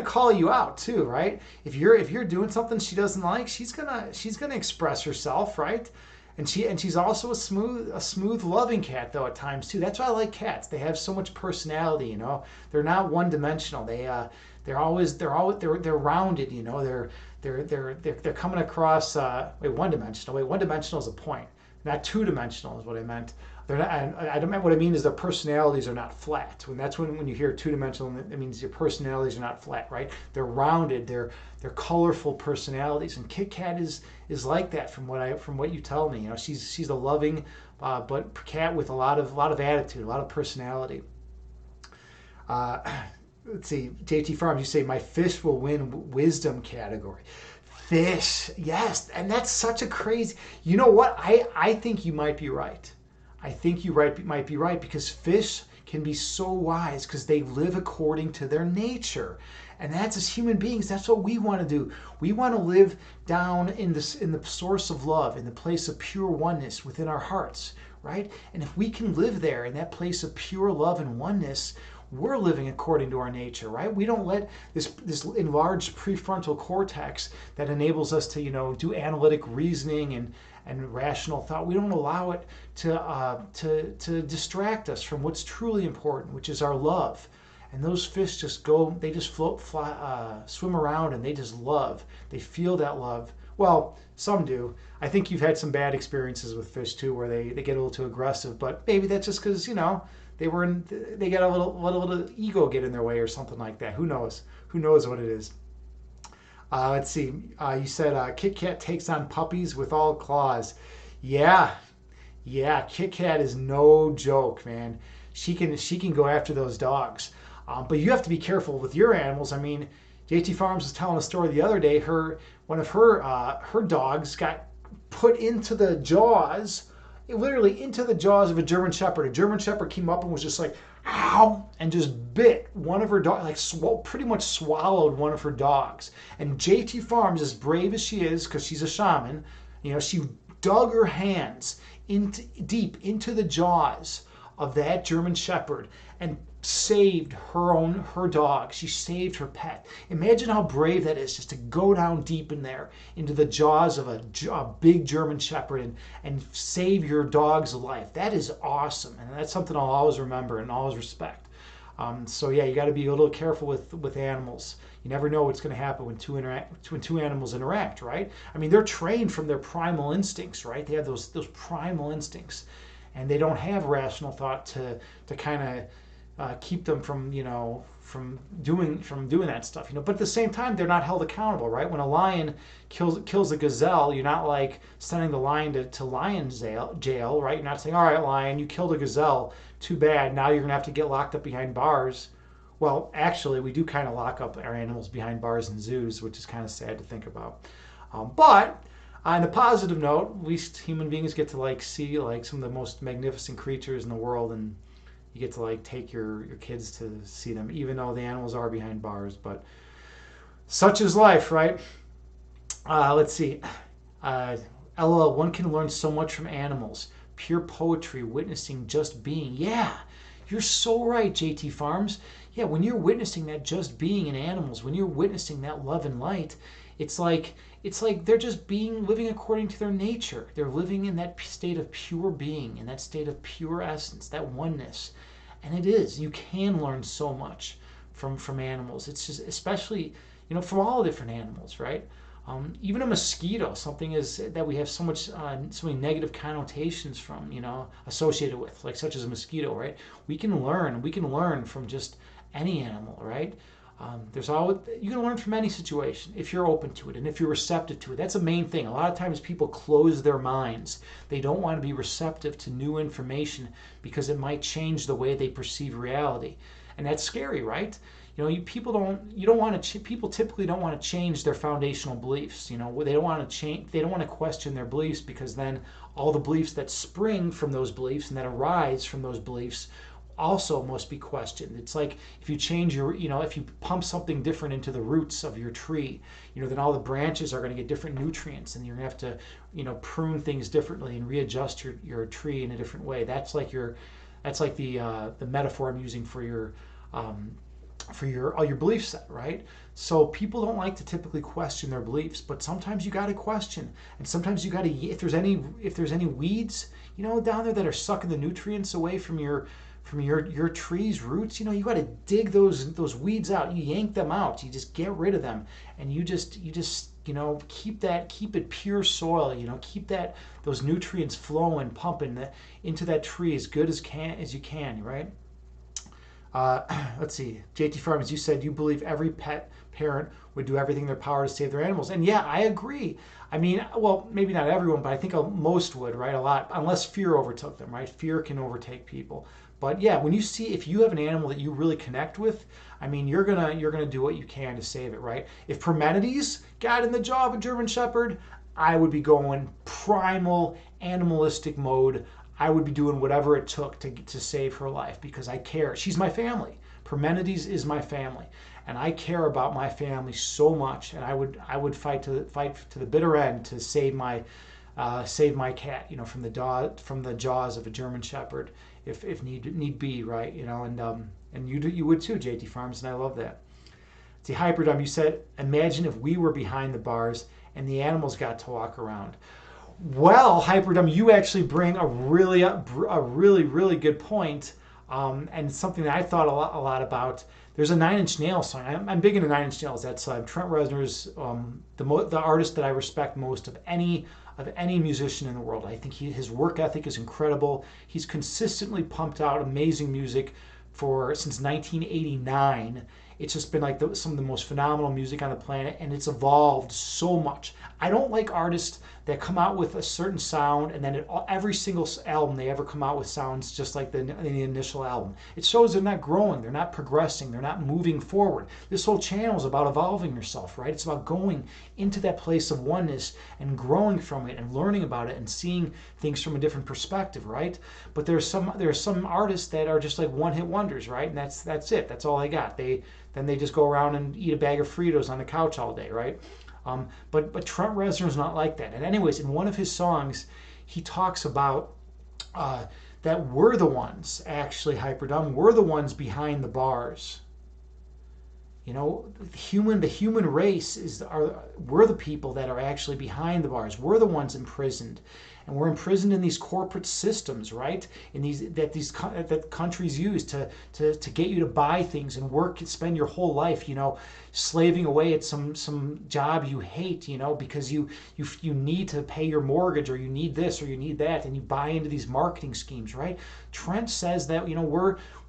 call you out too, right? If you're doing something she doesn't like, she's gonna express herself, right? And she's also a smooth loving cat though at times too. That's why I like cats. They have so much personality, you know. They're not one dimensional. They're rounded, you know. They're coming across one dimensional. Wait, one dimensional is a point, not two dimensional is what I meant. They're not. I don't. What I mean is their personalities are not flat. When you hear two dimensional, it means your personalities are not flat, right? They're rounded. They're colorful personalities, and Kit Kat is like that from what you tell me. You know, she's a loving but cat with a lot of attitude, a lot of personality. Uh, let's see, JT Farms, you say my fish will win wisdom category. Fish, yes, and that's such a crazy. You know what? I think you might be right. I think might be right because fish can be so wise because they live according to their nature. And that's as human beings, that's what we want to do. We want to live down in the source of love, in the place of pure oneness within our hearts, right? And if we can live there in that place of pure love and oneness, we're living according to our nature, right? We don't let this enlarged prefrontal cortex that enables us to, do analytic reasoning and rational thought. We don't allow it to distract us from what's truly important, which is our love. And those fish they just float, fly, swim around, and they just love. They feel that love. Well, some do. I think you've had some bad experiences with fish too, where they get a little too aggressive. But maybe that's just because they get a little ego get in their way or something like that. Who knows? Who knows what it is? Let's see. You said Kit Kat takes on puppies with all claws. Yeah, yeah. Kit Kat is no joke, man. She can go after those dogs. But you have to be careful with your animals. I mean, JT Farms was telling a story the other day. One of her dogs got put into the jaws, literally into the jaws of a German Shepherd. A German Shepherd came up and was just like, ow, and just bit one of her dogs, like pretty much swallowed one of her dogs. And JT Farms, as brave as she is, because she's a shaman, she dug her hands deep into the jaws of that German Shepherd and saved her dog. She saved her pet. Imagine how brave that is, just to go down deep in there into the jaws of a big German Shepherd and save your dog's life. That is awesome, and that's something I'll always remember and always respect. So yeah, you got to be a little careful with animals. You never know what's going to happen when two animals interact, right? I mean, they're trained from their primal instincts, right? They have those primal instincts, and they don't have rational thought to kind of keep them from doing that stuff. But at the same time, they're not held accountable, right? When a lion kills a gazelle, you're not like sending the lion to lion jail, right? You're not saying, all right, lion, you killed a gazelle, too bad, now you're gonna have to get locked up behind bars. Well, actually, we do kind of lock up our animals behind bars in zoos, which is kind of sad to think about. But on a positive note, at least human beings get to see some of the most magnificent creatures in the world, and you get to like take your kids to see them, even though the animals are behind bars. But such is life, right? Let's see. Uh, LOL, one can learn so much from animals. Pure poetry, witnessing just being. Yeah, you're so right, JT Farms. Yeah, when you're witnessing that just being in animals, when you're witnessing that love and light, it's like they're just being living according to their nature. They're living in that state of pure being, in that state of pure essence, that oneness. And it is. You can learn so much from animals. It's just especially from all different animals, right? Even a mosquito, something is that we have so many negative connotations from, associated with, like such as a mosquito, right? We can learn from just any animal, right? There's always You can learn from any situation if you're open to it and if you're receptive to it. That's the main thing. A lot of times people close their minds. They don't want to be receptive to new information because it might change the way they perceive reality, and that's scary, right? People typically don't want to change their foundational beliefs. They don't want to change. They don't want to question their beliefs, because then all the beliefs that spring from those beliefs and that arise from those beliefs also must be questioned. It's like if you change if you pump something different into the roots of your tree, then all the branches are going to get different nutrients, and you're going to have to, prune things differently and readjust your tree in a different way. That's like the metaphor I'm using for your all your belief set, right? So people don't like to typically question their beliefs, but sometimes you got to question, and sometimes you got to, if there's any weeds, down there that are sucking the nutrients away from your tree's roots, you got to dig those weeds out. You yank them out. You just get rid of them, and you just keep it pure soil. Keep those nutrients flowing, pumping into that tree as good as you can, right? Let's see, JT Farms, you said you believe every pet parent would do everything in their power to save their animals. And yeah, I agree. I mean, well, maybe not everyone, but I think most would, right? A lot, unless fear overtook them, right? Fear can overtake people. But yeah, if you have an animal that you really connect with, I mean, you're gonna do what you can to save it, right? If Parmenides got in the jaw of a German Shepherd, I would be going primal animalistic mode. I would be doing whatever it took to save her life, because I care. She's my family. Parmenides is my family, and I care about my family so much. And I would fight to the bitter end to save my cat, from the jaws of a German Shepherd, if need be, right? And you would too, JT Farms, and I love that. See, Hyperdumb, you said, imagine if we were behind the bars and the animals got to walk around. Well, Hyperdumb, you actually bring a really good point, and something that I thought a lot about. There's a Nine Inch Nails song. I'm big into Nine Inch Nails. That's Trent Reznor's the artist that I respect most of any musician in the world. I think his work ethic is incredible. He's consistently pumped out amazing music since 1989. It's just been like some of the most phenomenal music on the planet, and it's evolved so much. I don't like artists that come out with a certain sound and then every single album they ever come out with sounds just like the initial album. It shows they're not growing, they're not progressing, they're not moving forward. This whole channel is about evolving yourself, right? It's about going into that place of oneness and growing from it and learning about it and seeing things from a different perspective, right? But there's some artists that are just like one-hit wonders, right? And that's it. That's all they got. Then they just go around and eat a bag of Fritos on the couch all day, right? But Trent Reznor's not like that. And anyways, in one of his songs, he talks about that we're the ones, actually, Hyperdumb, we're the ones behind the bars. The human race we're the people that are actually behind the bars. We're the ones imprisoned, and we're imprisoned in these corporate systems, right? That countries use to get you to buy things and work and spend your whole life, slaving away at some job you hate, because you need to pay your mortgage, or you need this or you need that, and you buy into these marketing schemes, right? Trent says that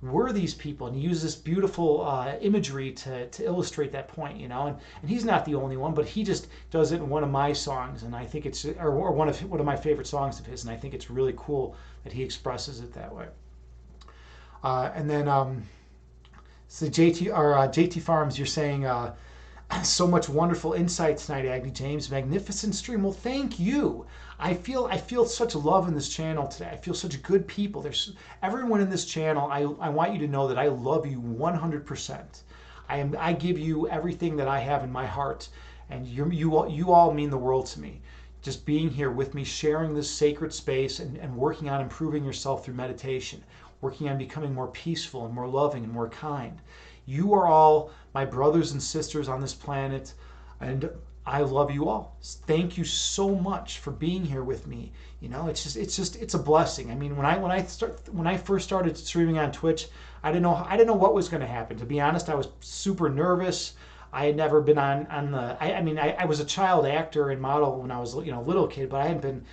we're these people, and he uses this beautiful imagery to illustrate that point, and he's not the only one, but he just does it in one of my songs, and I think it's or one of my favorite songs of his, and I think it's really cool that he expresses it that way. And then so JT Farms, you're saying So much wonderful insight tonight, Agni James. Magnificent stream. Well, thank you. I feel such love in this channel today. I feel such good people. There's everyone in this channel. I want you to know that I love you 100%. I give you everything that I have in my heart, and you all mean the world to me. Just being here with me, sharing this sacred space, and working on improving yourself through meditation, working on becoming more peaceful and more loving and more kind. You are all my brothers and sisters on this planet, and I love you all. Thank you so much for being here with me. It's a blessing. I mean, when I first started streaming on Twitch, I didn't know what was going to happen. To be honest, I was super nervous. I had never been on the. I was a child actor and model when I was a little kid, but I hadn't been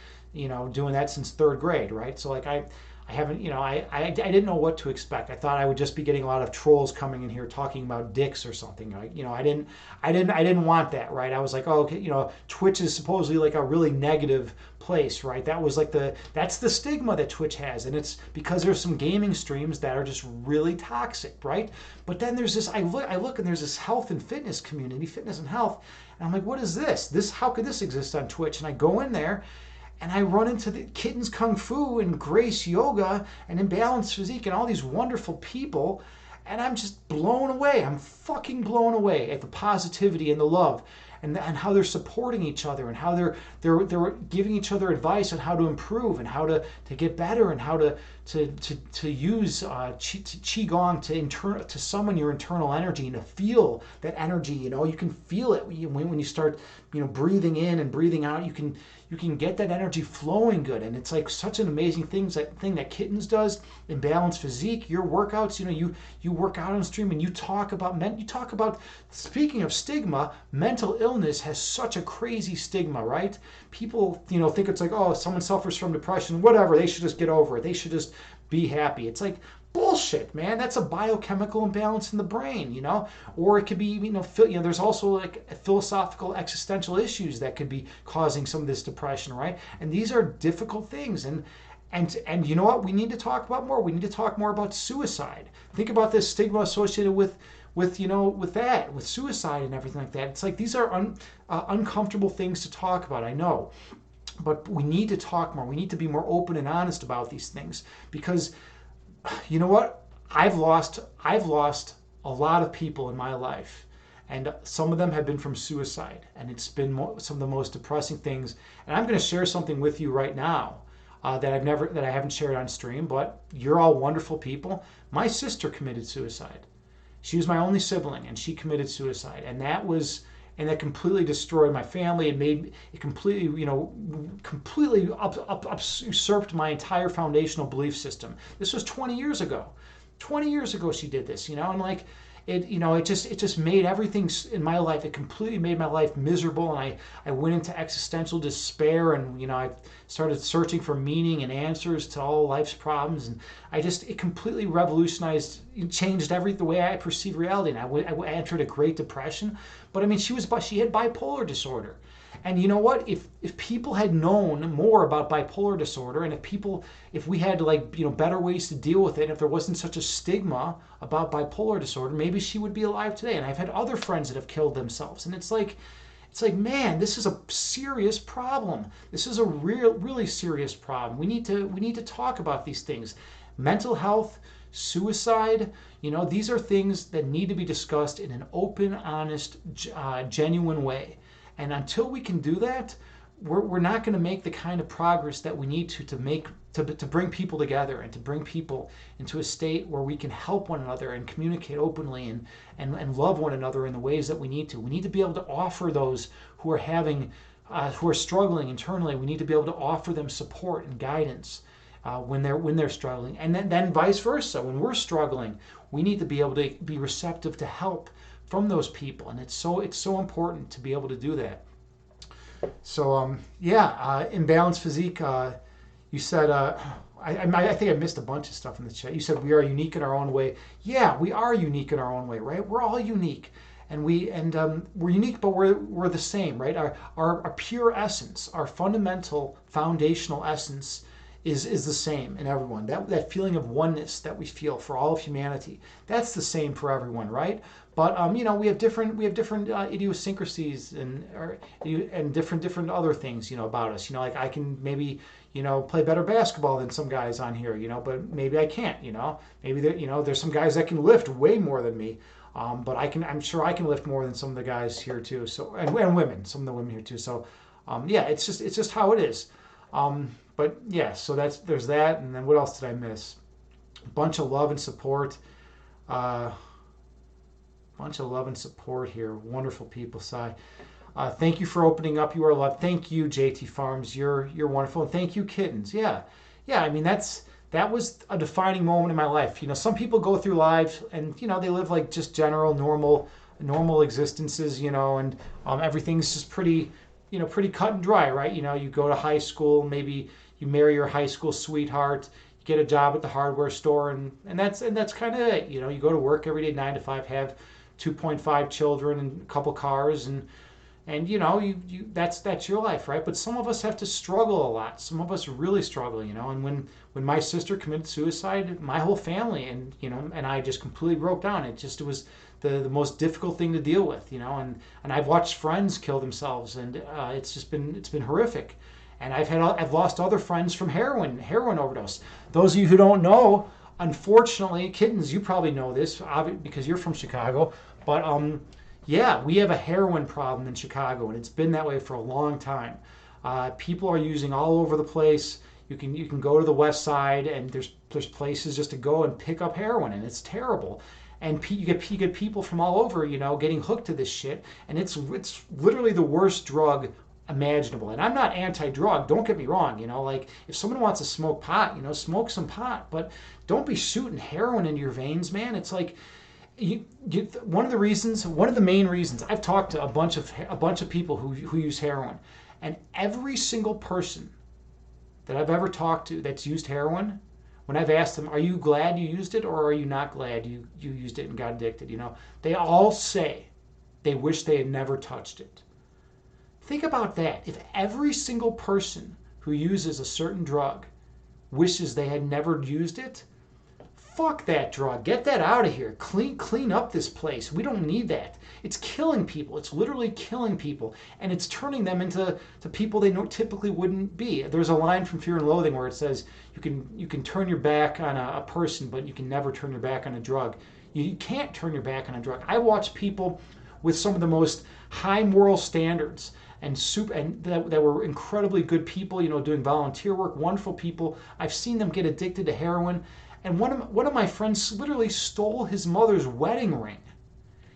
doing that since third grade, right? So like I haven't, I didn't know what to expect. I thought I would just be getting a lot of trolls coming in here talking about dicks or something. I didn't want that, right? I was like, oh, okay, Twitch is supposedly like a really negative place, right? That's the stigma that Twitch has, and it's because there's some gaming streams that are just really toxic, right? But then there's this, I look and there's this health and fitness community, fitness and health, and I'm like, what is this? How could this exist on Twitch? And I go in there and I run into the Kittens Kung Fu and Grace Yoga and Imbalanced Physique and all these wonderful people, and I'm just blown away. I'm fucking blown away at the positivity and the love, and how they're supporting each other, and how they're giving each other advice on how to improve and how to get better, and how to use qigong to summon your internal energy and to feel that energy. You can feel it when you start breathing in and breathing out. You can get that energy flowing good, and it's like such an amazing thing that Kittens does in Balanced Physique. Your workouts, you work out on stream and you talk about speaking of stigma. Mental illness has such a crazy stigma, right? People think it's like, oh, if someone suffers from depression, whatever, they should just get over it, they should just be happy. It's like bullshit, man. That's a biochemical imbalance in the brain, or it could be, there's also like philosophical existential issues that could be causing some of this depression, right? And these are difficult things. And you know what? We need to talk about more. We need to talk more about suicide. Think about this stigma associated with suicide and everything like that. It's like these are uncomfortable things to talk about. I know. But we need to talk more. We need to be more open and honest about these things, because you know what? I've lost a lot of people in my life, and some of them have been from suicide, and it's been some of the most depressing things. And I'm going to share something with you right now that I haven't shared on stream, but you're all wonderful people. My sister committed suicide. She was my only sibling, and she committed suicide, and that completely destroyed my family. It completely, completely usurped my entire foundational belief system. This was 20 years ago. 20 years ago she did this, and like it just made everything in my life. It completely made my life miserable, and I went into existential despair, and I started searching for meaning and answers to all life's problems, and it completely revolutionized, changed the way I perceive reality. And I entered a Great Depression. But I mean, she had bipolar disorder. And you know what? If people had known more about bipolar disorder, and if we had better ways to deal with it, if there wasn't such a stigma about bipolar disorder, maybe she would be alive today. And I've had other friends that have killed themselves, and it's like, man, this is a serious problem. This is a really serious problem. We need to talk about these things. Mental health, suicide, these are things that need to be discussed in an open, honest, genuine way. And until we can do that, we're not going to make the kind of progress that we need to bring people together, and to bring people into a state where we can help one another and communicate openly and love one another in the ways that we need to. We need to be able to offer those who are struggling internally. We need to be able to offer them support and guidance when they're struggling, and then vice versa. When we're struggling, we need to be able to be receptive to help from those people, and it's so important to be able to do that. So Imbalanced Physique, you said I think I missed a bunch of stuff in the chat. You said we are unique in our own way. Yeah, we are unique in our own way, right? We're all unique, and we're unique, but we're the same, right? Our pure essence, our fundamental foundational essence is the same in everyone. That feeling of oneness that we feel for all of humanity, that's the same for everyone, right? But we have different idiosyncrasies and different other things, about us. Like I can maybe play better basketball than some guys on here, but maybe I can't. Maybe there's some guys that can lift way more than me. But I'm sure I can lift more than some of the guys here too. So and women, some of the women here too. So yeah, it's just how it is. But yeah, so there's that, and then what else did I miss? A bunch of love and support. Uh, Bunch of love and support here. Wonderful people, Sai. Thank you for opening up. You are loved. Thank you, JT Farms. You're wonderful, and thank you, kittens. Yeah, yeah. I mean that was a defining moment in my life. Some people go through lives and they live like just general normal existences. And everything's just pretty cut and dry, right? You go to high school, maybe you marry your high school sweetheart, you get a job at the hardware store, and that's kind of it. You go to work every day, 9 to 5, have 2.5 children and a couple cars, and you that's your life, right? But some of us have to struggle a lot. Some of us really struggle, and when my sister committed suicide, my whole family and I just completely broke down. It was the most difficult thing to deal with, and I've watched friends kill themselves, and it's been horrific. And I've lost other friends from heroin overdose. Those of you who don't know, unfortunately, kittens, you probably know this because you're from Chicago, but yeah, we have a heroin problem in Chicago, and it's been that way for a long time. People are using all over the place. You can go to the west side, and there's places just to go and pick up heroin, and it's terrible. And you get people from all over, getting hooked to this shit, and it's literally the worst drug imaginable. And I'm not anti-drug, don't get me wrong. Like if someone wants to smoke pot, smoke some pot, but don't be shooting heroin into your veins, man. It's like one of the main reasons I've talked to a bunch of people who use heroin, and every single person that I've ever talked to that's used heroin, when I've asked them, are you glad you used it or are you not glad you used it and got addicted? They all say they wish they had never touched it. Think about that. If every single person who uses a certain drug wishes they had never used it, fuck that drug. Get that out of here. Clean up this place. We don't need that. It's killing people. It's literally killing people. And it's turning them into people they typically wouldn't be. There's a line from Fear and Loathing where it says you can turn your back on a person, but you can never turn your back on a drug. You can't turn your back on a drug. I watch people with some of the most high moral standards and that were incredibly good people, doing volunteer work, wonderful people. I've seen them get addicted to heroin. And one of my friends literally stole his mother's wedding ring.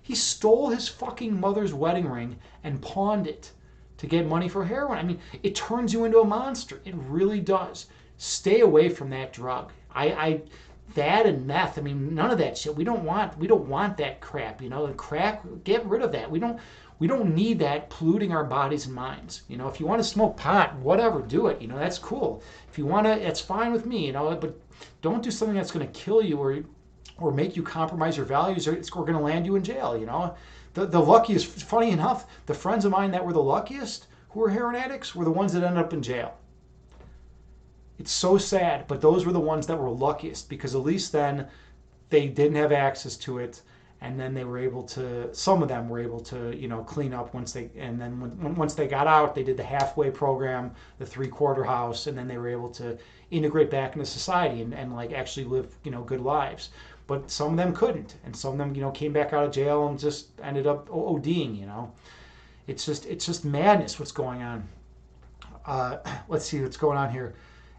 He stole his fucking mother's wedding ring and pawned it to get money for heroin. I mean, it turns you into a monster. It really does. Stay away from that drug. That and meth. I mean, none of that shit. We don't want that crap. The crack. Get rid of that. We don't need that polluting our bodies and minds. If you want to smoke pot, whatever, do it. That's cool. If you want to, that's fine with me. But don't do something that's going to kill you or make you compromise your values, or it's going to land you in jail. The luckiest. Funny enough, the friends of mine that were the luckiest who were heroin addicts were the ones that ended up in jail. It's so sad, but those were the ones that were luckiest because at least then they didn't have access to it. And then some of them were able to, clean up once they got out, they did the halfway program, the 3/4 house, and then they were able to integrate back into society and like actually live, good lives. But some of them couldn't, and some of them, came back out of jail and just ended up ODing, It's just madness what's going on. Let's see what's going on here.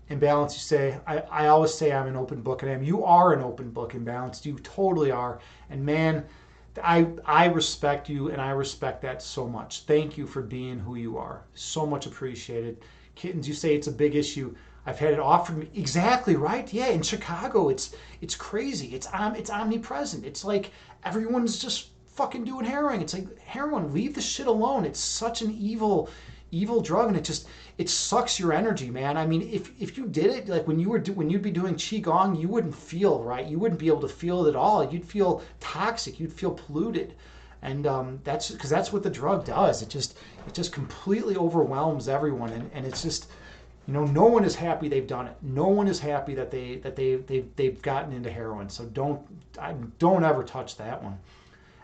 Imbalance, you say, I always say I'm an open book, and I am. You are an open book, Imbalanced. You totally are. And man, I respect you, and I respect that so much. Thank you for being who you are. So much appreciated. Kittens, you say it's a big issue. I've had it offered me. Exactly right. Yeah, in Chicago, it's crazy. It's omnipresent. It's like everyone's just fucking doing heroin. It's like heroin. Leave the shit alone. It's such an evil drug, and it sucks your energy, man. I mean, if you did it like when you'd be doing qigong, you wouldn't feel right. You wouldn't be able to feel it at all. You'd feel toxic. You'd feel polluted, and that's because that's what the drug does. It just completely overwhelms everyone, and it's just No one is happy they've done it. No one is happy that they've gotten into heroin. So don't ever touch that one.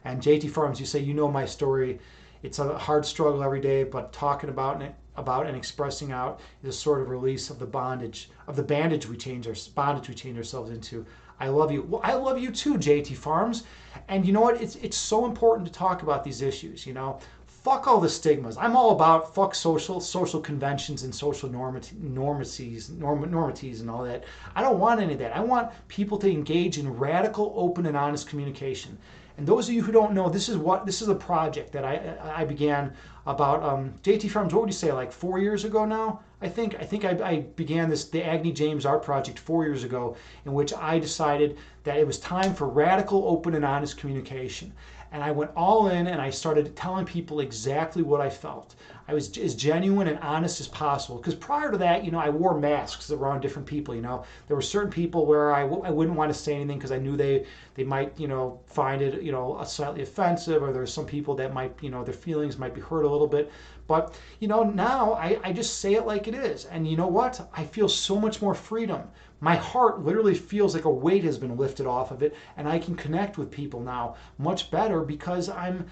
And JT Farms, you say my story. It's a hard struggle every day, but talking about and expressing out is a sort of release of the bandage we change ourselves into. I love you. Well, I love you too, JT Farms. And you know what? It's so important to talk about these issues. Fuck all the stigmas. I'm all about fuck social conventions and social normaties and all that. I don't want any of that. I want people to engage in radical, open, and honest communication. And those of you who don't know, this is a project that I began about JT Farms. What would you say, like 4 years ago now? I think I began the Agni James Art Project 4 years ago, in which I decided that it was time for radical, open, and honest communication. And I went all in and I started telling people exactly what I felt. I was as genuine and honest as possible. Because prior to that, I wore masks around different people. There were certain people where I wouldn't want to say anything because I knew they might, find it, slightly offensive, or there's some people that might, their feelings might be hurt a little bit. But, now I just say it like it is. And you know what? I feel so much more freedom. My heart literally feels like a weight has been lifted off of it, and I can connect with people now much better because I'm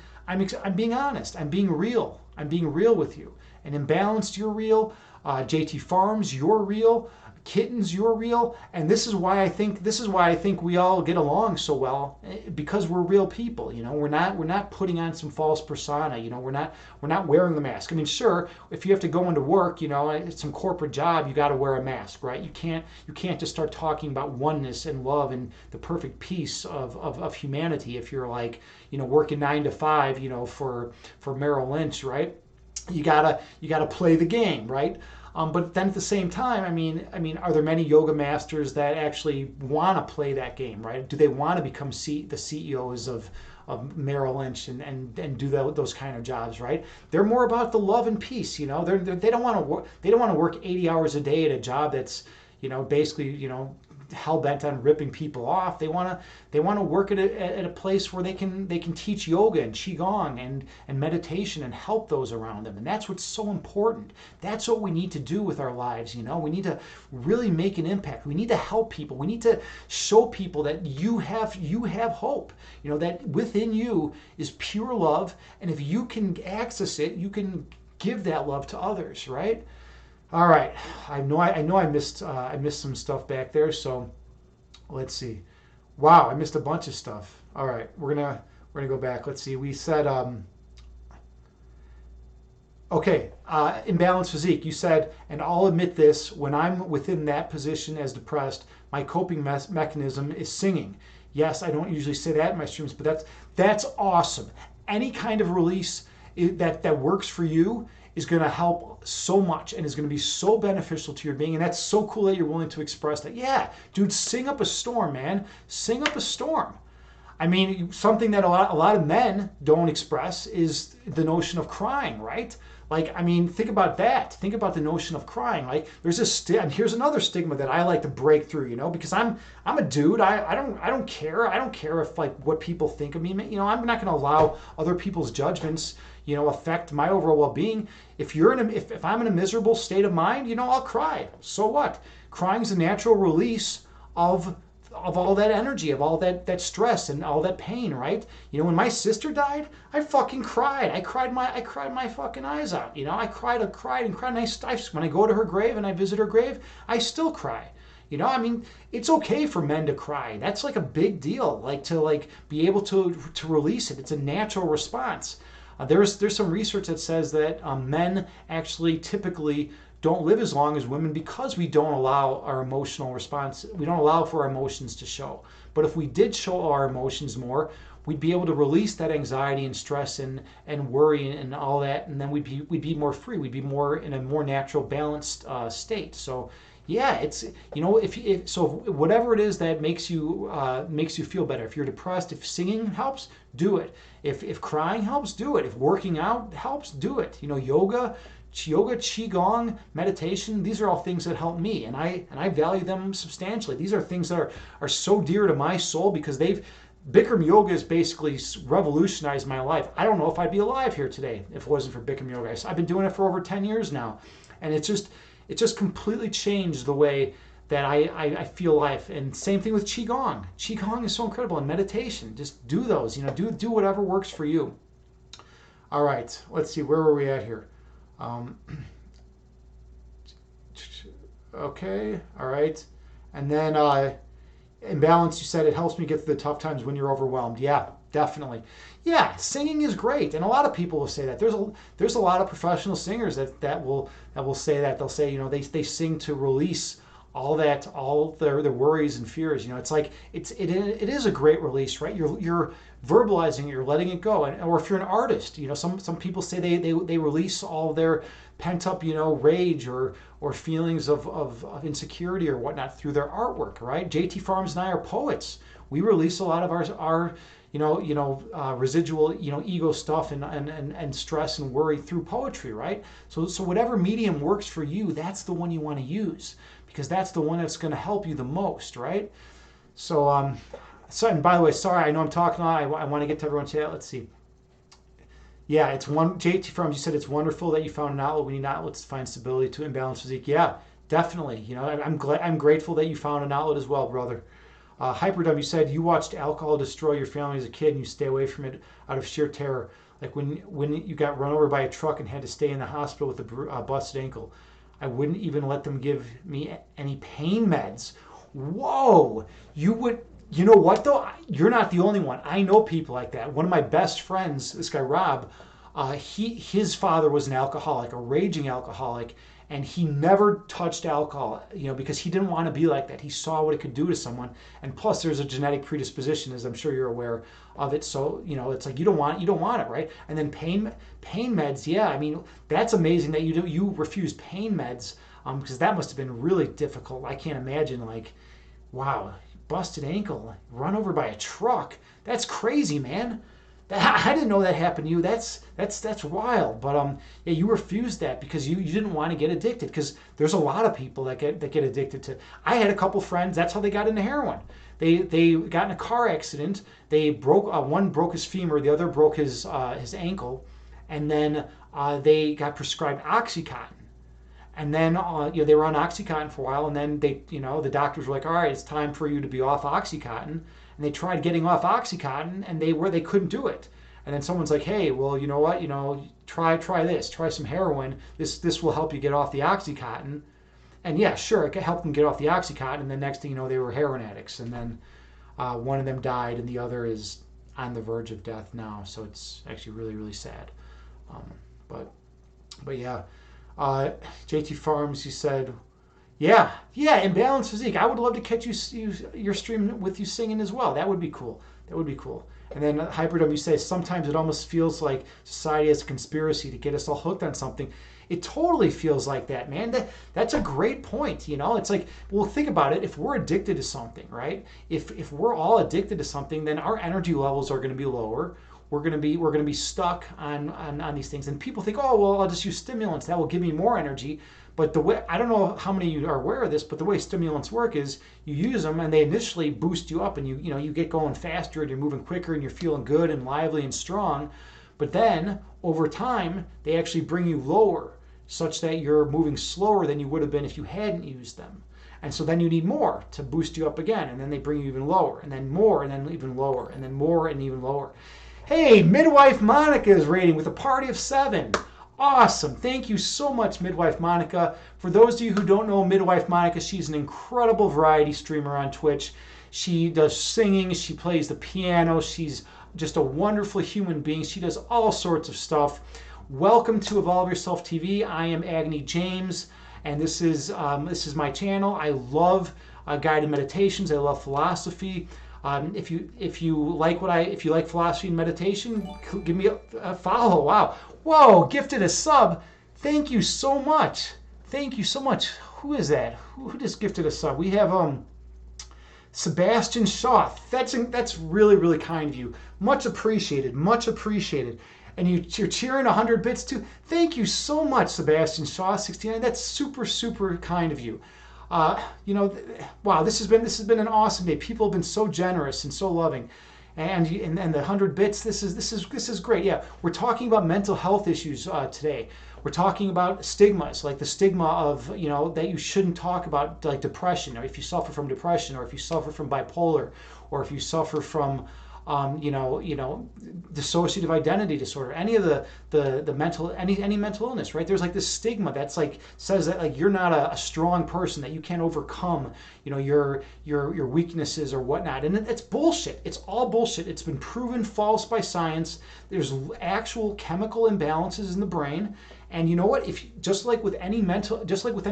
being honest. I'm being real. I'm being real with you. And Imbalanced, you're real. JT Farms, you're real. Kittens, you're real. And this is why I think we all get along so well, because we're real people. We're not putting on some false persona. We're not wearing the mask. I mean, sure, if you have to go into work, it's some corporate job, you got to wear a mask, right? You can't just start talking about oneness and love and the perfect peace of humanity if you're like, working 9 to 5, for Merrill Lynch, right? You gotta play the game, right? But then at the same time, I mean, are there many yoga masters that actually want to play that game, right? Do they want to become the CEOs of Merrill Lynch and do those kind of jobs, right? They're more about the love and peace, they don't want to work. They don't want to work 80 hours a day at a job that's, basically, hell bent on ripping people off. They want to work at a place where they can teach yoga and qigong and meditation and help those around them. And that's what's so important. That's what we need to do with our lives. We need to really make an impact. We need to help people. We need to show people that you have hope. That within you is pure love, and if you can access it, you can give that love to others, right? All right, I know I missed some stuff back there, so let's see. Wow, I missed a bunch of stuff. All right, we're gonna go back. Let's see. We said okay, imbalanced physique. You said, and I'll admit this: when I'm within that position as depressed, my coping mechanism is singing. Yes, I don't usually say that in my streams, but that's awesome. Any kind of release that works for you is going to help so much and is going to be so beneficial to your being. And that's so cool that you're willing to express that. Yeah, dude, sing up a storm, man. Sing up a storm. I mean, something that a lot of men don't express is the notion of crying, right? Like, I mean, think about that. Think about the notion of crying. Like, there's and here's another stigma that I like to break through, because I'm a dude. I don't care. I don't care if like what people think of me. I'm not going to allow other people's judgments, affect my overall well-being. If I'm in a miserable state of mind, I'll cry. So what? Crying's a natural release of all that energy, of all that stress and all that pain, right? When my sister died, I fucking cried. I cried my fucking eyes out. I cried and cried. And when I go to her grave and I visit her grave, I still cry. I mean, it's okay for men to cry. That's like a big deal. Like to be able to release it. It's a natural response. There's some research that says that men actually typically don't live as long as women because we don't allow our emotional response. We don't allow for our emotions to show. But if we did show our emotions more, we'd be able to release that anxiety and stress and worry and all that, and then we'd be more free. We'd be more in a more natural, balanced state. So yeah, it's so whatever it is that makes you feel better. If you're depressed, if singing helps, do it. If crying helps, do it. If working out helps, do it. Yoga, qigong, meditation, these are all things that help me, and I value them substantially. These are things that are so dear to my soul because Bikram yoga has basically revolutionized my life. I don't know if I'd be alive here today if it wasn't for Bikram yoga. I've been doing it for over 10 years now, and it just completely changed the way that I feel life. And same thing with Qigong. Qigong is so incredible. And meditation, just do those, do whatever works for you. All right, let's see, where were we at here? Um, okay, all right. And then imbalance, you said it helps me get through the tough times when you're overwhelmed. Yeah, definitely. Yeah, singing is great, and a lot of people will say that. There's a lot of professional singers that will say that. They'll say, they sing to release all their worries and fears. It's like it is a great release, right? You're verbalizing it, you're letting it go. Or if you're an artist, some people say they release all their pent up, rage or feelings of insecurity or whatnot through their artwork, right? JT Farms and I are poets. We release a lot of our residual, ego stuff and stress and worry through poetry, right? So whatever medium works for you, that's the one you want to use, because that's the one that's going to help you the most, right? So, and by the way, sorry, I know I'm talking a lot. I want to get to everyone's chat. Let's see. Yeah, it's one JT Farms. You said it's wonderful that you found an outlet. We need outlets to find stability to imbalance physique. Yeah, definitely. I'm grateful that you found an outlet as well, brother. Hyperdub, you said you watched alcohol destroy your family as a kid and you stay away from it out of sheer terror. Like when you got run over by a truck and had to stay in the hospital with a busted ankle. I wouldn't even let them give me any pain meds. Whoa! You would. You know what though? You're not the only one. I know people like that. One of my best friends, this guy Rob, his father was an alcoholic, a raging alcoholic, and he never touched alcohol, because he didn't want to be like that. He saw what it could do to someone, and plus there's a genetic predisposition, as I'm sure you're aware of it. So it's like you don't want it, right? And then pain meds, yeah. I mean, that's amazing that you refuse pain meds, because that must have been really difficult. I can't imagine, like, wow. Busted ankle, run over by a truck. That's crazy, man. I didn't know that happened to you. That's wild. But yeah, you refused that because you didn't want to get addicted. Because there's a lot of people that get addicted to. I had a couple friends. That's how they got into heroin. They got in a car accident. They broke one broke his femur, the other broke his ankle, and then they got prescribed OxyContin. And then they were on OxyContin for a while, and then the doctors were like, all right, it's time for you to be off OxyContin. And they tried getting off OxyContin, and they couldn't do it. And then someone's like, hey, well, you know what, try this, try some heroin. This will help you get off the OxyContin. And yeah, sure, it helped them get off the OxyContin. And then next thing you know, they were heroin addicts. And then one of them died, and the other is on the verge of death now. So it's actually really, really sad. But yeah. JT Farms, you said, yeah, imbalanced physique. I would love to catch your stream with you singing as well. That would be cool. And then Hyperdome, you say sometimes it almost feels like society has a conspiracy to get us all hooked on something. It totally feels like that, man. That's a great point. It's like, well, think about it. If we're addicted to something, right? If we're all addicted to something, then our energy levels are going to be lower. We're going to be stuck on these things, and people think, oh well, I'll just use stimulants, that will give me more energy. But the way, I don't know how many of you are aware of this, but the way stimulants work is you use them and they initially boost you up, and you get going faster and you're moving quicker and you're feeling good and lively and strong. But then over time they actually bring you lower, such that you're moving slower than you would have been if you hadn't used them. And so then you need more to boost you up again, and then they bring you even lower, and then more, and then even lower, and then more and even lower. Hey, Midwife Monica is rating with a party of 7. Awesome. Thank you so much, Midwife Monica. For those of you who don't know Midwife Monica, she's an incredible variety streamer on Twitch. She does singing. She plays the piano. She's just a wonderful human being. She does all sorts of stuff. Welcome to Evolve Yourself TV. I am Agni James, and this is my channel. I love guided meditations. I love philosophy. If you like philosophy and meditation, give me a follow. Wow, whoa, gifted a sub. Thank you so much. Who is that? Who just gifted a sub? We have Sebastian Shaw. That's really, really kind of you. Much appreciated. And you're cheering 100 bits too. Thank you so much, Sebastian Shaw 69. That's super, super kind of you. Wow, this has been an awesome day. People have been so generous and so loving, and the 100 bits. This is great. Yeah, we're talking about mental health issues today. We're talking about stigmas, like the stigma of, that you shouldn't talk about, like depression, or if you suffer from depression, or if you suffer from bipolar, or if you suffer from dissociative identity disorder, any of the mental, any mental illness, right? There's like this stigma that's like says that like you're not a strong person, that you can't overcome, your weaknesses or whatnot, and it's bullshit. It's all bullshit. It's been proven false by science. There's actual chemical imbalances in the brain. And you know what? If just like with any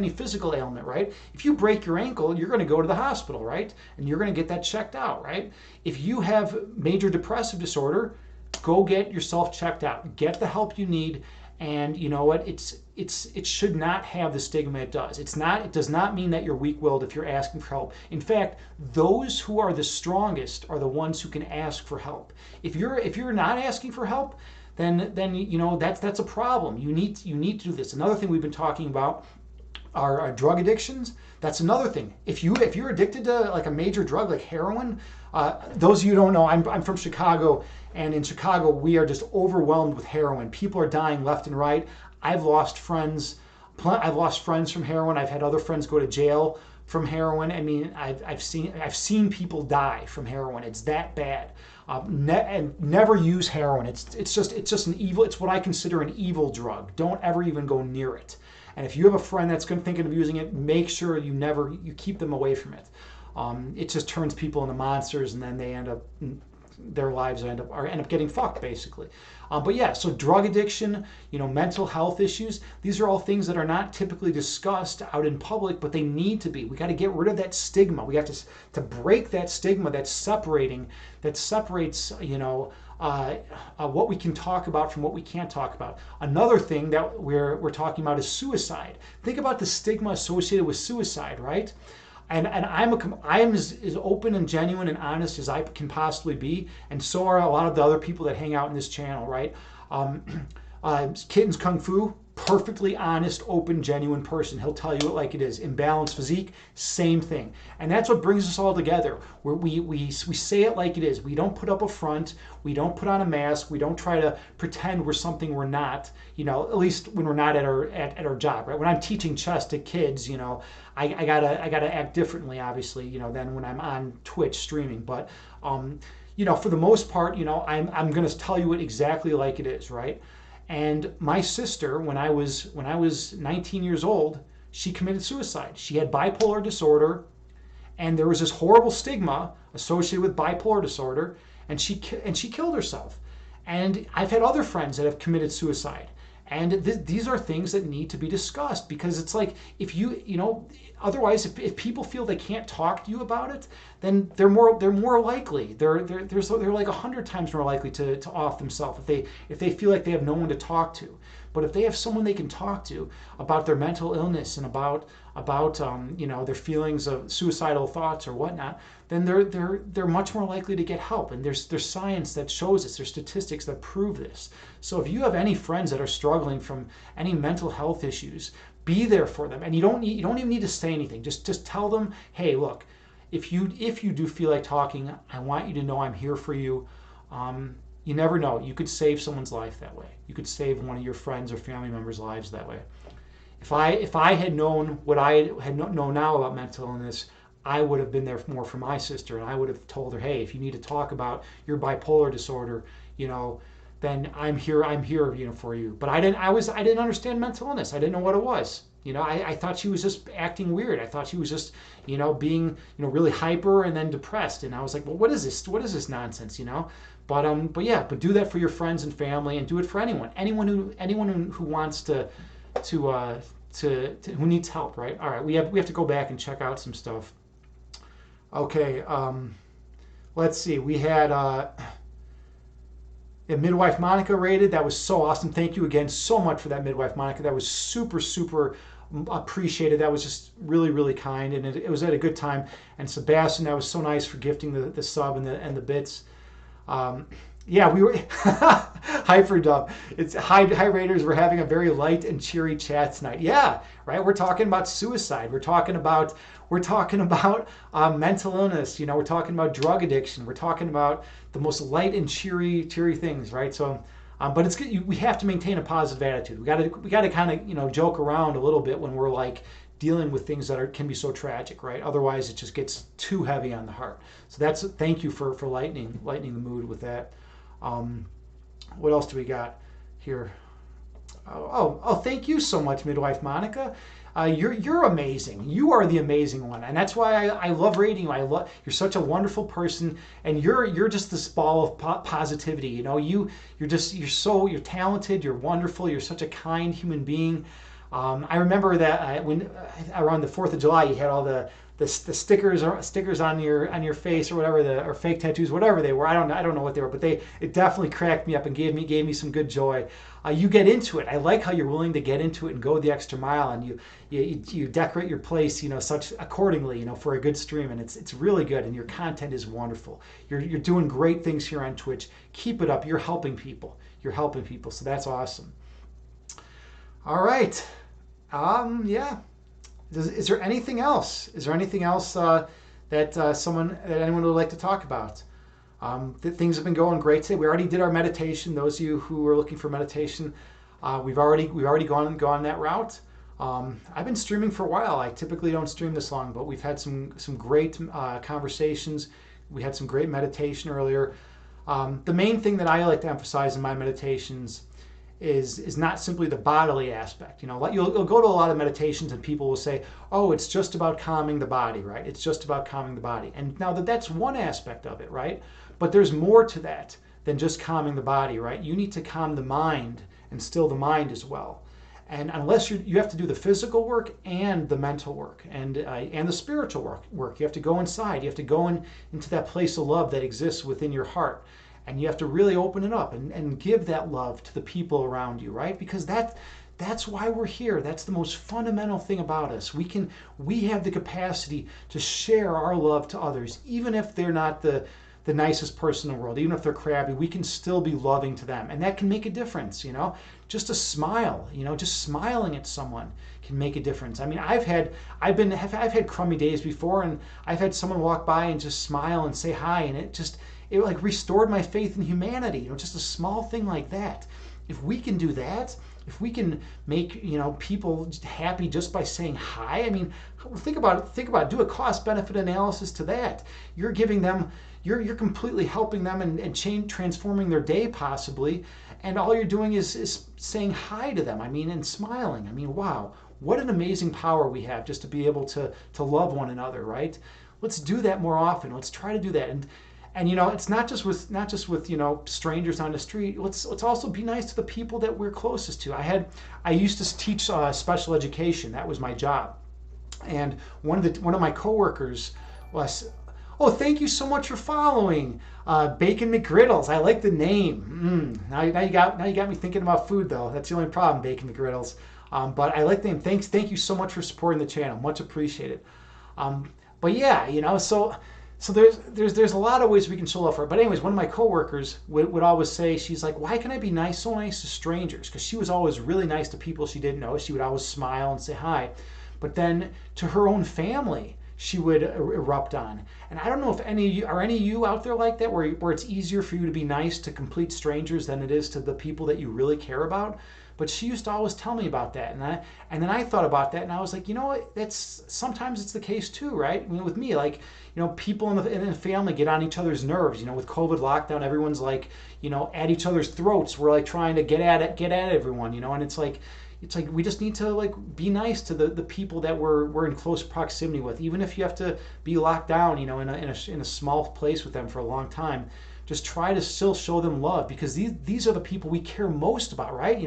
physical ailment, right? If you break your ankle, you're going to go to the hospital, right? And you're going to get that checked out, right? If you have major depressive disorder, go get yourself checked out. Get the help you need. And you know what? It should not have the stigma it does. It does not mean that you're weak-willed if you're asking for help. In fact, those who are the strongest are the ones who can ask for help. If you're not asking for help, then that's a problem. You need to do this. Another thing we've been talking about are drug addictions. That's another thing. If you're addicted to like a major drug like heroin, those of you who don't know, I'm from Chicago, and in Chicago we are just overwhelmed with heroin. People are dying left and right. I've lost friends from heroin. I've had other friends go to jail from heroin. I mean, I've seen people die from heroin. It's that bad. And never use heroin. It's just an evil. It's what I consider an evil drug. Don't ever even go near it. And if you have a friend that's thinking of using it, make sure you keep them away from it. It just turns people into monsters, and then their lives end up getting fucked basically. But yeah, so drug addiction, mental health issues, these are all things that are not typically discussed out in public, but they need to be. We got to get rid of that stigma. We have to break that stigma that separates what we can talk about from what we can't talk about. Another thing that we're talking about is suicide. Think about the stigma associated with suicide, right? And I'm as open and genuine and honest as I can possibly be, and so are a lot of the other people that hang out in this channel, right? Kittens Kung Fu, perfectly honest, open, genuine person. He'll tell you it like it is. Imbalanced physique, same thing. And that's what brings us all together. We say it like it is. We don't put up a front. We don't put on a mask. We don't try to pretend we're something we're not. At least when we're not at our job, right? When I'm teaching chess to kids, I gotta act differently, obviously, than when I'm on Twitch streaming. But for the most part, I'm gonna tell you it exactly like it is, right? And my sister, when I was 19 years old, she committed suicide. She had bipolar disorder, and there was this horrible stigma associated with bipolar disorder, and she killed herself. And I've had other friends that have committed suicide. And these are things that need to be discussed, because it's like otherwise if people feel they can't talk to you about it, then they're more likely. They're like 100 times more likely to off themselves if they feel like they have no one to talk to. But if they have someone they can talk to about their mental illness and about their feelings of suicidal thoughts or whatnot, then they're much more likely to get help. And there's science that shows this. There's statistics that prove this. So if you have any friends that are struggling from any mental health issues, be there for them. And you don't even need to say anything. Just tell them, hey, look, if you do feel like talking, I want you to know I'm here for you. You never know. You could save someone's life that way. You could save one of your friends or family members' lives that way. If I had known what I know now about mental illness, I would have been there more for my sister, and I would have told her, hey, if you need to talk about your bipolar disorder, then I'm here for you. But I didn't understand mental illness. I didn't know what it was. I thought she was just acting weird. I thought she was just, being, really hyper and then depressed. And I was like, well, what is this? What is this nonsense? But do that for your friends and family, and do it for anyone who wants to who needs help, right? All right, we have to go back and check out some stuff. Okay, let's see. We had Midwife Monica rated. That was so awesome. Thank you again so much for that, Midwife Monica. That was super, super appreciated. That was just really, really kind, and it was at a good time. And Sebastian, that was so nice for gifting the sub and the bits. Yeah, we were hyperdub. It's high raters. We're having a very light and cheery chat tonight. Yeah, right. We're talking about suicide. We're talking about mental illness. We're talking about drug addiction. We're talking about the most light and cheery things, right? So But it's good. We have to maintain a positive attitude. We got to kind of joke around a little bit when we're like dealing with things that can be so tragic, right? Otherwise, it just gets too heavy on the heart. So thank you for lightening the mood with that. Um, what else do we got here? Oh, thank you so much, Midwife Monica. You're amazing. You are the amazing one, and that's why I love reading you. You're such a wonderful person, and you're just this ball of positivity. You're talented. You're wonderful. You're such a kind human being. I remember that when around the 4th of July, you had all the stickers on your face or whatever, or fake tattoos, whatever they were. I don't know what they were, but it definitely cracked me up and gave me some good joy. You get into it. I like how you're willing to get into it and go the extra mile, and you decorate your place, such accordingly, for a good stream, and it's really good, and your content is wonderful. You're doing great things here on Twitch. Keep it up. You're helping people. So that's awesome. All right. Yeah. Is there anything else? Is there anything else that anyone would like to talk about? Things have been going great today. We already did our meditation. Those of you who are looking for meditation, we've already gone that route. I've been streaming for a while. I typically don't stream this long, but we've had some great conversations. We had some great meditation earlier. The main thing that I like to emphasize in my meditations is not simply the bodily aspect. You'll go to a lot of meditations and people will say, oh, it's just about calming the body, right? It's just about calming the body. And now that's one aspect of it, right? But there's more to that than just calming the body, right? You need to calm the mind and still the mind as well. And unless you have to do the physical work and the mental work and the spiritual work. You have to go inside. You have to go into that place of love that exists within your heart. And you have to really open it up and give that love to the people around you, right? Because that's why we're here. That's the most fundamental thing about us. We have the capacity to share our love to others, even if they're not the nicest person in the world, even if they're crabby, we can still be loving to them. And that can make a difference, Just a smile, just smiling at someone can make a difference. I mean, I've had crummy days before, and I've had someone walk by and just smile and say hi, and it like restored my faith in humanity, just a small thing like that. If we can do that, if we can make people happy just by saying hi, I mean, think about it. Do a cost benefit analysis to that. You're giving them, you're completely helping them and transforming their day possibly, and all you're doing is saying hi to them. I mean, and smiling. I mean, wow, what an amazing power we have just to be able to love one another, right? Let's do that more often. Let's try to do that. And it's not just with strangers on the street. Let's also be nice to the people that we're closest to. I used to teach special education. That was my job. And one of my coworkers was, oh, thank you so much for following Bacon McGriddles. I like the name. Now you got me thinking about food though. That's the only problem, Bacon McGriddles. But I like the name. Thank you so much for supporting the channel. Much appreciated. But yeah, so there's a lot of ways we can show love for her. But anyways, one of my coworkers would always say, she's like, why can I be so nice to strangers? Because she was always really nice to people she didn't know. She would always smile and say hi. But then to her own family, she would erupt on. And I don't know if any of you out there like that, where it's easier for you to be nice to complete strangers than it is to the people that you really care about. But she used to always tell me about that, and then I thought about that, and I was like, sometimes it's the case too, right? With me, like, people in the family get on each other's nerves. With COVID lockdown, everyone's like, at each other's throats. We're like trying to get at everyone, and it's like we just need to like be nice to the people that we're in close proximity with, even if you have to be locked down, in a small place with them for a long time. Just try to still show them love, because these are the people we care most about, right?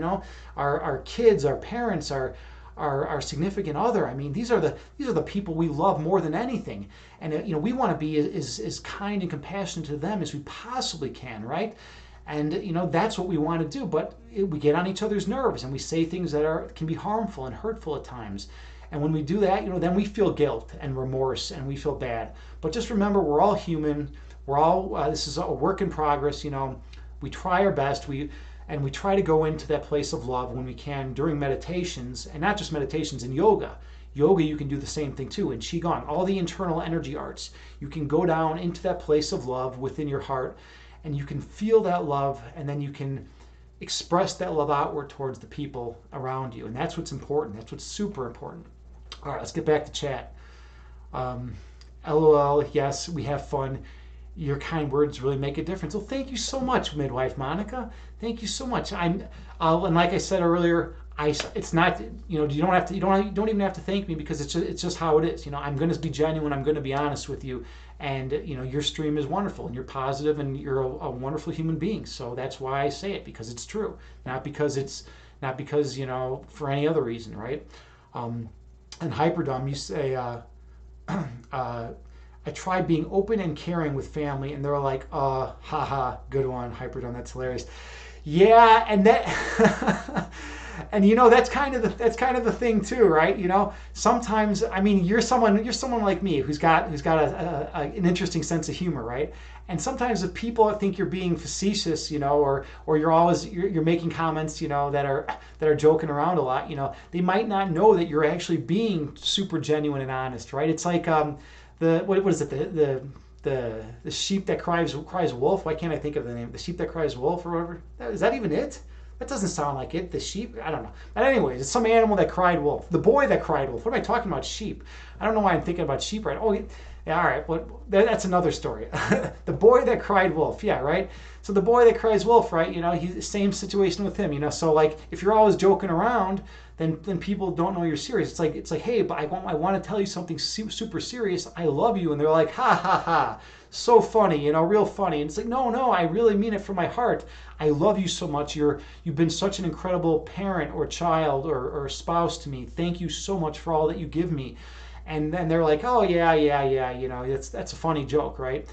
Our kids, our parents, our significant other. I mean, these are the people we love more than anything, and we want to be as kind and compassionate to them as we possibly can, right? And that's what we want to do. But we get on each other's nerves and we say things that can be harmful and hurtful at times. And when we do that, then we feel guilt and remorse and we feel bad. But just remember, we're all human. We're all, this is a work in progress. We try our best. We try to go into that place of love when we can during meditations, and not just meditations, in yoga. Yoga, you can do the same thing too. In Qigong, all the internal energy arts, you can go down into that place of love within your heart, and you can feel that love, and then you can express that love outward towards the people around you. And that's what's important. That's what's super important. All right, let's get back to chat. Um, LOL, yes, we have fun. Your kind words really make a difference. Well, thank you so much, midwife Monica. Thank you so much. And like I said earlier, it's not, you don't have to, you don't even have to thank me, because it's just how it is. I'm going to be genuine. I'm going to be honest with you. And your stream is wonderful, and you're positive, and you're a wonderful human being. So that's why I say it, because it's true, not because for any other reason, right? And Hyperdom, you say, I tried being open and caring with family, and they're like, haha, good one, Hyperdome, that's hilarious. Yeah, and that, and that's kind of the thing too, right? Sometimes, I mean, you're someone like me who's got an interesting sense of humor, right? And sometimes if people think you're being facetious, or you're making comments, that are joking around a lot, they might not know that you're actually being super genuine and honest, right? It's like what is it, the sheep that cries wolf? Why can't I think of the name? The sheep that cries wolf, or whatever. Is that even it? That doesn't sound like it. The sheep? I don't know. But anyways, it's some animal that cried wolf. The boy that cried wolf. What am I talking about? Sheep. I don't know why I'm thinking about sheep right. Oh, yeah, all right. But that's another story. The boy that cried wolf. Yeah, right. So the boy that cries wolf, right? He's same situation with him. So like, if you're always joking around, then people don't know you're serious. It's like, hey, but I want to tell you something super serious. I love you, and they're like, ha ha ha, so funny, real funny. And it's like, no, I really mean it from my heart. I love you so much. You've been such an incredible parent or child or spouse to me. Thank you so much for all that you give me. And then they're like, oh yeah, that's a funny joke, right?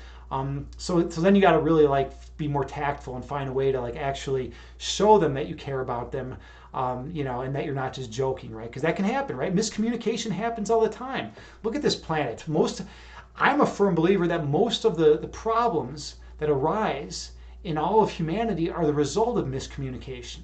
So then you got to really like be more tactful and find a way to like actually show them that you care about them, and that you're not just joking, right? Because that can happen, right? Miscommunication happens all the time. Look at this planet. I'm a firm believer that most of the problems that arise in all of humanity are the result of miscommunication.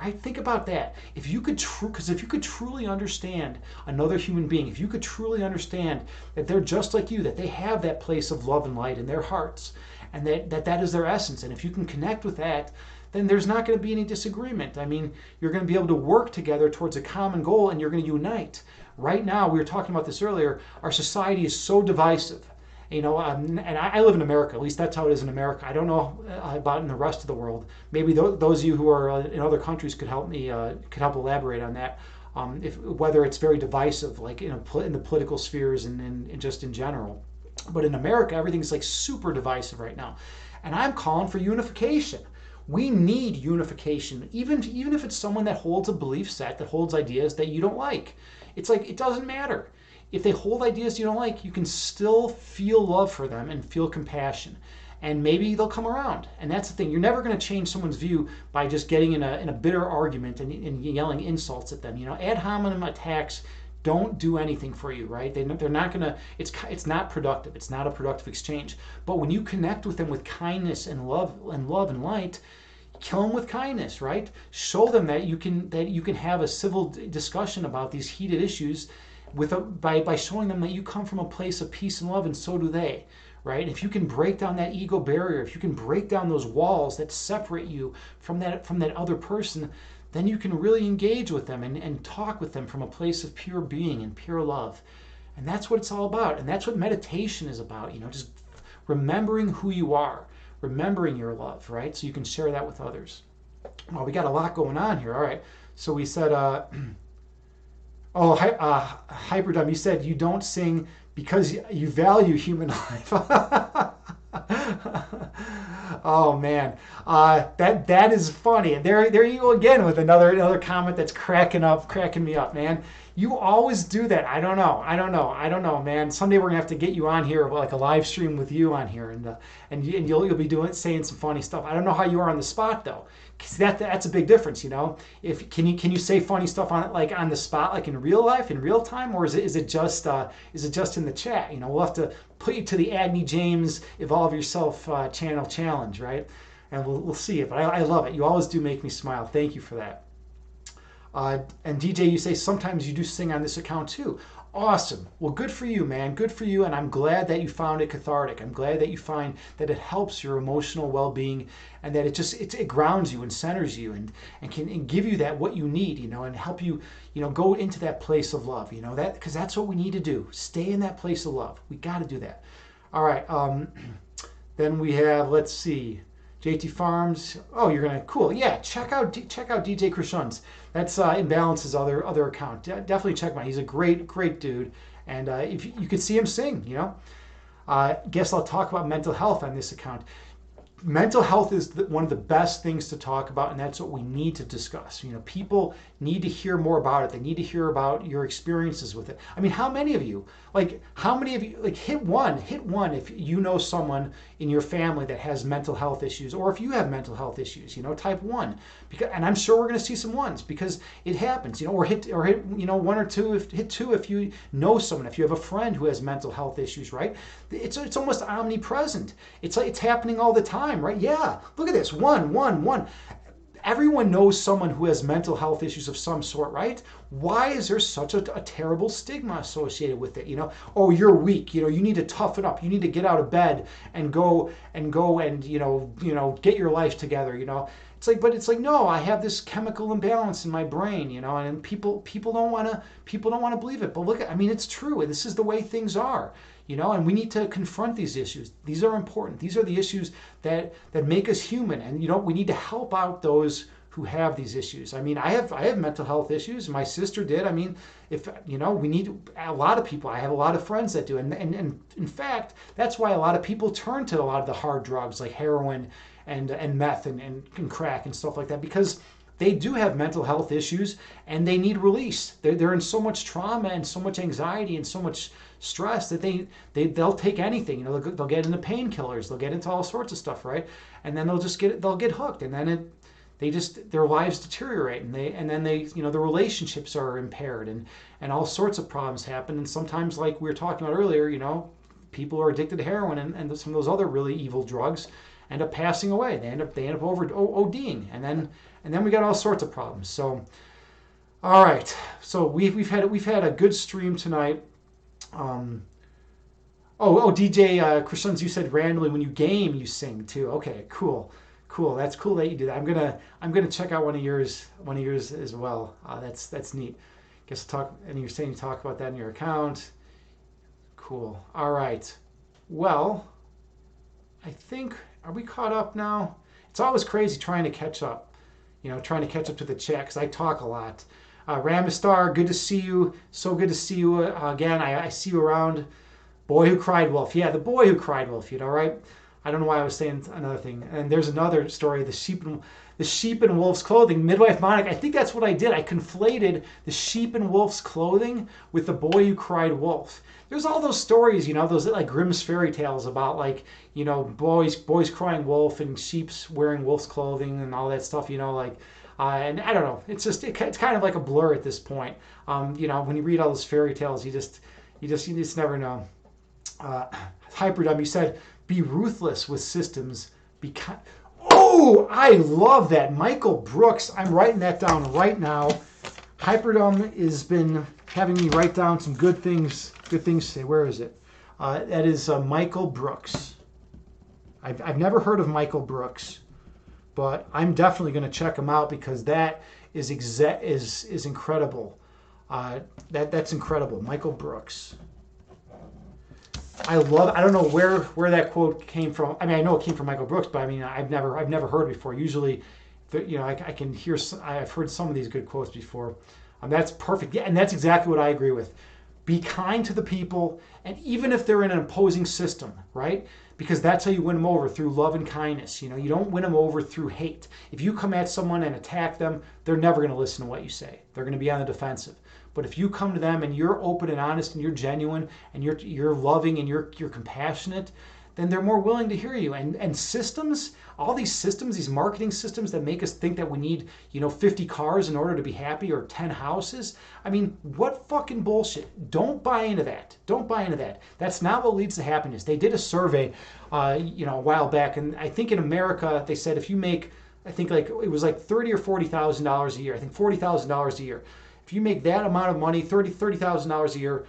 Right? Think about that. If you could truly understand another human being, if you could truly understand that they're just like you, that they have that place of love and light in their hearts, and that is their essence, and if you can connect with that, then there's not going to be any disagreement. I mean, you're going to be able to work together towards a common goal, and you're going to unite. Right now, we were talking about this earlier, our society is so divisive. And I live in America. At least that's how it is in America. I don't know about in the rest of the world. Maybe those of you who are in other countries could help elaborate on that. Whether it's very divisive, like in the political spheres and just in general. But in America, everything's like super divisive right now, and I'm calling for unification. We need unification, even if it's someone that holds a belief set, that holds ideas that you don't like. It's like, it doesn't matter. If they hold ideas you don't like, you can still feel love for them and feel compassion. And maybe they'll come around. And that's the thing. You're never going to change someone's view by just getting in a bitter argument and yelling insults at them. Ad hominem attacks don't do anything for you, right? They're not going to, it's not productive. It's not a productive exchange. But when you connect with them with kindness and love and light, kill them with kindness, right? Show them that you can have a civil discussion about these heated issues by showing them that you come from a place of peace and love, and so do they, right? If you can break down that ego barrier, if you can break down those walls that separate you from that other person, then you can really engage with them and talk with them from a place of pure being and pure love. And that's what it's all about. And that's what meditation is about, just remembering who you are, remembering your love, right? So you can share that with others. Well, we got a lot going on here. All right. So we said, Hyperdom, you said you don't sing because you value human life. Oh man, that is funny. And there you go again with another comment that's cracking me up, man. You always do that. I don't know, man. Someday we're gonna have to get you on here, like a live stream with you on here, and you'll be saying some funny stuff. I don't know how you are on the spot though, because that's a big difference, If can you say funny stuff on the spot, like in real life, in real time, or is it just in the chat? We'll have to put you to the Agni James Evolve Yourself channel challenge, right? And we'll see it. But I love it. You always do make me smile. Thank you for that. And DJ, you say sometimes you do sing on this account too. Awesome. Well, good for you, man. Good for you. And I'm glad that you found it cathartic. I'm glad that you find that it helps your emotional well-being and that it grounds you and centers you and can and give you that what you need, and help you, go into that place of love, that because that's what we need to do. Stay in that place of love. We got to do that. All right. Then we have, let's see, JT Farms. Oh, you're gonna cool. Yeah, check out DJ Krishan's. That's Imbalance's other account. Definitely check him out. He's a great dude, and if you could see him sing, guess I'll talk about mental health on this account. Mental health is one of the best things to talk about, and that's what we need to discuss. People need to hear more about it. They need to hear about your experiences with it. I mean, how many of you, hit one if you know someone in your family that has mental health issues, or if you have mental health issues, type one. And I'm sure we're going to see some ones because it happens, or hit one or two, hit two if you know someone, if you have a friend who has mental health issues, right? It's almost omnipresent. It's happening all the time, right? Yeah, look at this, one. Everyone knows someone who has mental health issues of some sort, right? Why is there such a terrible stigma associated with it? Oh, you're weak. You need to toughen up. You need to get out of bed and go and get your life together. It's like no, I have this chemical imbalance in my brain. And people don't want to believe it. But look, it's true. This is the way things are. And we need to confront these issues. These are important. These are the issues that make us human. And we need to help out those who have these issues. I have mental health issues. My sister did. If we need a lot of people. I have a lot of friends that do. And in fact, that's why a lot of people turn to a lot of the hard drugs like heroin and meth and crack and stuff like that, because they do have mental health issues and they need release. They're in so much trauma and so much anxiety and so much stress that they'll take anything. They'll get into painkillers, they'll get into all sorts of stuff, right? And then they'll get hooked, and then their lives deteriorate, and then the relationships are impaired, and all sorts of problems happen. And sometimes, like we were talking about earlier, people who are addicted to heroin and some of those other really evil drugs end up passing away. They end up over ODing, and then we got all sorts of problems. So, all right. So we've had a good stream tonight. DJ Krishan's, you said randomly when you game you sing too. Okay, cool. That's cool that you do that. I'm gonna check out one of yours as well. That's neat. Guess I'll talk. And you're saying you talk about that in your account. Cool. All right. Well, I think, are we caught up now? It's always crazy trying to catch up. Trying to catch up to the chat because I talk a lot. Ramistar, good to see you. So good to see you again. I see you around. Boy Who Cried Wolf. Yeah, the boy who cried wolf, right? I don't know why I was saying another thing. And there's another story, the sheep in wolf's clothing. Midwife Monica, I think that's what I did. I conflated the sheep in wolf's clothing with the boy who cried wolf. There's all those stories, those like Grimm's fairy tales about boys crying wolf and sheep's wearing wolf's clothing and all that stuff, and I don't know. It's kind of like a blur at this point. When you read all those fairy tales, you just never know. Hyperdumb, you said, be ruthless with systems. Oh, I love that. Michael Brooks. I'm writing that down right now. Hyperdumb has been having me write down some good things to say. Where is it? That is Michael Brooks. I've never heard of Michael Brooks, but I'm definitely going to check him out because that is incredible. That's incredible. Michael Brooks. I don't know where that quote came from. I know it came from Michael Brooks, but I've never heard it before. Usually, I can hear. I've heard some of these good quotes before. That's perfect. Yeah, and that's exactly what I agree with. Be kind to the people, and even if they're in an opposing system, right? Because that's how you win them over, through love and kindness. You don't win them over through hate. If you come at someone and attack them, they're never going to listen to what you say. They're going to be on the defensive. But if you come to them and you're open and honest and you're genuine and you're loving and you're compassionate, then they're more willing to hear you. And systems, all these systems, these marketing systems that make us think that we need, 50 cars in order to be happy or 10 houses. What fucking bullshit. Don't buy into that. Don't buy into that. That's not what leads to happiness. They did a survey, a while back, and I think in America they said if you make, I think it was like $30,000 or $40,000 a year. I think $40,000 a year. If you make that amount of money, $30,000 a year,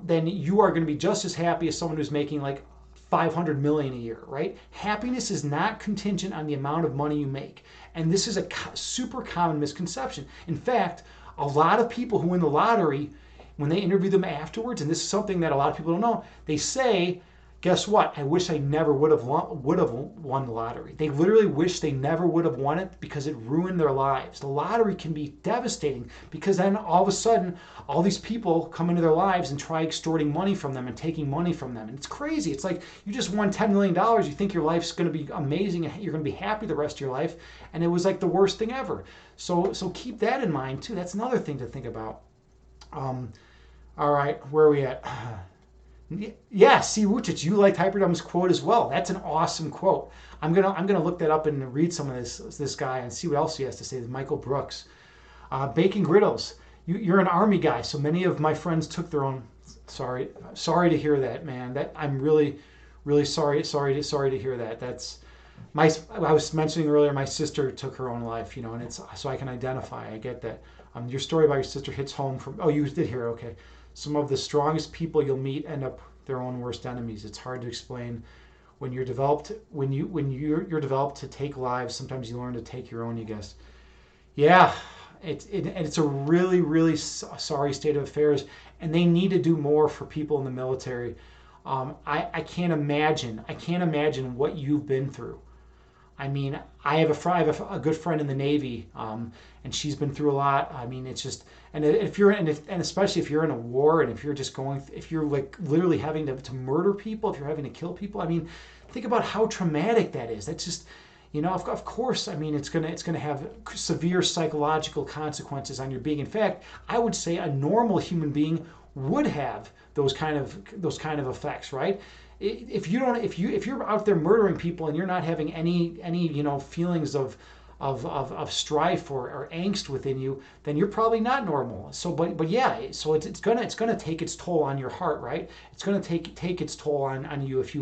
then you are going to be just as happy as someone who's making like 500 million a year, right? Happiness is not contingent on the amount of money you make. And this is a super common misconception. In fact, a lot of people who win the lottery, when they interview them afterwards, and this is something that a lot of people don't know, they say, guess what? I wish I never would have won the lottery. They literally wish they never would have won it because it ruined their lives. The lottery can be devastating because then all of a sudden, all these people come into their lives and try extorting money from them and taking money from them. And it's crazy. It's like you just won $10 million. You think your life's going to be amazing and you're going to be happy the rest of your life. And it was like the worst thing ever. So keep that in mind too. That's another thing to think about. All right, where are we at? Yeah, see, Wuchich, you liked Hyperdumb's quote as well. That's an awesome quote. I'm gonna look that up and read some of this guy and see what else he has to say. Michael Brooks, baking griddles. You're an army guy, so many of my friends took their own. Sorry to hear that, man. That I'm really sorry to hear that. That's I was mentioning earlier, my sister took her own life, and it's so I can identify. I get that. Your story about your sister hits home from. Oh, you did hear. Okay. Some of the strongest people you'll meet end up their own worst enemies. It's hard to explain. When you're developed to take lives, sometimes you learn to take your own. You guess. Yeah, it's a really sorry state of affairs, and they need to do more for people in the military. I can't imagine what you've been through. I mean, I have a good friend in the Navy, and she's been through a lot. I mean, it's just, and especially if you're in a war, and if you're like literally having to murder people, if you're having to kill people. I mean, think about how traumatic that is. That's just, of course. I mean, it's gonna have severe psychological consequences on your being. In fact, I would say a normal human being would have those kind of effects, right? If you're out there murdering people and you're not having any feelings of strife or angst within you, then you're probably not normal. So but yeah, so it's gonna take its toll on your heart, right? It's gonna take its toll on you if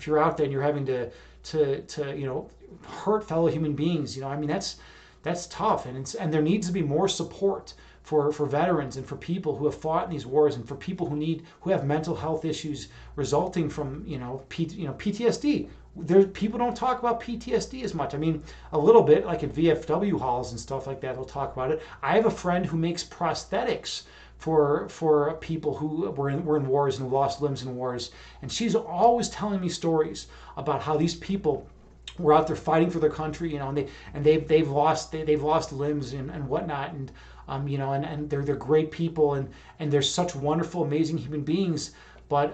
you're out there and you're having to hurt fellow human beings. I mean, that's tough, and there needs to be more support for veterans and for people who have fought in these wars, and for people who have mental health issues resulting from PTSD. People don't talk about PTSD as much. I mean, a little bit, like at VFW halls and stuff like that, they'll talk about it. I have a friend who makes prosthetics for people who were in wars and lost limbs in wars, and she's always telling me stories about how these people were out there fighting for their country, and they've lost limbs and whatnot, and and they're great people, and they're such wonderful, amazing human beings. But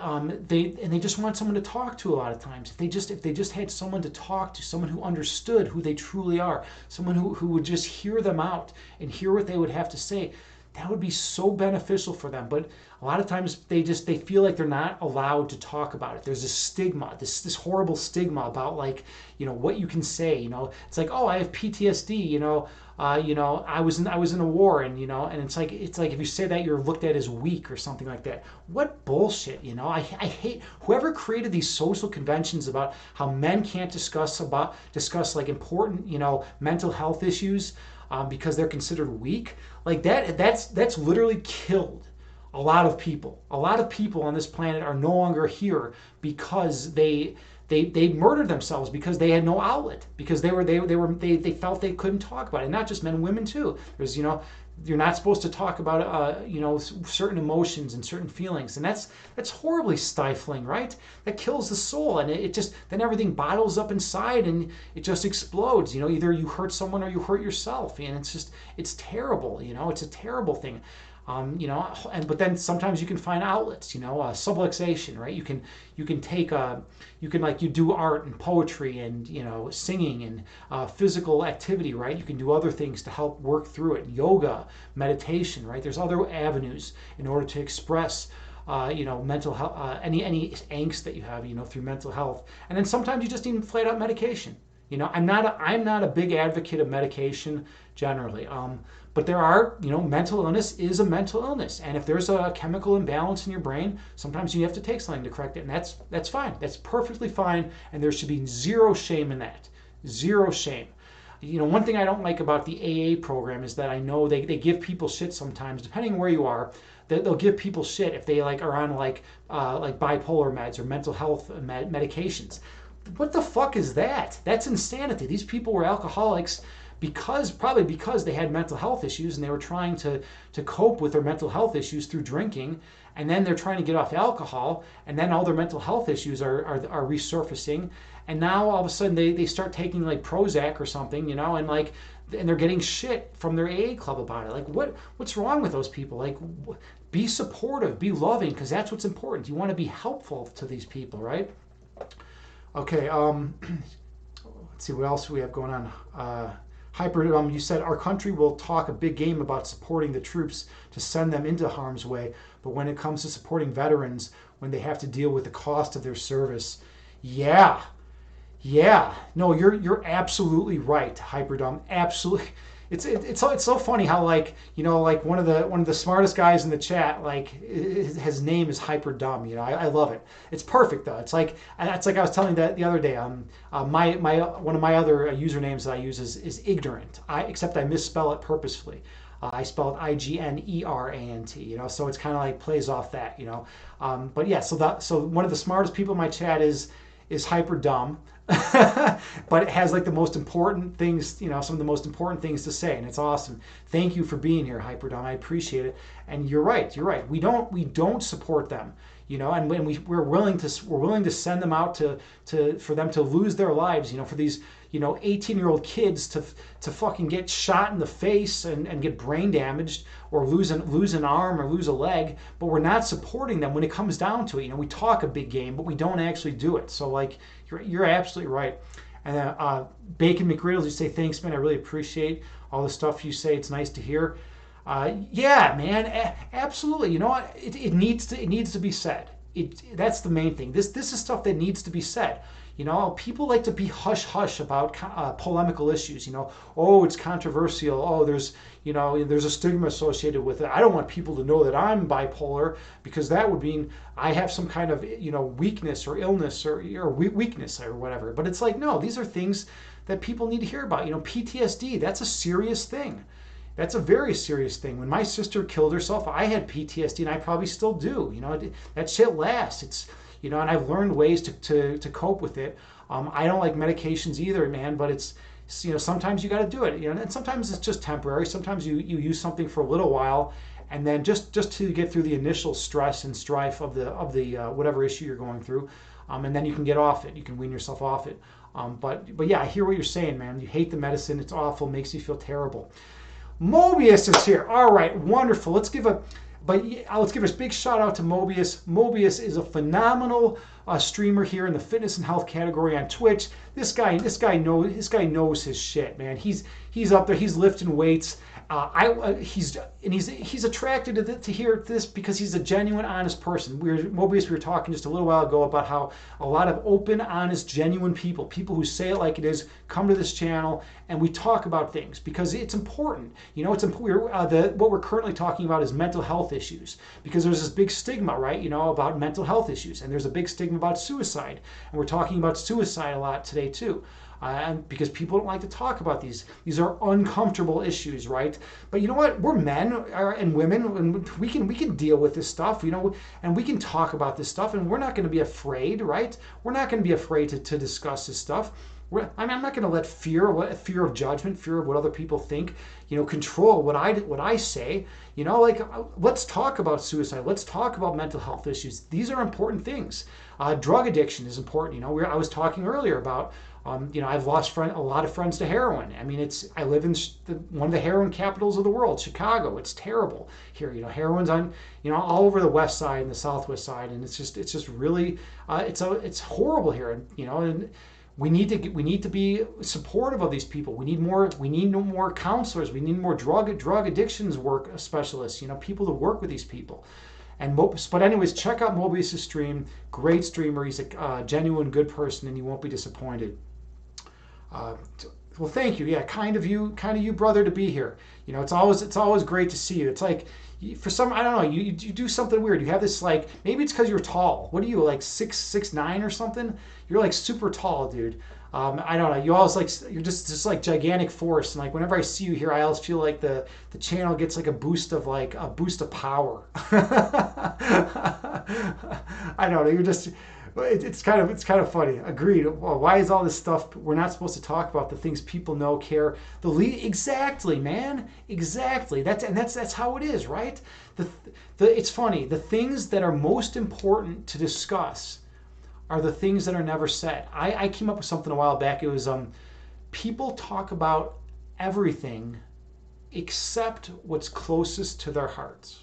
they just want someone to talk to a lot of times. If they just had someone to talk to, someone who understood who they truly are, someone who would just hear them out and hear what they would have to say, that would be so beneficial for them. But a lot of times they feel like they're not allowed to talk about it. There's this stigma, this horrible stigma about what you can say. It's like, oh, I have PTSD. I was in a war, and it's like if you say that, you're looked at as weak or something like that. What bullshit. I hate whoever created these social conventions about how men can't discuss like important mental health issues because they're considered weak. Like that's literally killed a lot of people. A lot of people on this planet are no longer here because they murdered themselves because they had no outlet, because they felt they couldn't talk about it. And not just men, women too. There's you're not supposed to talk about certain emotions and certain feelings, and that's horribly stifling, right? That kills the soul, and it just then everything bottles up inside and it just explodes. Either you hurt someone or you hurt yourself, and it's terrible. It's a terrible thing. But then sometimes you can find outlets, subluxation, right? You can do art and poetry and, singing and physical activity, right? You can do other things to help work through it. Yoga, meditation, right? There's other avenues in order to express mental health, any angst that you have, through mental health. And then sometimes you just need flat out medication. I'm not a big advocate of medication generally. But there are, mental illness is a mental illness. And if there's a chemical imbalance in your brain, sometimes you have to take something to correct it. And that's fine. That's perfectly fine. And there should be zero shame in that. Zero shame. One thing I don't like about the AA program is that I know they give people shit sometimes, depending where you are. They'll give people shit if they like are on like bipolar meds or mental health medications. What the fuck is that? That's insanity. These people were alcoholics probably because they had mental health issues and they were trying to cope with their mental health issues through drinking, and then they're trying to get off alcohol, and then all their mental health issues are resurfacing, and now all of a sudden they start taking like Prozac or something, and they're getting shit from their AA club about it. Like what's wrong with those people? Like be supportive, be loving, because that's what's important. You want to be helpful to these people, right? Okay, let's see what else we have going on. You said our country will talk a big game about supporting the troops to send them into harm's way, but when it comes to supporting veterans, when they have to deal with the cost of their service, yeah, no, you're absolutely right, Hyperdumb. Absolutely, it's so funny how like one of the smartest guys in the chat, like his name is Hyperdumb. I love it. It's perfect though. It's like I was telling that the other day. My one of my other usernames that I use is ignorant. Except I misspell it purposefully. I spell it Ignerant. So it's kind of like plays off that. But yeah, so one of the smartest people in my chat is hyper dumb, but it has like the most important things, some of the most important things to say, and it's awesome. Thank you for being here, hyper dumb. I appreciate it. And you're right. We don't support them, and when we're willing to send them out for them to lose their lives, for these 18-year-old kids to fucking get shot in the face and get brain damaged or lose an arm or lose a leg, but we're not supporting them when it comes down to it. We talk a big game, but we don't actually do it. So like you're absolutely right. And then Bacon McGriddles, you say, thanks, man. I really appreciate all the stuff you say. It's nice to hear. Yeah, man, absolutely. You know what? It needs to be said. That's the main thing. This is stuff that needs to be said. People like to be hush hush about polemical issues. Oh, it's controversial. Oh, there's a stigma associated with it. I don't want people to know that I'm bipolar because that would mean I have some kind of weakness or illness or weakness or whatever. But it's like, no, these are things that people need to hear about. PTSD, that's a serious thing. That's a very serious thing. When my sister killed herself, I had PTSD, and I probably still do. That shit lasts. And I've learned ways to cope with it. I don't like medications either, man. But it's sometimes you got to do it. And sometimes it's just temporary. Sometimes you use something for a little while, and then just to get through the initial stress and strife of the whatever issue you're going through, and then you can get off it. You can wean yourself off it. But yeah, I hear what you're saying, man. You hate the medicine. It's awful. Makes you feel terrible. Mobius is here. All right, wonderful. Let's give a big shout out to Mobius. Mobius is a phenomenal streamer here in the fitness and health category on Twitch. This guy knows his shit, man. He's up there. He's lifting weights. He's attracted to hear this because he's a genuine, honest person. Mobius, we were talking just a little while ago about how a lot of open, honest, genuine people who say it like it is, come to this channel and we talk about things because it's important. It's important. What we're currently talking about is mental health issues because there's this big stigma, right? About mental health issues, and there's a big stigma about suicide, and we're talking about suicide a lot today too. And because people don't like to talk about these are uncomfortable issues, right? But you know what? We're men and women, and we can deal with this stuff, and we can talk about this stuff, and we're not going to be afraid, right? We're not going to be afraid to discuss this stuff. I'm not going to let fear of judgment, fear of what other people think, control what I say. Let's talk about suicide. Let's talk about mental health issues. These are important things. Drug addiction is important. I was talking earlier about. I've lost a lot of friends to heroin. I mean, I live in one of the heroin capitals of the world, Chicago. It's terrible here. Heroin's on, all over the west side and the southwest side, and it's just really, it's horrible here. And we need to be supportive of these people. We need more counselors. We need more drug addictions work specialists. People to work with these people. But anyways, check out Mobius' stream. Great streamer. He's a genuine good person, and you won't be disappointed. Well, thank you. Yeah, kind of you, brother, to be here. It's always great to see you. It's like for some, I don't know, you do something weird. You have this maybe it's because you're tall. What are you, like 6'9" or something? You're like super tall, dude. I don't know. You always like you're just like gigantic force, and like whenever I see you here, I always feel like the channel gets like a boost of power. I don't know. You're just it's kind of funny. Agreed. Well, why is all this stuff we're not supposed to talk about? The things people know, care, the lead. Exactly, man. Exactly. That's how it is, right? The it's funny. The things that are most important to discuss are the things that are never said. I came up with something a while back. It was people talk about everything except what's closest to their hearts.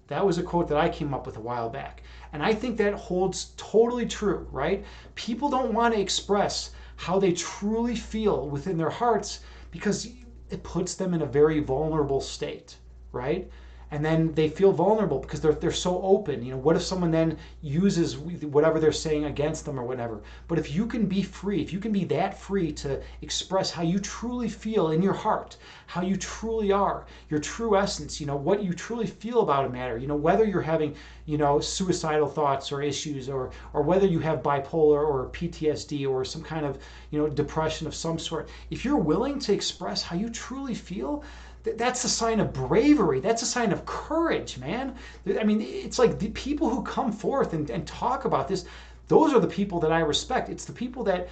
That was a quote that I came up with a while back. And I think that holds totally true, right? People don't want to express how they truly feel within their hearts because it puts them in a very vulnerable state, right? And then they feel vulnerable because they're so open. You know, what if someone then uses whatever they're saying against them or whatever? But if you can be free, if you can be that free to express how you truly feel in your heart, how you truly are, your true essence, you know, what you truly feel about a matter, you know, whether you're having, you know, suicidal thoughts or issues, or whether you have bipolar or PTSD or some kind of, you know, depression of some sort, if you're willing to express how you truly feel, that's a sign of bravery. That's a sign of courage, man. I mean, it's like the people who come forth and talk about this, those are the people that I respect. It's the people that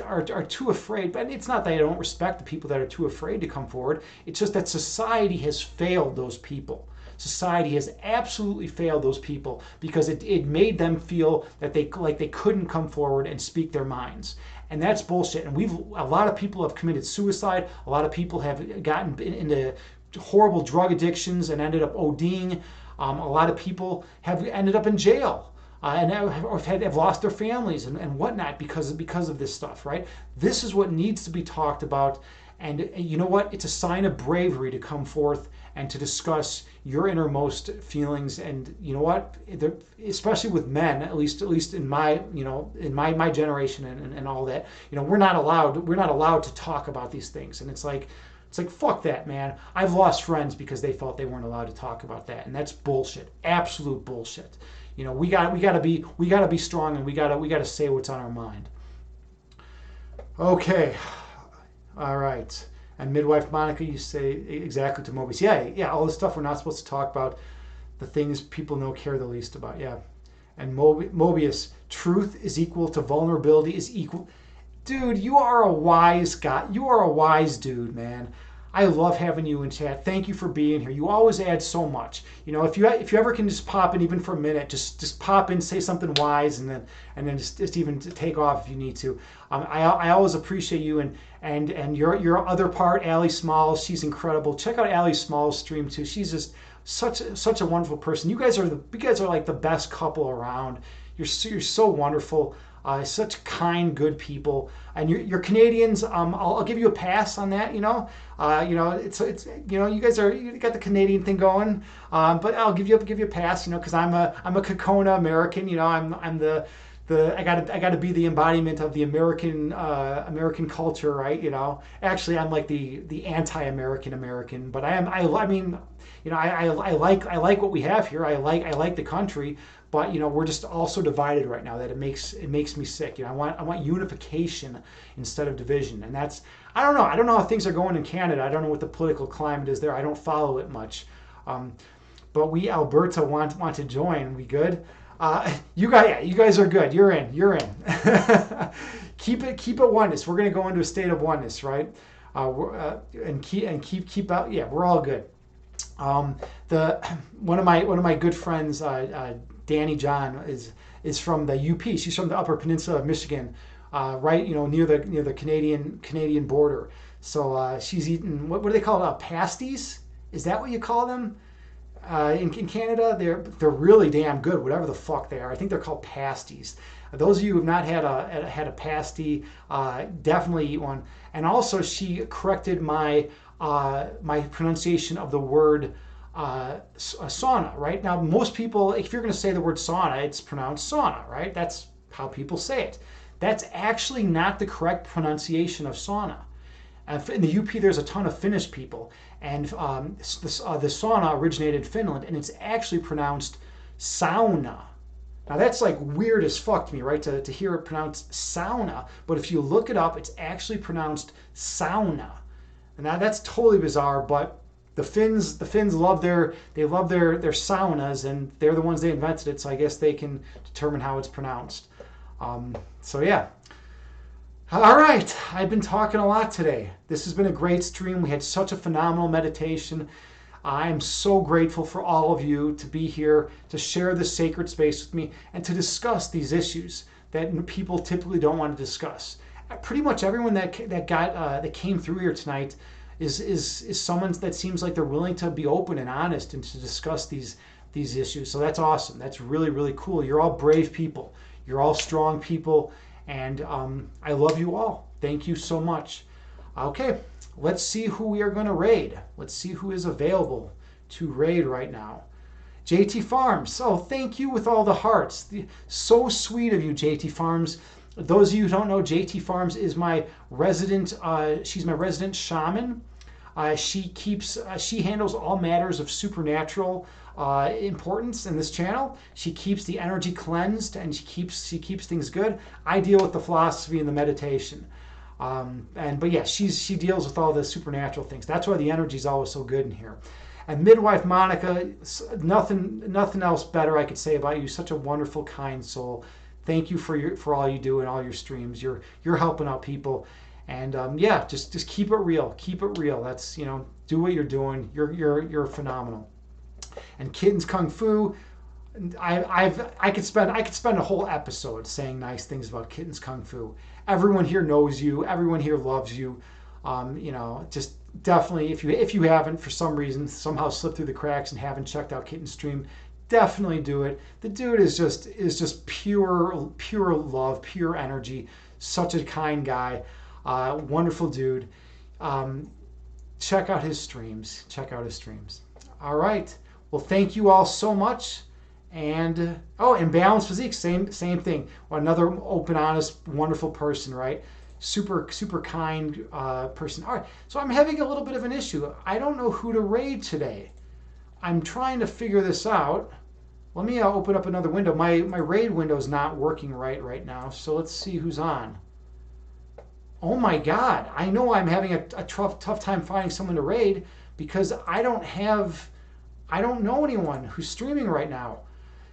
are too afraid. But it's not that I don't respect the people that are too afraid to come forward. It's just that society has failed those people. Society has absolutely failed those people because it made them feel that they couldn't come forward and speak their minds. And that's bullshit. And a lot of people have committed suicide. A lot of people have gotten into horrible drug addictions and ended up ODing. A lot of people have ended up in jail and have lost their families and whatnot because of this stuff, right? This is what needs to be talked about. And you know what? It's a sign of bravery to come forth and to discuss your innermost feelings. And you know what? Especially with men, at least in my, you know, in my generation and all that, you know, we're not allowed to talk about these things. And it's like fuck that, man. I've lost friends because they felt they weren't allowed to talk about that, and that's bullshit. Absolute bullshit. You know, we got to be strong, and we got to say what's on our mind. Okay. All right. And midwife Monica, you say exactly to Mobius. Yeah, all the stuff we're not supposed to talk about, the things people know, care the least about. Yeah. And Mobius, truth is equal to vulnerability is equal. Dude, you are a wise guy. You are a wise dude, man. I love having you in chat. Thank you for being here. You always add so much. You know, if you ever can just pop in even for a minute, just pop in, say something wise, and then just even take off if you need to. I always appreciate you and your other part, Allie Smalls. She's incredible. Check out Allie Smalls' stream too. She's just such a wonderful person. You guys are like the best couple around. You're so wonderful. Such kind, good people, and you're Canadians. I'll give you a pass on that. You know, it's you know, you got the Canadian thing going, but I'll give you a pass. You know, because I'm a Kokona American. You know, I'm the I got to be the embodiment of the American culture, right? You know, actually I'm like the anti-American American, but I mean, you know, I like what we have here. I like the country. But you know, we're just all so divided right now that it makes me sick. You know, I want unification instead of division, and that's I don't know how things are going in Canada. I don't know what the political climate is there. I don't follow it much, but we Alberta want to join. We good? You guys are good. You're in. keep it oneness. We're gonna go into a state of oneness, right? And keep out. Yeah, we're all good. One of my good friends, Danny John, is from the UP. She's from the Upper Peninsula of Michigan, right, you know, near the Canadian border. So she's eating what do they call it? Pasties? Is that what you call them? In Canada, they're really damn good, whatever the fuck they are. I think they're called pasties. Those of you who have not had a pasty, definitely eat one. And also, she corrected my pronunciation of the word sauna. Right now, most people, if you're going to say the word sauna, it's pronounced sauna. Right? That's how people say it. That's actually not the correct pronunciation of sauna. In the UP, there's a ton of Finnish people, and the sauna originated in Finland, and it's actually pronounced sauna. Now that's like weird as fuck to me, right? To hear it pronounced sauna, but if you look it up, it's actually pronounced sauna. And now that's totally bizarre, but the Finns love their saunas, and they're the ones they invented it, so I guess they can determine how it's pronounced. So yeah. All right, I've been talking a lot today. This has been a great stream. We had such a phenomenal meditation. I'm so grateful for all of you to be here, to share this sacred space with me, and to discuss these issues that people typically don't want to discuss. Pretty much everyone that came through here tonight is someone that seems like they're willing to be open and honest and to discuss these issues. So that's awesome. That's really, really cool. You're all brave people. You're all strong people, and I love you all. Thank you so much. Okay, let's see who we are going to raid. Let's see who is available to raid right now. JT Farms. Oh, thank you with all the hearts. So sweet of you, JT Farms. Those of you who don't know, JT Farms is my resident. She's my resident shaman. She handles all matters of supernatural importance in this channel. She keeps the energy cleansed, and she keeps things good. I deal with the philosophy and the meditation. But yeah, she deals with all the supernatural things. That's why the energy is always so good in here. And midwife Monica, nothing else better I could say about you. Such a wonderful, kind soul. Thank you for all you do and all your streams. You're helping out people, and yeah, just keep it real. Keep it real. That's, do what you're doing. You're phenomenal. And Kittens Kung Fu. I could spend a whole episode saying nice things about Kittens Kung Fu. Everyone here knows you. Everyone here loves you. Just definitely, if you haven't for some reason somehow slipped through the cracks and haven't checked out Kitten's stream, definitely do it. The dude is just pure love, pure energy. Such a kind guy, wonderful dude. Check out his streams. All right. Well, thank you all so much. And and Balanced Physique, same thing. Another open, honest, wonderful person, right? Super kind person. All right, so I'm having a little bit of an issue. I don't know who to raid today. I'm trying to figure this out. Let me open up another window. My raid window is not working right now. So let's see who's on. Oh my God! I know I'm having a tough time finding someone to raid because I don't know anyone who's streaming right now.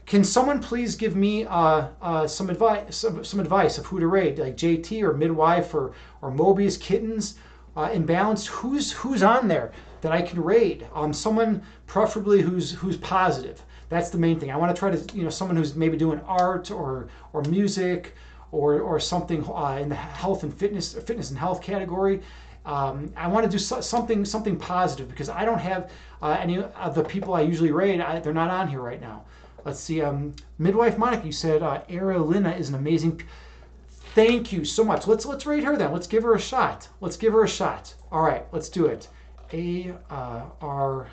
Can someone please give me some advice of who to raid, like JT or Midwife or Mobius Kittens, Imbalanced? Who's on there that I can raid? Someone preferably who's positive. That's the main thing. I want to try to someone who's maybe doing art or music or something in the health and fitness and health category. I want to do something positive because I don't have any of the people I usually raid. They're not on here right now. Let's see. Midwife Monica, you said Aralina is an amazing. Thank you so much. Let's rate her then. Let's give her a shot. All right, let's do it. Ariliana.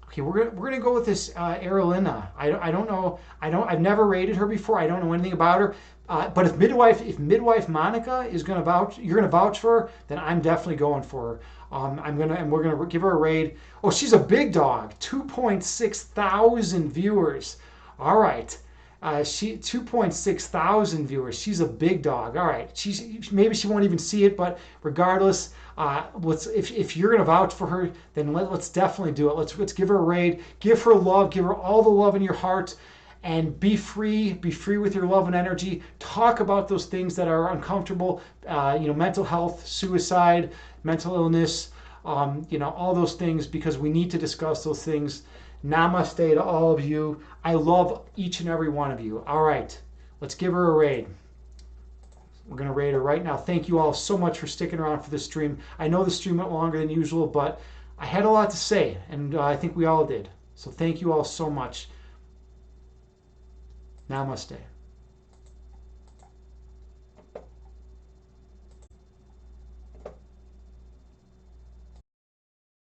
Okay, we're gonna go with this Aralina. I don't know. I've never rated her before. I don't know anything about her. But if midwife Monica is you're gonna vouch for her, then I'm definitely going for her. We're gonna give her a raid. Oh, she's a big dog. 2.6 thousand viewers. All right. 2.6 thousand viewers. She's a big dog. All right. Maybe she won't even see it, but regardless, if you're gonna vouch for her, then let's definitely do it. Let's give her a raid. Give her love. Give her all the love in your heart. And be free with your love and energy. Talk about those things that are uncomfortable, mental health, suicide, mental illness, all those things, because we need to discuss those things. Namaste to all of you. I love each and every one of you. All right, let's give her a raid. We're going to raid her right now. Thank you all so much for sticking around for this stream. I know the stream went longer than usual, but I had a lot to say, and I think we all did. So thank you all so much. Namaste.